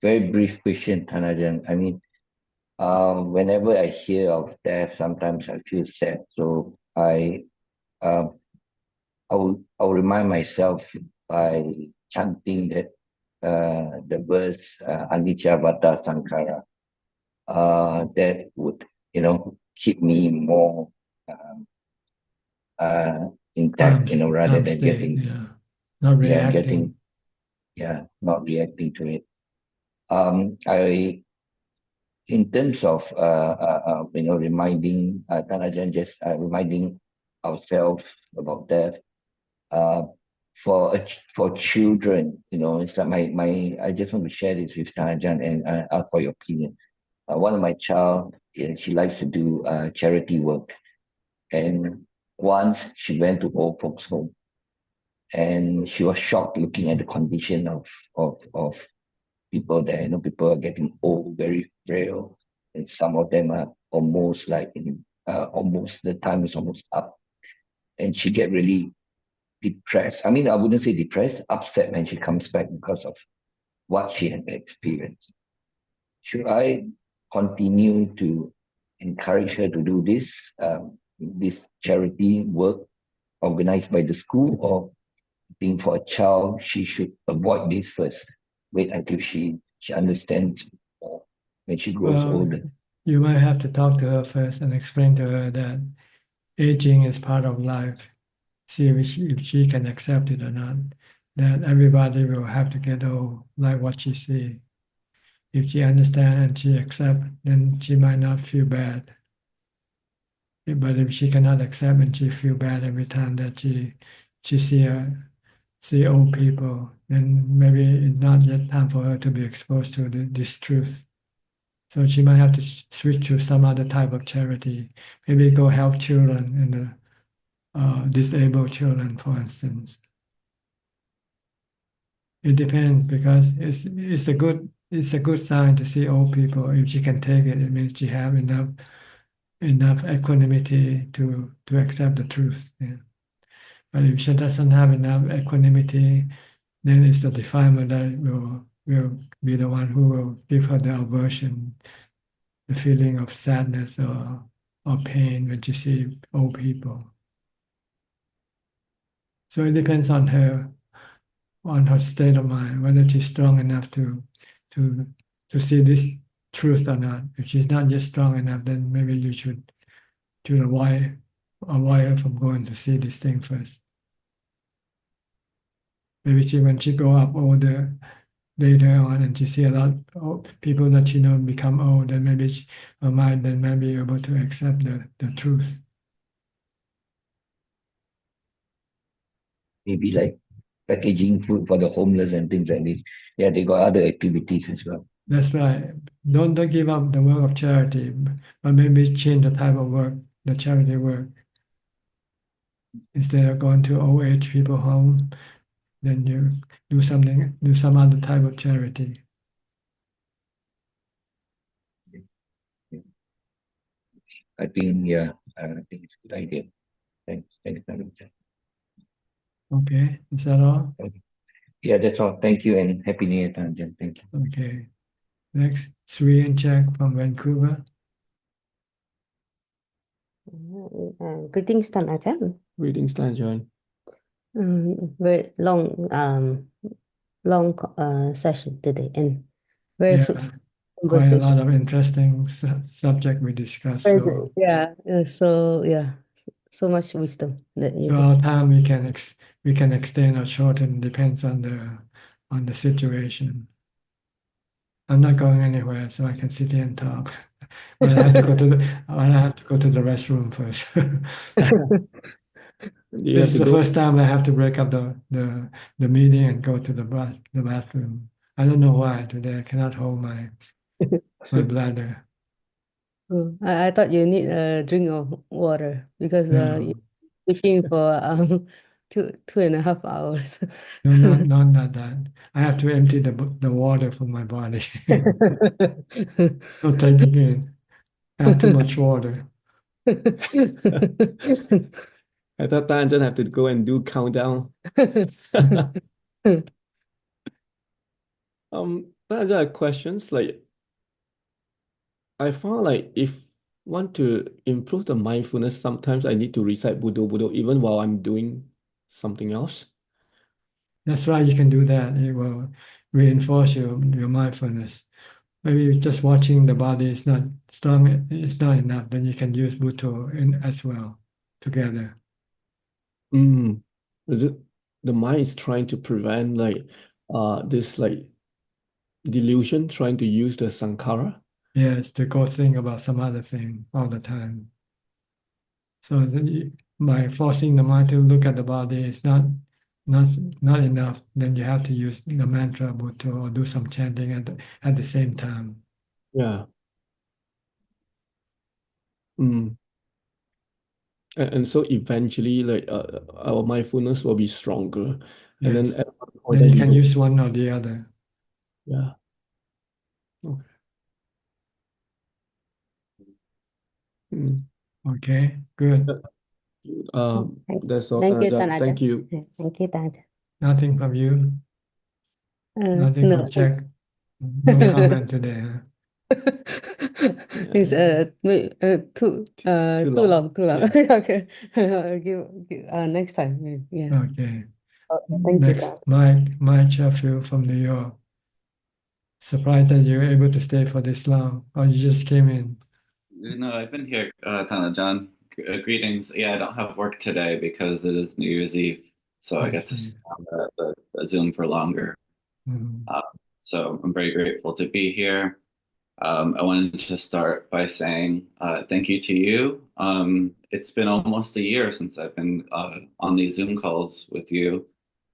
very brief question, Tanajan. I mean, whenever I hear of death, sometimes I feel sad. So I I'll remind myself by chanting that the verse Anicca Vata Sankhara. That would keep me more intact, rather calm than state, getting not reacting. Not reacting to it. I in terms of reminding Tanajan, just reminding ourselves about that. For children, it's like my I just want to share this with Tanajan and ask for your opinion. One of my child, she likes to do charity work, and once she went to old folks home, and she was shocked looking at the condition of people there. People are getting old, very frail, and some of them are almost like almost the time is almost up, and she get really depressed. I mean, I wouldn't say depressed, upset when she comes back because of what she had experienced. Should I continue to encourage her to do this charity work organized by the school, or think for a child she should avoid this first, wait until she understands more when she grows older? You might have to talk to her first and explain to her that aging is part of life. See if she can accept it or not. That everybody will have to get old, like what she see. If she understands and she accepts, then she might not feel bad. But if she cannot accept and she feel bad every time that she see old people, then maybe it's not yet time for her to be exposed to this truth. So she might have to switch to some other type of charity. Maybe go help children and the disabled children, for instance. It depends, because it's a good sign to see old people. If she can take it, it means she have enough equanimity to accept the truth. Yeah. But if she doesn't have enough equanimity, then it's the defilement that will be the one who will give her the aversion, the feeling of sadness or pain when she sees old people. So it depends on her state of mind, whether she's strong enough to see this truth or not. If she's not yet strong enough, then maybe you should avoid her from going to see this thing first. Maybe when she grow up older, later on, and she see a lot of people that she know become old, then maybe her mind then may be able to accept the truth. Maybe like packaging food for the homeless and things like this. Yeah, they got other activities as well. That's right. Don't give up the work of charity, but maybe change the type of work, the charity work. Instead of going to old age people home, then you do some other type of charity. I think it's a good idea. Thanks. Okay, is that all? Okay. Yeah, that's all. Thank you, and Happy New Year, Tanjan. Thank you. Okay. Next, Sri and Jack from Vancouver. Greetings, Ajaan. Greetings, Ajaan. Very long session today, and very fruitful Quite a conversation. lot of interesting subject we discussed. So, So much wisdom that you. So our time we can extend or shorten, depends on the situation. I'm not going anywhere, so I can sit here and talk. But I have to go to the restroom first. This is the first time I have to break up the meeting and go to the bathroom. I don't know why today I cannot hold my bladder. I thought you need a drink of water because No. you're speaking for 2.5 hours. No, not that. I have to empty the water from my body. Not taking in. I have too much water. I thought Tanjan have to go and do countdown. Tanjan, questions like I found like if want to improve the mindfulness, sometimes I need to recite Buddha Buddha even while I'm doing something else. That's right, you can do that. It will reinforce your mindfulness. Maybe just watching the body is not strong, it's not enough, then you can use Buddha as well together. The mind is trying to prevent this delusion, trying to use the sankhara. Yes, to go think about some other thing all the time. So by forcing the mind to look at the body is not enough. Then you have to use the mantra Buddha or do some chanting at the same time. Yeah. And so eventually, our mindfulness will be stronger, and then Yes. at one point, Then you can use one or the other. Yeah. Okay. Okay, good. That's all, Thank you, Ajaan. Tan Thank Ajahn. you. Thank you, Tan Ajahn. Nothing from you? Nothing No. from Czech? No comment today, huh? It's too long. Okay. Give next time. Yeah. Okay. Thank you, Next, Tan. Mike Sheffield from New York. Surprised that you were able to stay for this long, or you just came in? No, I've been here, John. Greetings. Yeah, I don't have work today because it is New Year's Eve, so I get to stay on the Zoom for longer. So I'm very grateful to be here. I wanted to start by saying thank you to you. It's been almost a year since I've been on these Zoom calls with you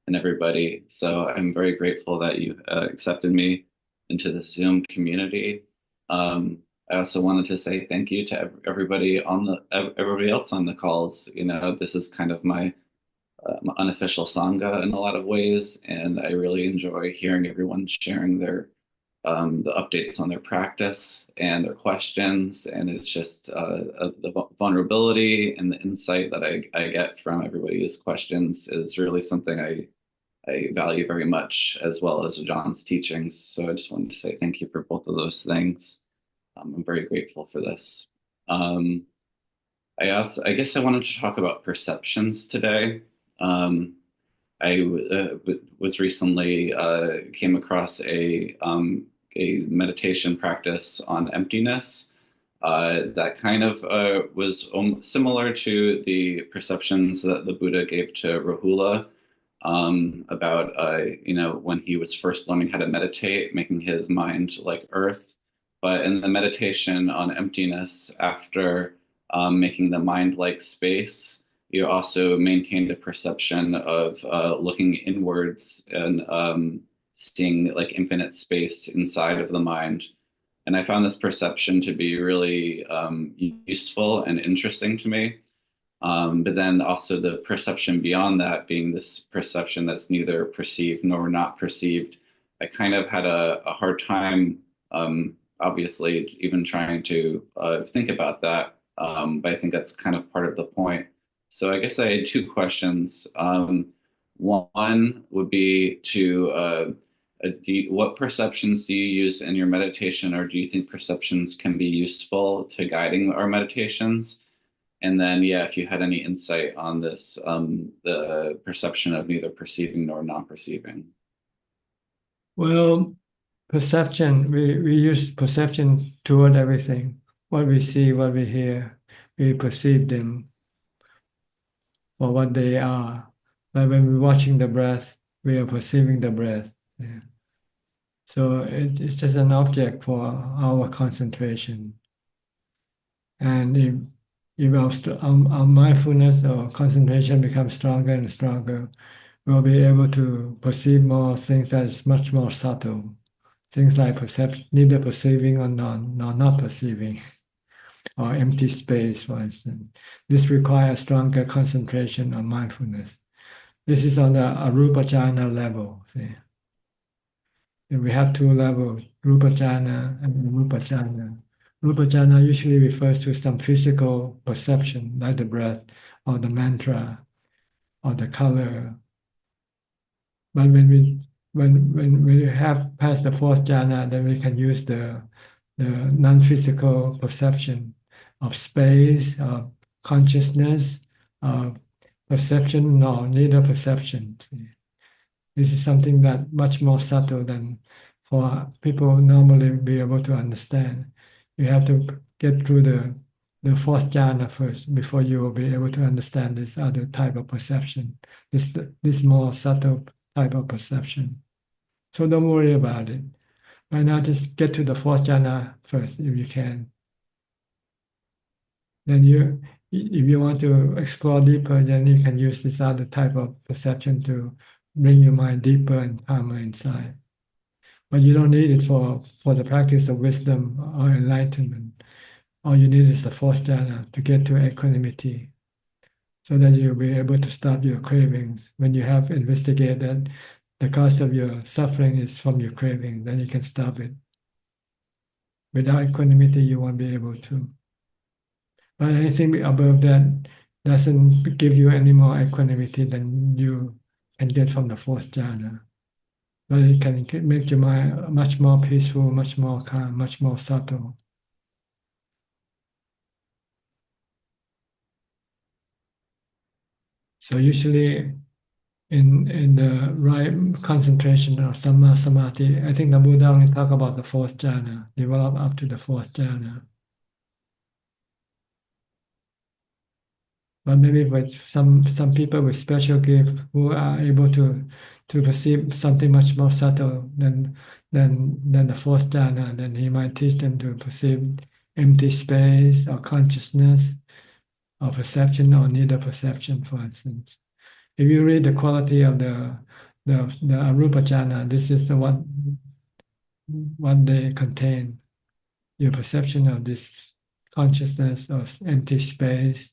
and everybody. So I'm very grateful that you accepted me into the Zoom community. I also wanted to say thank you to everybody else on the calls. You know, this is kind of my unofficial sangha in a lot of ways, and I really enjoy hearing everyone sharing their the updates on their practice and their questions, and it's just the vulnerability and the insight that I get from everybody's questions is really something I value very much, as well as John's teachings. So I just wanted to say thank you for both of those things. I'm very grateful for this. I guess I wanted to talk about perceptions today. I was recently came across a meditation practice on emptiness that kind of was similar to the perceptions that the Buddha gave to Rahula about when he was first learning how to meditate, making his mind like earth. But in the meditation on emptiness, after making the mind like space, you also maintained a perception of looking inwards and seeing like infinite space inside of the mind. And I found this perception to be really useful and interesting to me. But then also the perception beyond that being this perception that's neither perceived nor not perceived. I kind of had a hard time, obviously, even trying to think about that. But I think that's kind of part of the point. So I guess I had two questions. One would be what perceptions do you use in your meditation, or do you think perceptions can be useful to guiding our meditations? And then, yeah, if you had any insight on this, the perception of neither perceiving nor non-perceiving. Well, perception, we use perception toward everything. What we see, what we hear, we perceive them for what they are. Like when we're watching the breath, we are perceiving the breath. Yeah. So it's just an object for our concentration. And if our mindfulness or concentration becomes stronger and stronger, we'll be able to perceive more things that is much more subtle. Things like neither perceiving or not perceiving, or empty space, for instance. This requires stronger concentration on mindfulness. This is on the arupa jhana level. See? And we have two levels, rupa jhana and arupa jhana. Rupa jhana usually refers to some physical perception, like the breath or the mantra or the color. But when we have passed the fourth jhana, then we can use the non-physical perception of space, of consciousness, of perception? No, neither perception. This is something that much more subtle than for people normally be able to understand. You have to get through the fourth jhana first before you will be able to understand this other type of perception, this more subtle type of perception. So don't worry about it. Right now, just get to the fourth jhana first if you can. Then if you want to explore deeper, then you can use this other type of perception to bring your mind deeper and calmer inside. But you don't need it for the practice of wisdom or enlightenment. All you need is the fourth jhana to get to equanimity, so that you'll be able to stop your cravings. When you have investigated that the cause of your suffering is from your craving, then you can stop it. Without equanimity, you won't be able to. But anything above that doesn't give you any more equanimity than you can get from the fourth jhana. But it can make your mind much more peaceful, much more calm, much more subtle. So usually in the right concentration or samma samadhi, I think the Buddha only talk about the fourth jhana, develop up to the fourth jhana. But maybe with some people with special gift who are able to perceive something much more subtle than the fourth jhana, then he might teach them to perceive empty space or consciousness or perception or neither perception, for instance. If you read the quality of the arupa jhana, this is what they contain. Your perception of this consciousness of empty space.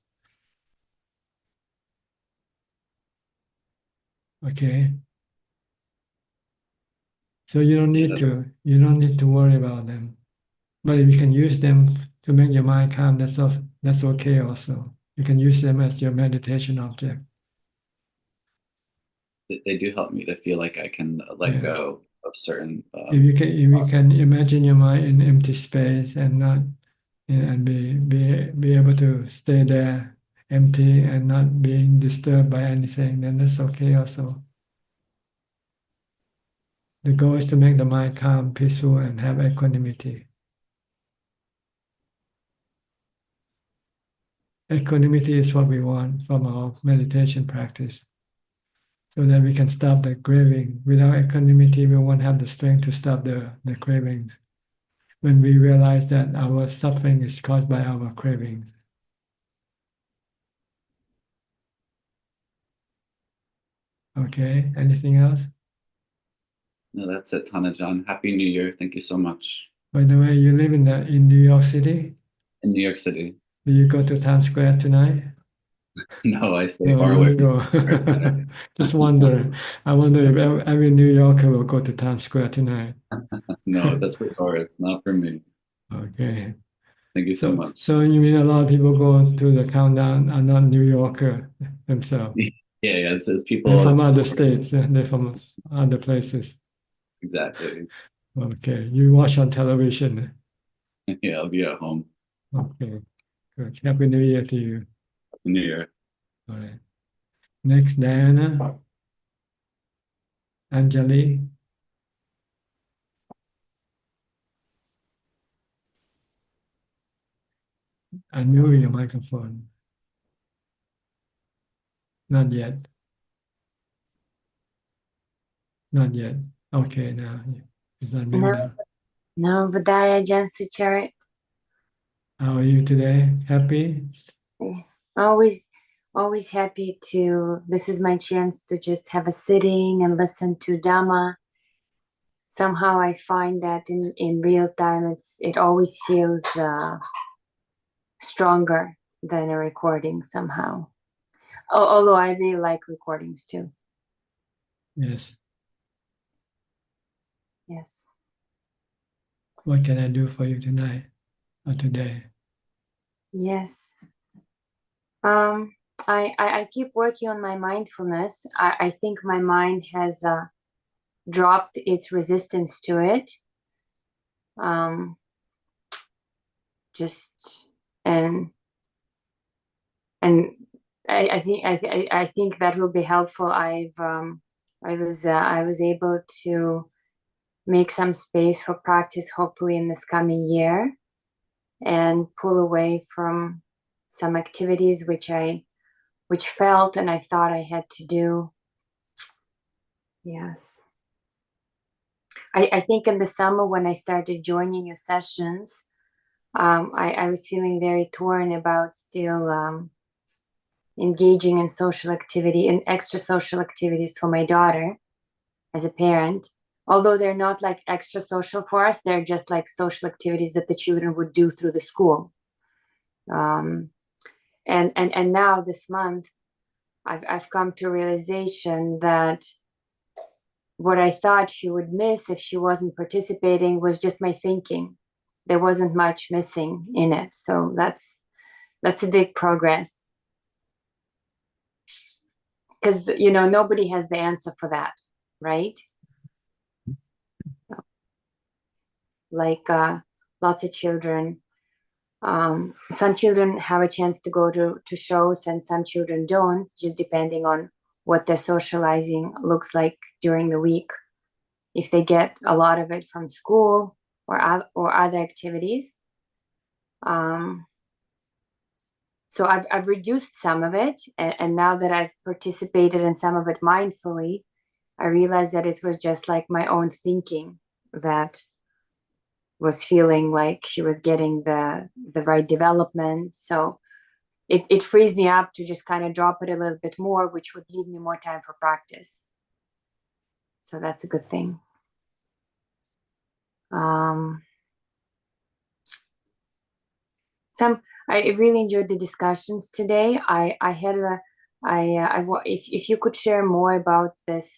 Okay. So you don't need to worry about them. But if you can use them to make your mind calm, that's okay also. You can use them as your meditation object. They do help me to feel like I can let go of certain. If you can imagine your mind in empty space and not and be able to stay there empty and not being disturbed by anything, then that's okay also. The goal is to make the mind calm, peaceful, and have equanimity. Equanimity is what we want from our meditation practice, so that we can stop the craving. Without equanimity, we won't have the strength to stop the cravings. When we realize that our suffering is caused by our cravings. Okay, anything else? No, that's it, Ajaan. Happy New Year. Thank you so much. By the way, you live in New York City? In New York City. Do you go to Times Square tonight? No, I stay No, far you away don't from go. Just wonder. I wonder if every New Yorker will go to Times Square tonight. No, that's for tourists, not for me. Okay. Thank you so much. So you mean a lot of people go to the countdown are not New Yorker themselves? Yeah, it says people. They're from other states. They're from other places. Exactly. Okay. You watch on television. Yeah, I'll be at home. Okay. Good. Happy New Year to you. Happy New Year. All right. Next, Diana. Anjali. Unmute your microphone. Not yet. Not yet. Okay, now it's unmuted now. No, Budaya Ajaan Suchart. How are you today? Happy? Always happy to. This is my chance to just have a sitting and listen to Dhamma. Somehow I find that in real time, it always feels stronger than a recording somehow. Although I really like recordings too. Yes. Yes. What can I do for you tonight or today? Yes. I keep working on my mindfulness. I think my mind has dropped its resistance to it. Just and I think that will be helpful. I was able to make some space for practice, hopefully in this coming year, and pull away from some activities which felt and I thought I had to do. Yes. I think in the summer when I started joining your sessions, I was feeling very torn about still engaging in social activity and extra social activities for my daughter as a parent. Although they're not like extra social for us, they're just like social activities that the children would do through the school. And now this month, I've come to realization that what I thought she would miss if she wasn't participating was just my thinking. There wasn't much missing in it. So that's a big progress. Because, nobody has the answer for that, right? Like lots of children, some children have a chance to go to shows and some children don't, just depending on what their socializing looks like during the week. If they get a lot of it from school or other activities. So I've reduced some of it, and now that I've participated in some of it mindfully, I realized that it was just like my own thinking that was feeling like she was getting the right development. So it frees me up to just kind of drop it a little bit more, which would leave me more time for practice. So that's a good thing. I really enjoyed the discussions today. If you could share more about this,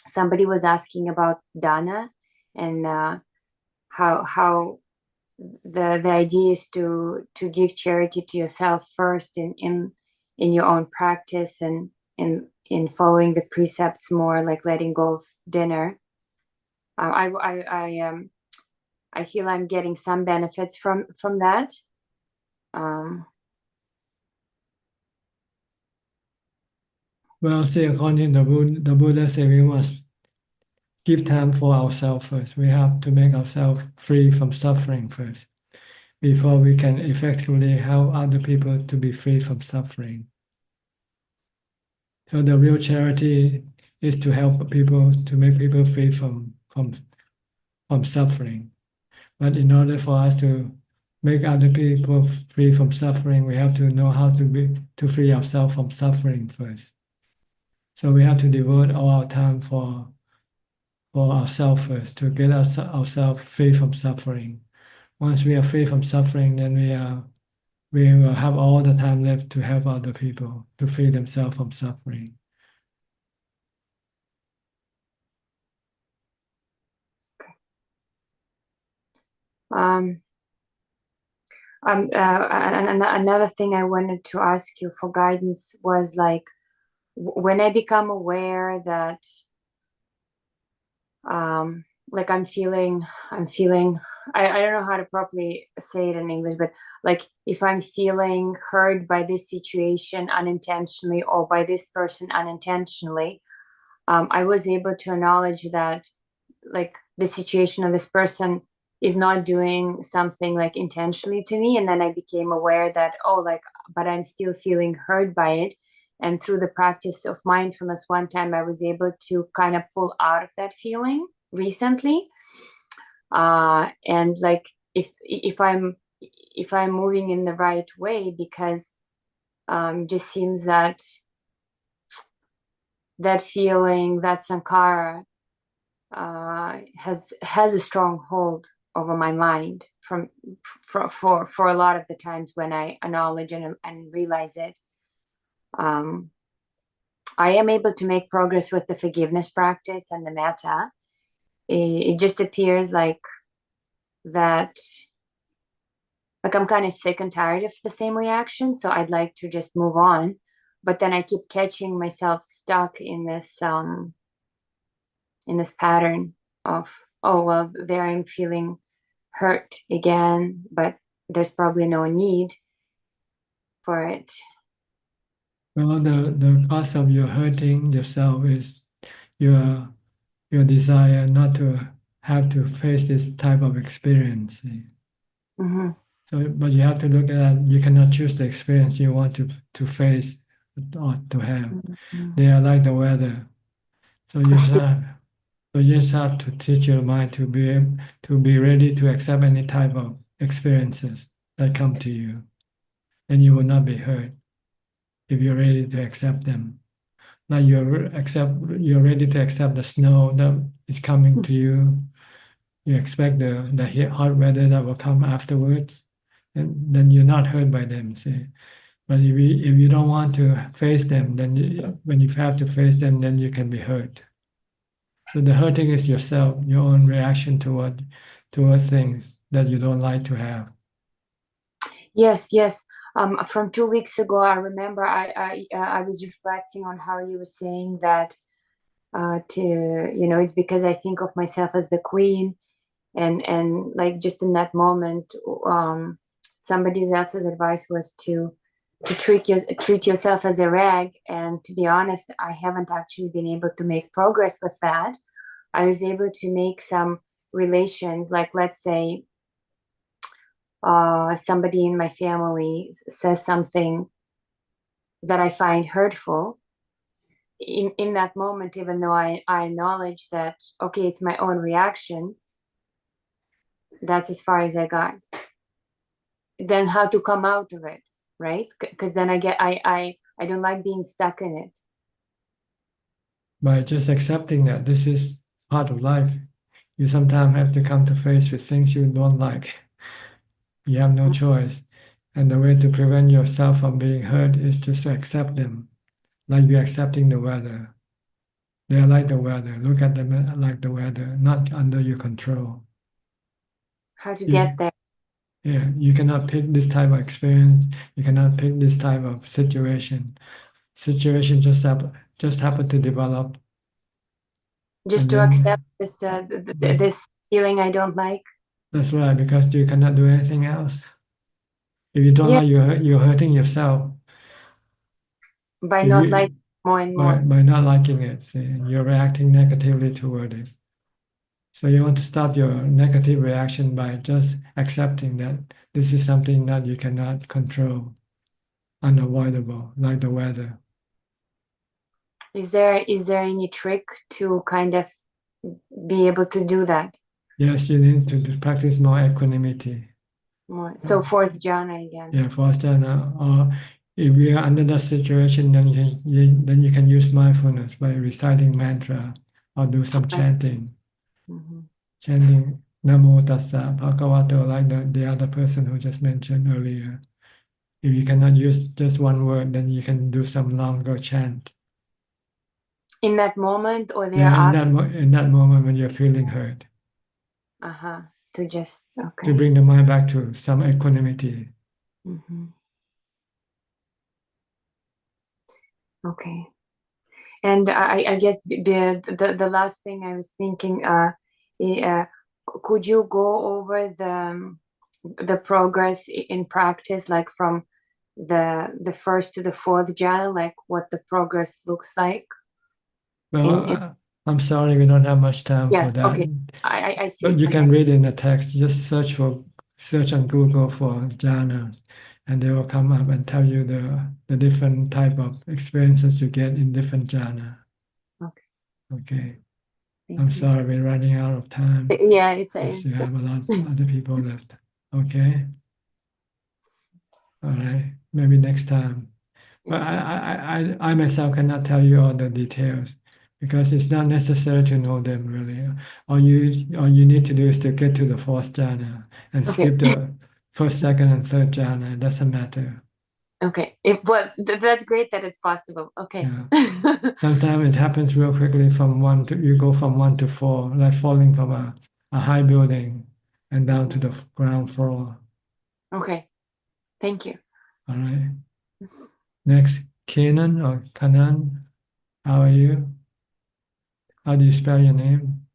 somebody was asking about Dana and how the idea is to give charity to yourself first in your own practice and in following the precepts more, like letting go of dinner. I feel I'm getting some benefits from that. Well, see, according to the Buddha said we must give time for ourselves first. We have to make ourselves free from suffering first, before we can effectively help other people to be free from suffering. So the real charity is to help people, to make people free from suffering. But in order for us to make other people free from suffering, we have to know how to free ourselves from suffering first. So we have to devote all our time for ourselves first, to get ourselves free from suffering. Once we are free from suffering, then we will have all the time left to help other people to free themselves from suffering. Another thing I wanted to ask you for guidance was like, when I become aware that like I'm feeling, I don't know how to properly say it in English, but like if I'm feeling hurt by this situation unintentionally or by this person unintentionally, I was able to acknowledge that like the situation of this person is not doing something like intentionally to me. And then I became aware that, but I'm still feeling hurt by it. And through the practice of mindfulness, one time I was able to kind of pull out of that feeling recently. And like if I'm moving in the right way, because just seems that feeling, that sankhara, has a strong hold over my mind for a lot of the times when I acknowledge and realize it. I am able to make progress with the forgiveness practice and the metta. It just appears like that, like I'm kind of sick and tired of the same reaction, so I'd like to just move on. But then I keep catching myself stuck in this pattern of, oh well, there I'm feeling hurt again, but there's probably no need for it. Well, the cause of your hurting yourself is your desire not to have to face this type of experience. Mm-hmm. So, but you have to look at, you cannot choose the experience you want to face or to have. Mm-hmm. They are like the weather. So you just have to teach your mind to be ready to accept any type of experiences that come to you, and you will not be hurt if you're ready to accept them. Like you're ready to accept the snow that is coming to you. You expect the hot weather that will come afterwards, and then you're not hurt by them. See, but if you don't want to face them, then when you have to face them, then you can be hurt. So the hurting is yourself, your own reaction toward things that you don't like to have. Yes. From 2 weeks ago, I remember I was reflecting on how you were saying that it's because I think of myself as the queen, and like just in that moment, somebody else's advice was to treat yourself as a rag. And to be honest, I haven't actually been able to make progress with that. I was able to make some relations, like let's say somebody in my family says something that I find hurtful. In that moment, even though I acknowledge that, okay, it's my own reaction, that's as far as I got. Then how to come out of it, right? Because then I don't like being stuck in it. By just accepting that this is part of life, you sometimes have to come to face with things you don't like. You have no choice. And the way to prevent yourself from being hurt is just to accept them, like you're accepting the weather. They are like the weather. Look at them like the weather, not under your control. How to get there. Yeah, you cannot pick this type of experience. You cannot pick this type of situation. Situation just happen to develop. Just to accept this feeling I don't like. That's right, because you cannot do anything else. If you don't like, you're hurting yourself. By not liking more and more. By not liking it, see, you're reacting negatively toward it. So you want to stop your negative reaction by just accepting that this is something that you cannot control, unavoidable, like the weather. Is there any trick to kind of be able to do that? Yes, you need to practice more equanimity. More. So fourth jhana again. Yeah, fourth jhana. Or if you are under that situation, then you can use mindfulness by reciting mantra or do some chanting. Mm-hmm. Chanting Namo Tassa Bhagavato, like the other person who just mentioned earlier. If you cannot use just one word, then you can do some longer chant. In that moment, or in that moment when you're feeling hurt. To just To bring the mind back to some equanimity. Mm-hmm. Okay. And I guess the last thing I was thinking, could you go over the progress in practice, like from the first to the fourth jhana, like what the progress looks like? Well, I'm sorry, we don't have much time for that. Okay. I see. But you can read in the text. Just search on Google for jhanas, and they will come up and tell you the different type of experiences you get in different jhana. Okay. Okay. I'm sorry, we're running out of time. Yeah, it's You have a lot of other people left. Okay. All right. Maybe next time. But I myself cannot tell you all the details because it's not necessary to know them really. All you need to do is to get to the fourth jhana and skip the first, second, and third jhana. It doesn't matter. Okay. That's great that it's possible. Okay. Yeah. Sometimes it happens real quickly you go from 1 to 4, like falling from a high building and down to the ground floor. Okay. Thank you. All right. Next, Kanan or Kanan, how are you? How do you spell your name?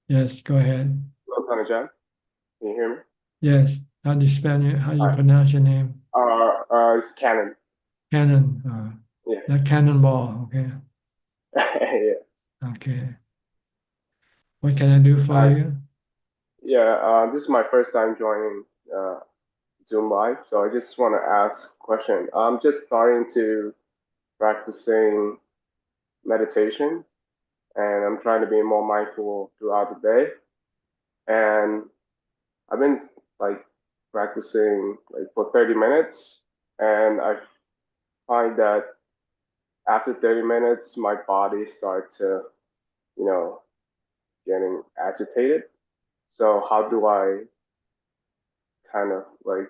Yes, go ahead. Hello, Ajaan. Can you hear me? Yes. How do you spell it? How do you Hi. pronounce your name? It's Canon. Cannon. Yes. Like cannonball. Okay. Yeah. Okay. What can I do for you? Yeah. This is my first time joining Zoom Live, so I just want to ask a question. I'm just starting to practicing meditation, and I'm trying to be more mindful throughout the day. And I've been like practicing like for 30 minutes, and I find that after 30 minutes, my body starts to, you know, getting agitated. So how do I kind of like,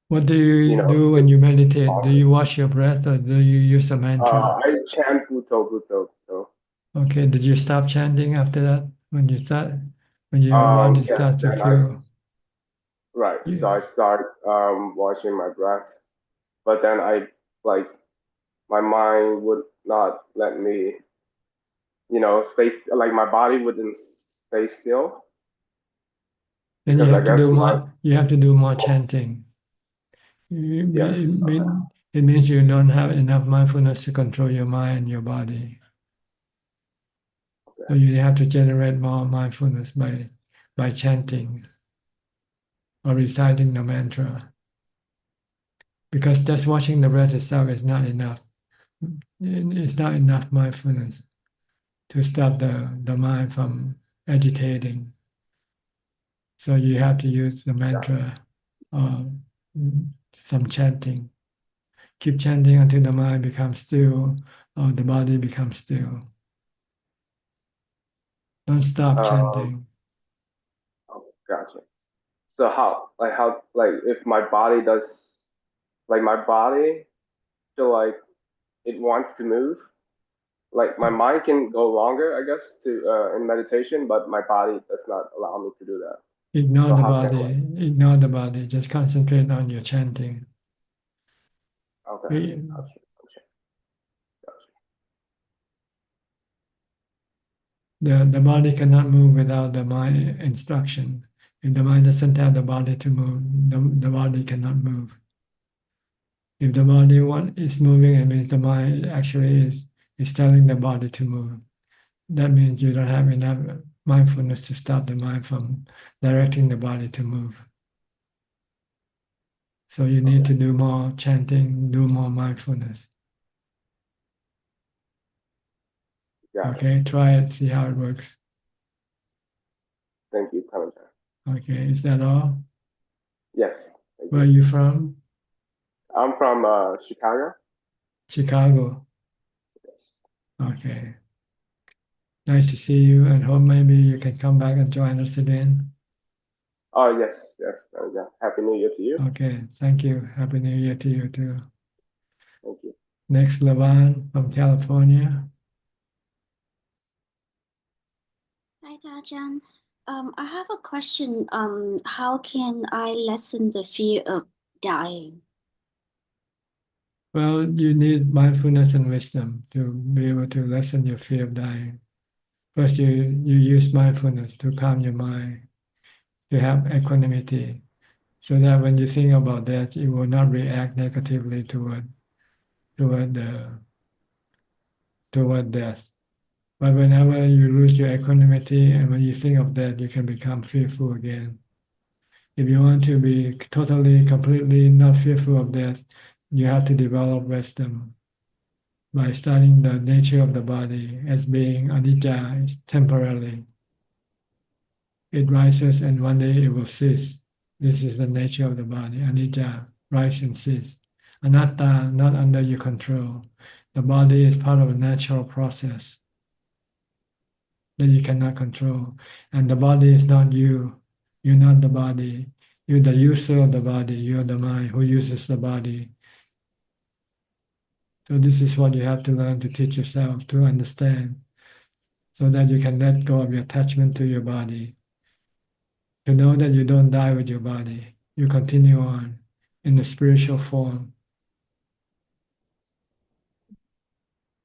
What do you do when you meditate? Do you watch your breath or do you use a mantra? I chant Bhutto, Bhutto. So, Okay, did you stop chanting after that when your body yes, starts to then feel? right. So I start watching my breath, but then I like my mind would not let me, stay like my body wouldn't stay still Then you because I have to guess do my more. You have to do more chanting. yes. It means you don't have enough mindfulness to control your mind and your body. So you have to generate more mindfulness by chanting or reciting the mantra. Because just watching the breath itself is not enough. It's not enough mindfulness to stop the mind from agitating. So you have to use the mantra or some chanting. Keep chanting until the mind becomes still or the body becomes still. Don't stop chanting. Oh, gotcha. So how if my body does like my body feel like it wants to move, like my mind can go longer, I guess, to in meditation, but my body does not allow me to do that. Ignore So the how can body. Ignore the body. Just concentrate on your chanting. okay. The body cannot move without the mind instruction. If the mind doesn't tell the body to move, the body cannot move. If the body is moving, it means the mind actually is telling the body to move. That means you don't have enough mindfulness to stop the mind from directing the body to move. So you need to do more chanting, do more mindfulness. Okay, try it, see how it works. Thank you, Kanajai. Okay, is that all? Yes. Where are you from? I'm from Chicago. Chicago. Okay. Nice to see you, and hope maybe you can come back and join us again. Oh yes, yes, Kanajai. Happy New Year to you. Okay, thank you. Happy New Year to you too. Thank you. Next, Lavan from California. Hi, Ajaan. I have a question. How can I lessen the fear of dying? Well, you need mindfulness and wisdom to be able to lessen your fear of dying. First, you use mindfulness to calm your mind, to have equanimity, so that when you think about that, you will not react negatively toward death. But whenever you lose your equanimity and when you think of that, you can become fearful again. If you want to be totally, completely not fearful of death, you have to develop wisdom by studying the nature of the body as being anicca, is temporarily. It rises and one day it will cease. This is the nature of the body, anicca, rise and cease. Anatta, not under your control. The body is part of a natural process that you cannot control. And the body is not you. You're not the body. You're the user of the body. You're the mind who uses the body. So this is what you have to learn to teach yourself to understand so that you can let go of your attachment to your body. To know that you don't die with your body. You continue on in the spiritual form.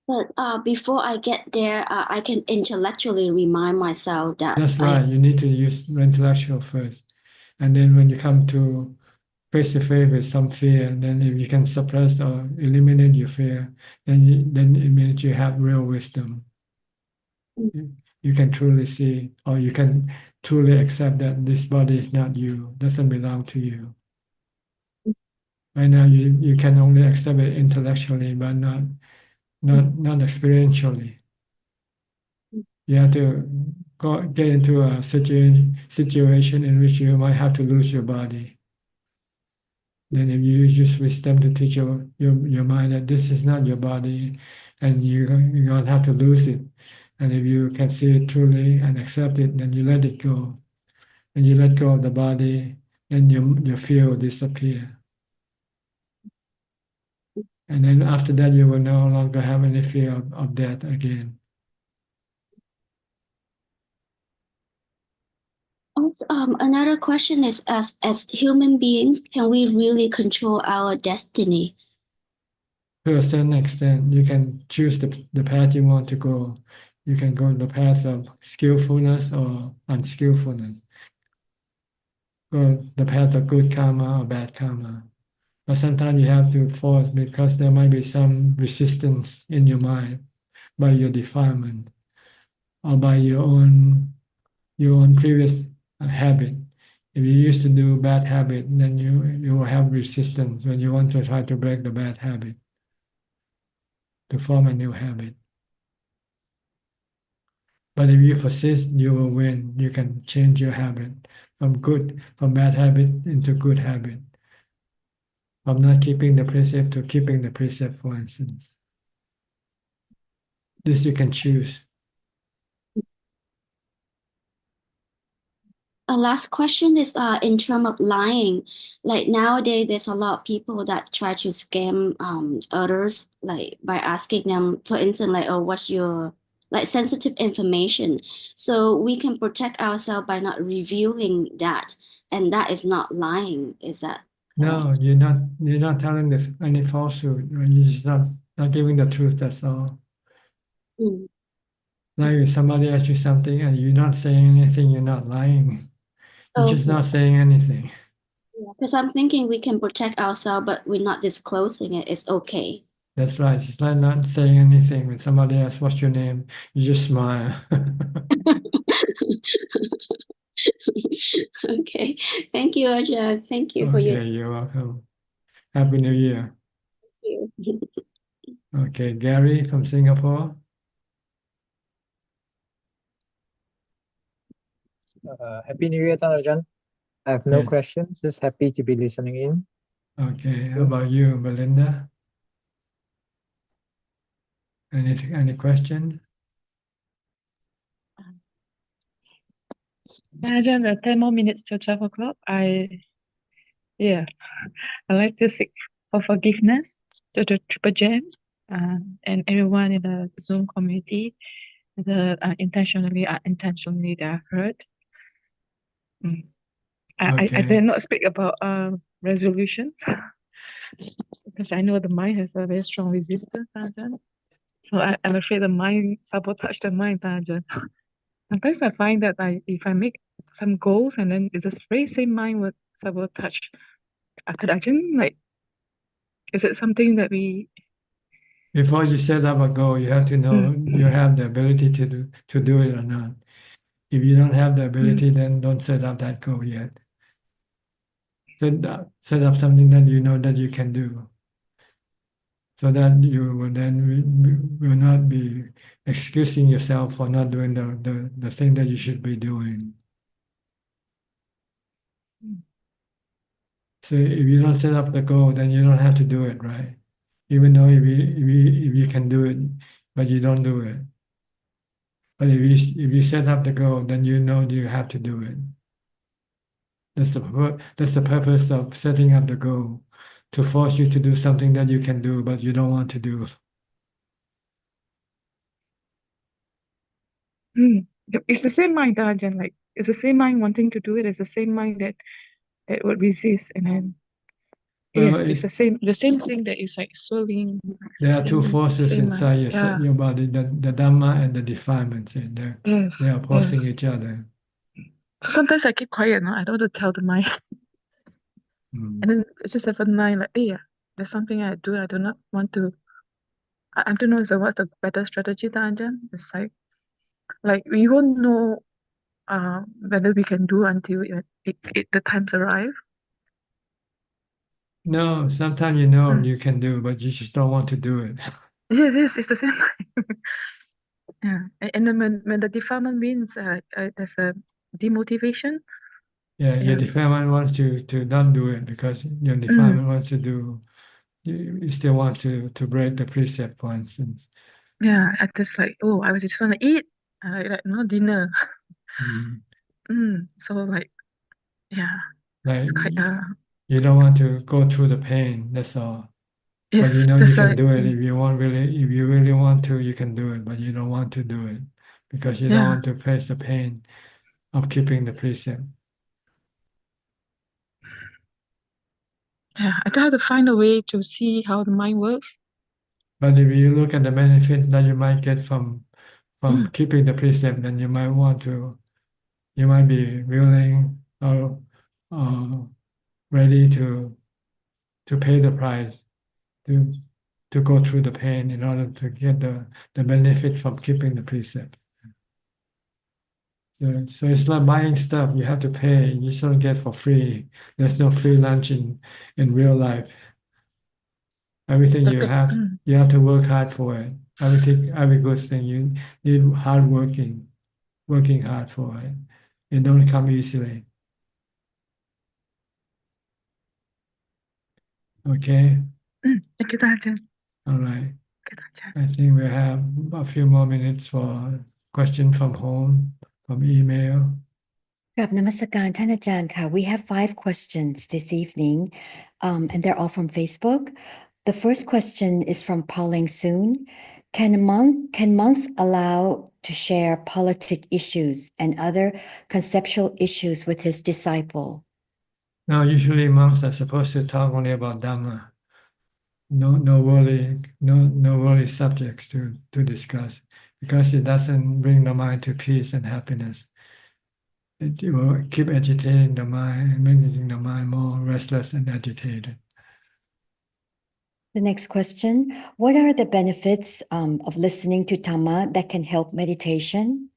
But before I get there, I can intellectually remind myself that That's right. You need to use intellectual first. And then when you come to face to face with some fear, then if you can suppress or eliminate your fear, then it means you have real wisdom. You can truly see, or you can truly accept that this body is not you, doesn't belong to you. Right now, you can only accept it intellectually, but not experientially. You have to get into a situation in which you might have to lose your body. Then if you use wisdom to teach your mind that this is not your body and you're going to have to lose it. And if you can see it truly and accept it, then you let it go. And you let go of the body, then your fear will disappear. And then after that, you will no longer have any fear of death again. Another question is, as human beings, can we really control our destiny? To a certain extent, you can choose the path you want to go. You can go the path of skillfulness or unskillfulness. Go the path of good karma or bad karma. But sometimes you have to force because there might be some resistance in your mind by your defilement or by your own previous habit. If you used to do bad habit, then you will have resistance when you want to try to break the bad habit, to form a new habit. But if you persist, you will win. You can change your habit from bad habit into good habit. From not keeping the precept to keeping the precept, for instance. This you can choose. A last question is in terms of lying. Like nowadays, there's a lot of people that try to scam others, like by asking them, for instance, like, oh, what's your like sensitive information? So we can protect ourselves by not revealing that, and that is not lying. Is that No, you're not telling any falsehood. You're just not giving the truth. That's all. Like if somebody asks you something and you're not saying anything, you're not lying. You're just not saying anything. Because I'm thinking we can protect ourselves, but we're not disclosing it. It's okay. That's right. It's like not saying anything. When somebody asks, "What's your name?" you just smile. Okay. Thank you, Ajaan. Thank you for your. Okay, you're welcome. Happy New Year. Thank you. Okay, Gary from Singapore. Happy New Year, Ajaan. I have no Yes. questions, just happy to be listening in. Okay, how about you, Belinda? Any question? Ajahn, 10 more minutes till 12 o'clock. I like to seek for forgiveness to the Triple Gem and everyone in the Zoom community that intentionally or unintentionally they are hurt. I dare not speak about resolutions because I know the mind has a very strong resistance, Ajahn. So I'm afraid the mind sabotage the mind, Ajahn. Sometimes I find that if I make some goals and then this very same mind would sabotage. Could Ajahn, like, is it something that we? Before you set up a goal, you have to know you have the ability to do it or not. If you don't have the ability, then don't set up that goal yet. Set up something that you know that you can do, so that you will then will not be excusing yourself for not doing the thing that you should be doing. So if you don't set up the goal, then you don't have to do it, right? Even though if you can do it, but you don't do it. But if you set up the goal, then you know you have to do it. That's the purpose of setting up the goal, to force you to do something that you can do, but you don't want to do. It's the same mind, Ajahn. Like it's the same mind wanting to do it. It's the same mind that would resist, and then Well, Yes, it's the same thing that is like swelling. there are two forces same, inside yeah. your body, the Dhamma and the defilement. Yes, They are opposing each other. So sometimes I keep quiet, no? I don't want to tell the mind. And then it's just have a mind like, yeah, there's something I do. I do not want to. I don't know what's the better strategy, Ajaan. It's like we won't know whether we can do until the times arrive. No, sometimes you know you can do, but you just don't want to do it. Yes, it's the same. Yeah, and then when the defilement means there's a demotivation. Yeah, your defilement wants to not do it because your defilement wants to do. You still want to break the precept, for instance. Yeah, I just like, oh, I just want to eat. I like no dinner. So like, yeah, Like it's quite you don't want to go through the pain. That's all. yes, But you know you that's can like, do it if you really want to, you can do it. But you don't want to do it because you don't Yeah. want to face the pain of keeping the precept. Yeah, I try to find a way to see how the mind works. But if you look at the benefit that you might get from keeping the precept, then you might be willing or ready to pay the price to go through the pain in order to get the benefit from keeping the precept. So it's like buying stuff. You have to pay. You just don't get for free. There's no free lunch in real life. Everything you have to work hard for it. Every good thing you need working hard for it. It don't come easily. Okay. Thank you, Ajaan. All right. I think we have a few more minutes for question from home, from email. กราบนมัสการท่านอาจารย์ค่ะ We have 5 questions this evening, and they're all from Facebook. The first question is from Pauline Soon. Can monks allow to share politic issues and other conceptual issues with his disciple? Now, usually monks are supposed to talk only about Dhamma. No worldly subjects to discuss, because it doesn't bring the mind to peace and happiness. It will keep agitating the mind and making the mind more restless and agitated. The next question, what are the benefits of listening to Dhamma that can help meditation?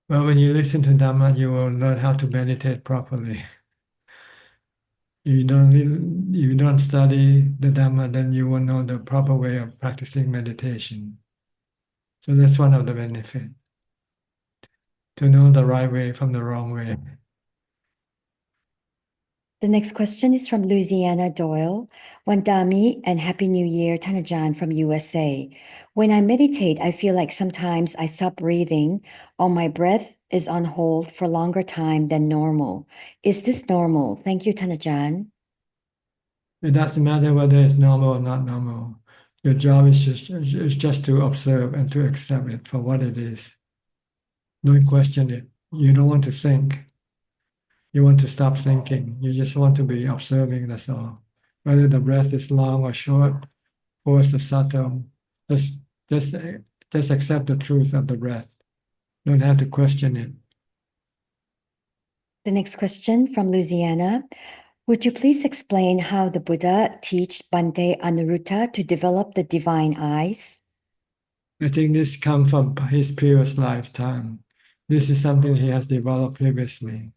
Well, when you listen to Dhamma, you will learn how to meditate properly. If you don't study the Dhamma, then you will know the proper way of practicing meditation. So that's one of the benefits, to know the right way from the wrong way. The next question is from Louisiana Doyle. Wandami and Happy New Year, Tanajan from USA. When I meditate, I feel like sometimes I stop breathing or my breath is on hold for longer time than normal. Is this normal? Thank you, Tanajan. It doesn't matter whether it's normal or not normal. Your job is just to observe and to accept it for what it is. Don't question it. You don't want to think. You want to stop thinking. You just want to be observing, that's all. Whether the breath is long or short, force or subtle, just accept the truth of the breath. Don't have to question it. The next question from Louisiana. Would you please explain how the Buddha teach Bhante Anuruddha to develop the divine eyes? I think this comes from his previous lifetime. This is something he has developed previously.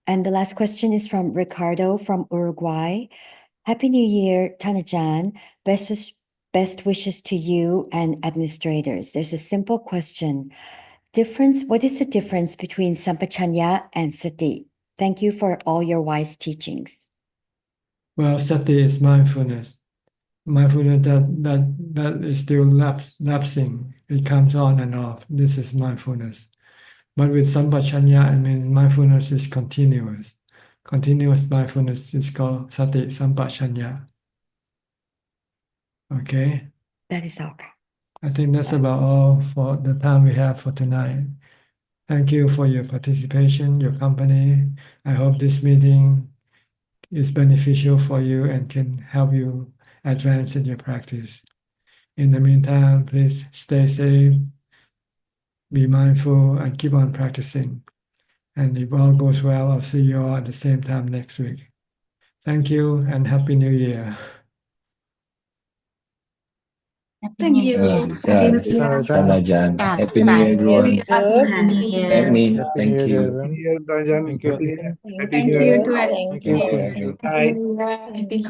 And the last question is from Ricardo from Uruguay. Happy New Year, Tanajan. Best wishes to you and administrators. There's a simple question. What is the difference between sampachanya and sati? Thank you for all your wise teachings. Well, sati is mindfulness. Mindfulness that is still lapsing. It comes on and off. This is mindfulness. But with sampachanya, I mean mindfulness is continuous. Continuous mindfulness is called sati sampachanya. Okay? That is all. I think that's about all for the time we have for tonight. Thank you for your participation, your company. I hope this meeting is beneficial for you and can help you advance in your practice. In the meantime, please stay safe, be mindful, and keep on practicing. And if all goes well, I'll see you all at the same time next week. Thank you and Happy New Year. Thank you. Happy New Year. Ajaan. Happy New Year, everyone. Happy New Year. Admin, Happy thank New Year, you. everyone. Ajaan. Thank you. Happy Thank you to New Year. Thank you. Bye. Bye.